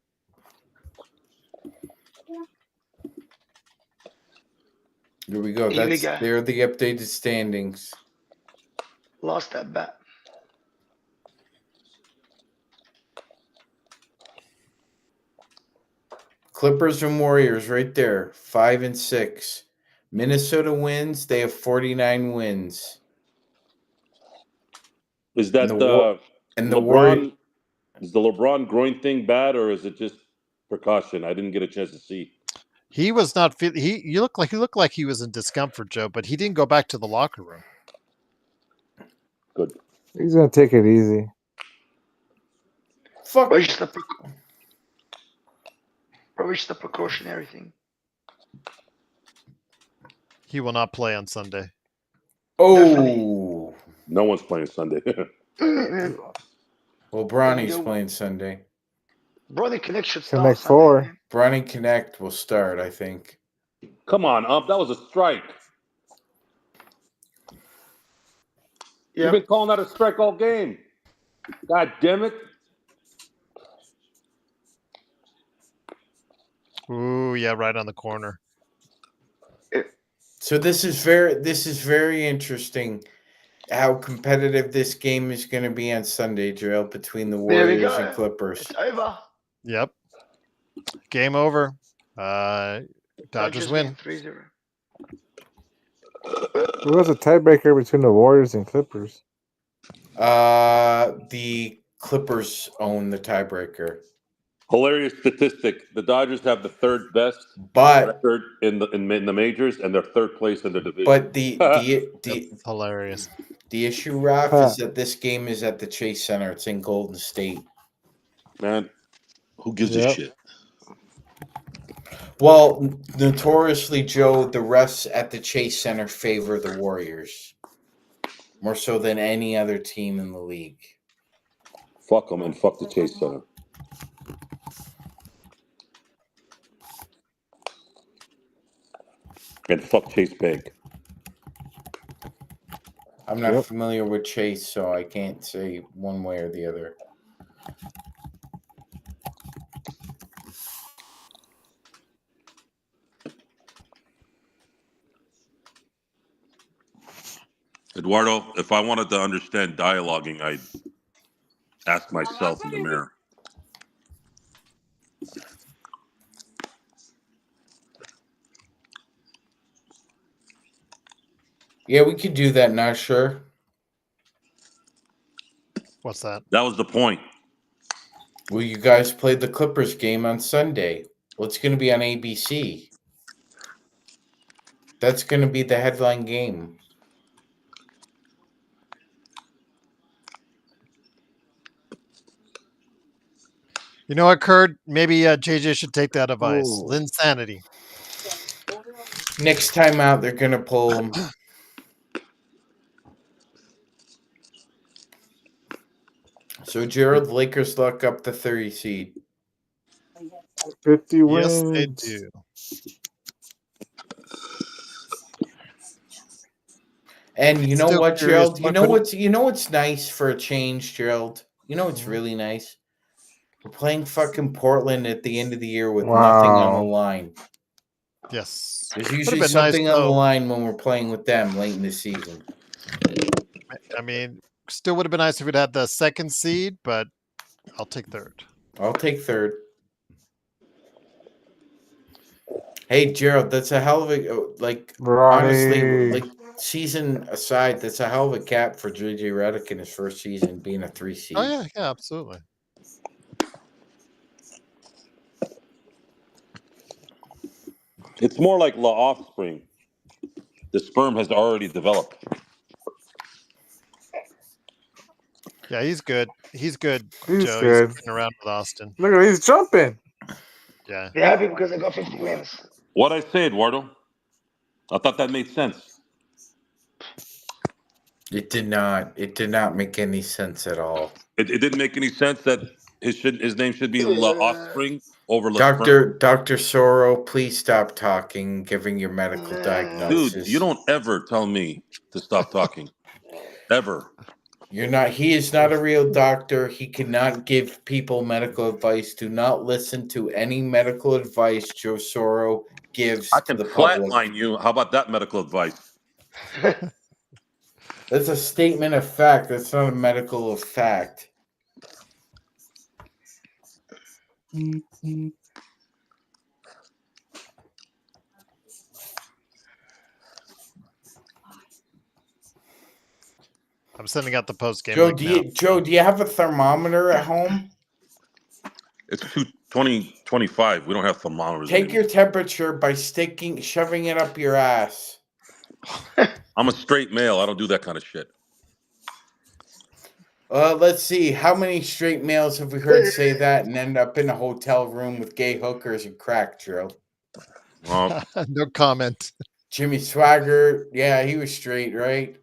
Here we go. They're the updated standings. Lost at bat. Clippers and Warriors right there, 5 and 6. Minnesota wins. They have 49 wins. Is that is the LeBron groin thing bad, or is it just precaution? I didn't get a chance to see. He was not he looked like he was in discomfort, Joe, but he didn't go back to the locker room. Good. He's gonna take it easy. Fuck. Probably just a precautionary thing. He will not play on Sunday. Oh, Definitely. No one's playing Sunday. Well, Bronny's playing Sunday. Bronny Connect should start. Connect Sunday, 4. man. Bronny Connect will start, I think. Come on, that was a strike. Yeah. You've been calling that a strike all game. God damn it. Ooh, yeah, right on the corner. So this is very interesting. how competitive this game is going to be on Sunday, Drill, between the There we Warriors go. and Clippers. It's over. Yep. Game over. Dodgers win. 3-0. Who was a tiebreaker between the Warriors and Clippers? The Clippers own the tiebreaker. Hilarious statistic: the Dodgers have the third best record in the majors, and they're third place in the division. But the hilarious. The issue, Raph, is that this game is at the Chase Center. It's in Golden State. Man, who gives a shit? Well, notoriously, Joe, the refs at the Chase Center favor the Warriors more so than any other team in the league. Fuck them and fuck the Chase Center. And fuck Chase Bank. I'm not familiar with Chase, so I can't say one way or the other. Eduardo, if I wanted to understand dialoguing, I'd ask myself in the mirror. Yeah, we could do that now, sure. What's that? That was the point. Well, you guys played the Clippers game on Sunday. Well, it's going to be on ABC. That's going to be the headline game. You know what, Kurt? Maybe JJ should take that advice. Linsanity. Next time out, they're going to pull them. So, Gerald, Lakers lock up the 30 seed. 50 wins. Yes, they do. And you know Still what, curious, Gerald? what You know what's nice for a change, Gerald? You know what's really nice? We're playing fucking Portland at the end of the year with nothing on the line. Yes. There's usually something on the line when we're playing with them late in the season. I mean, still would have been nice if we'd had the second seed, but I'll take third. I'll take third. Hey, Gerald, that's a hell of a, honestly, like, season aside, that's a hell of a cap for JJ Redick in his first season being a 3 seed. Oh, yeah, absolutely. It's more like the offspring. The sperm has already developed. Yeah, he's good. He's good, He's Joe. good. He's around with Austin. Look at him, he's jumping. Yeah. They're happy because they got 50 wins. What'd I say, Eduardo? I thought that made sense. It did not. It did not make any sense at all. It didn't make any sense that his name should be La Offspring over La Dr. Soro, please stop talking, giving your medical diagnosis. Dude, you don't ever tell me to stop talking. Ever. You're not. He is not a real doctor. He cannot give people medical advice. Do not listen to any medical advice Joe Soro gives I can to the public. flatline you. How about that medical advice? That's a statement of fact. That's not a medical of fact. I'm sending out the post game. Joe, do you have a thermometer at home? It's 2025. We don't have thermometers. Take your temperature by shoving it up your ass. I'm a straight male. I don't do that kind of shit. Let's see. How many straight males have we heard say that and end up in a hotel room with gay hookers and crack, Joe? No comment. Jimmy Swagger, yeah, he was straight, right?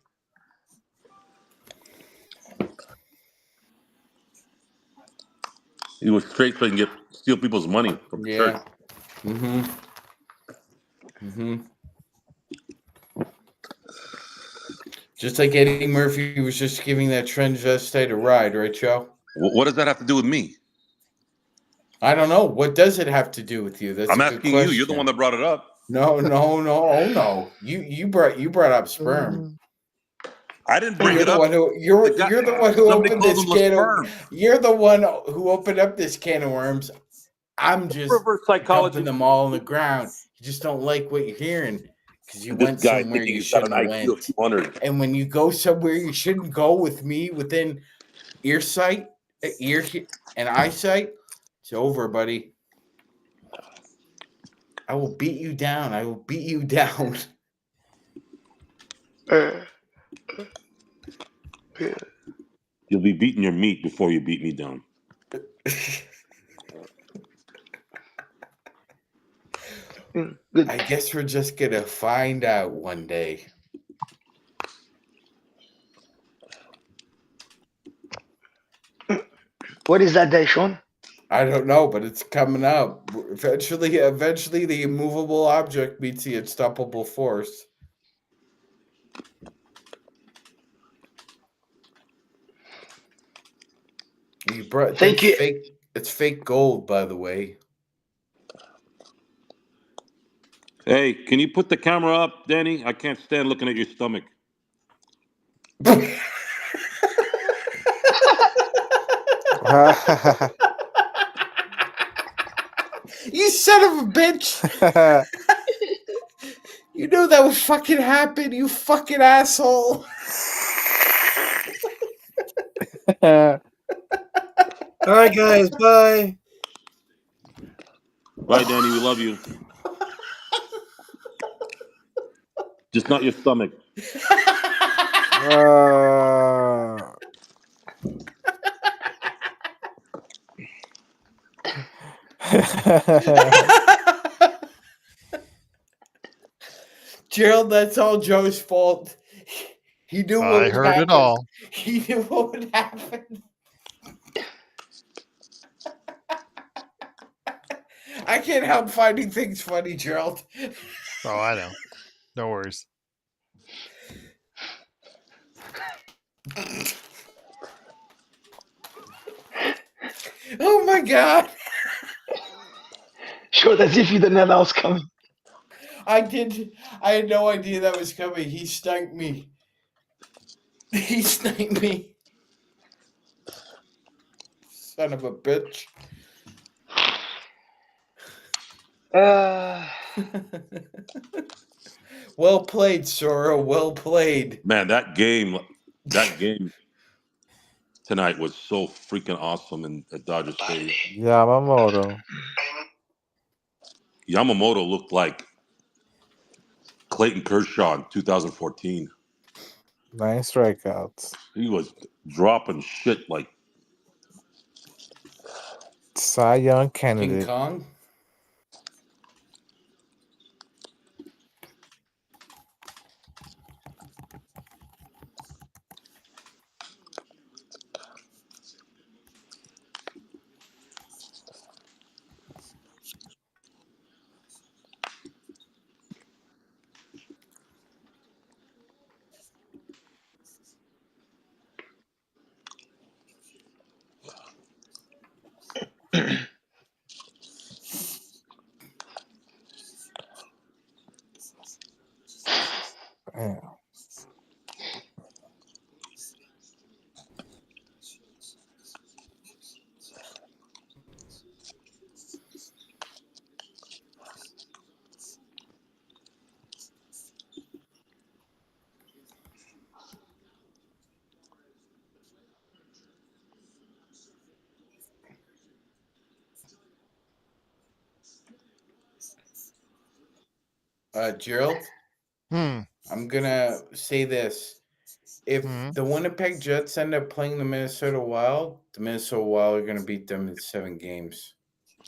He was straight so he can steal people's money from the church. Just like Eddie Murphy was just giving that transvestite a ride, right, Joe? What does that have to do with me? I don't know. What does it have to do with you? That's I'm a good asking question. you. You're the one that brought it up. No. Oh no. You brought up sperm. I didn't bring it the up. One who, you're the one who opened this can of. You're the one who opened up this can of worms. I'm just reverse psychology. dumping them all on the ground. You just don't like what you're hearing because you went somewhere you shouldn't have went. And when you go somewhere you shouldn't go with me within ear and eyesight, it's over, buddy. I will beat you down. I will beat you down. You'll be beating your meat before you beat me down. I guess we're just gonna find out one day. What is that day, Sean? I don't know, but it's coming up. Eventually, the immovable object meets the unstoppable force. Thank you. It's fake gold, by the way. Hey, can you put the camera up, Danny? I can't stand looking at your stomach. You son of a bitch! You knew that would fucking happen, you fucking asshole! All right, guys, bye. Bye, Danny. We love you. Just not your stomach. Gerald, that's all Joe's fault. He knew what would happen. I heard it all. He knew what would happen. I can't help finding things funny, Gerald. Oh, I know. No worries. Oh my God. Sure, as if you didn't know that was coming. I had no idea that was coming. He stunk me. He stunk me. Son of a bitch. Well played, Sora. Well played. Man, that game tonight was so freaking awesome at Dodger Stadium. Yamamoto looked like Clayton Kershaw in 2014. 9 strikeouts. He was dropping shit like Cy Young candidate. King Kong? Gerald? I'm gonna say this. If the Winnipeg Jets end up playing the Minnesota Wild are gonna beat them in 7 games.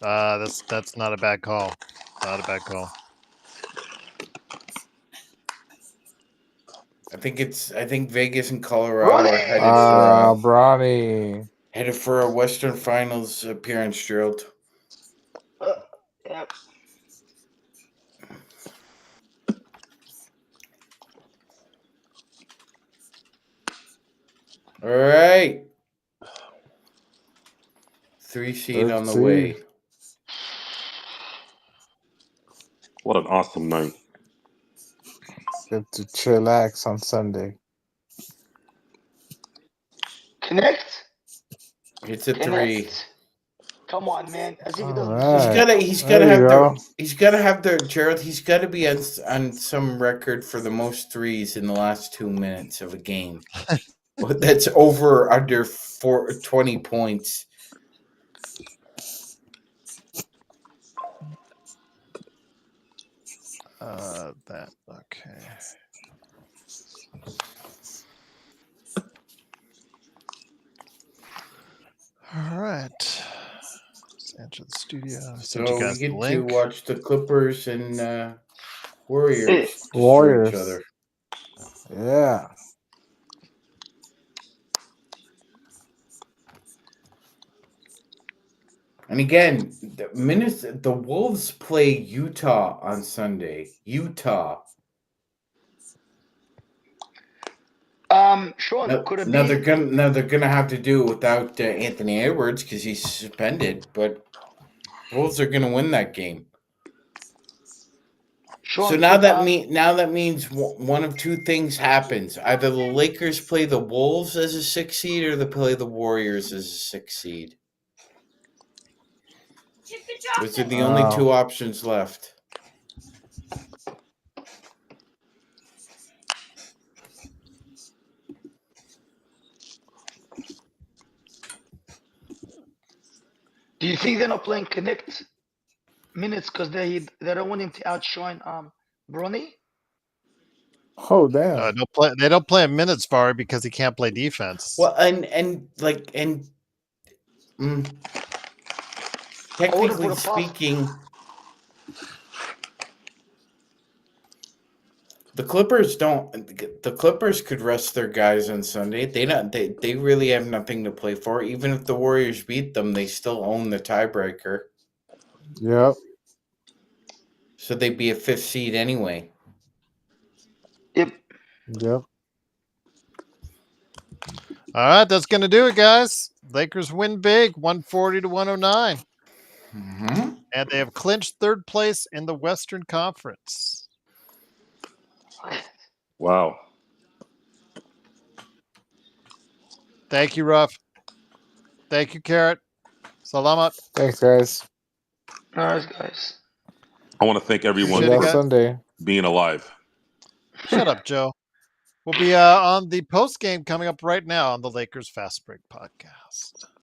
That's not a bad call. Not a bad call. I think Vegas and Colorado are headed for a Western Finals appearance, Gerald. Yeah. All right. 3 seed on the way. What an awesome night. Get to chillax on Sunday. Connect. It's a Connect. 3. Come on, man. As if he doesn't Alright. He's gotta There have you go. he's gotta have the Gerald. He's got to be on some record for the most threes in the last 2 minutes of a game. That's over or under 20 points. That okay. All right. Let's enter the studio. Send you So we guys the get to link. watch the Clippers and Warriors destroy Warriors. each other. Yeah. And again, the Wolves play Utah on Sunday. Utah. Sean, could it Now be? they're gonna have to do it without Anthony Edwards because he's suspended. But Wolves are gonna win that game. Sean, So now that means one of two things happens: either the Lakers play the Wolves as a 6 seed, or they play the Warriors as a 6 seed. Those are the only two options left. Do you think they're not playing Connect minutes because they don't want him to outshine Bronny? Oh damn. They don't play him minutes far because he can't play defense. Well, technically speaking, the Clippers could rest their guys on Sunday. They really have nothing to play for. Even if the Warriors beat them, they still own the tiebreaker. Yep. So they'd be a 5th seed anyway. Yep. All right, that's going to do it, guys. Lakers win big, 140 to 109. Mm-hmm. And they have clinched 3rd place in the Western Conference. Wow. Thank you, Ruff. Thank you, Carrot. Salamat. Thanks, guys. All right, guys. I want to thank everyone Appreciate it, for guys. Sunday. being alive. Shut up, Joe. We'll be on the post game coming up right now on the Lakers Fast Break podcast.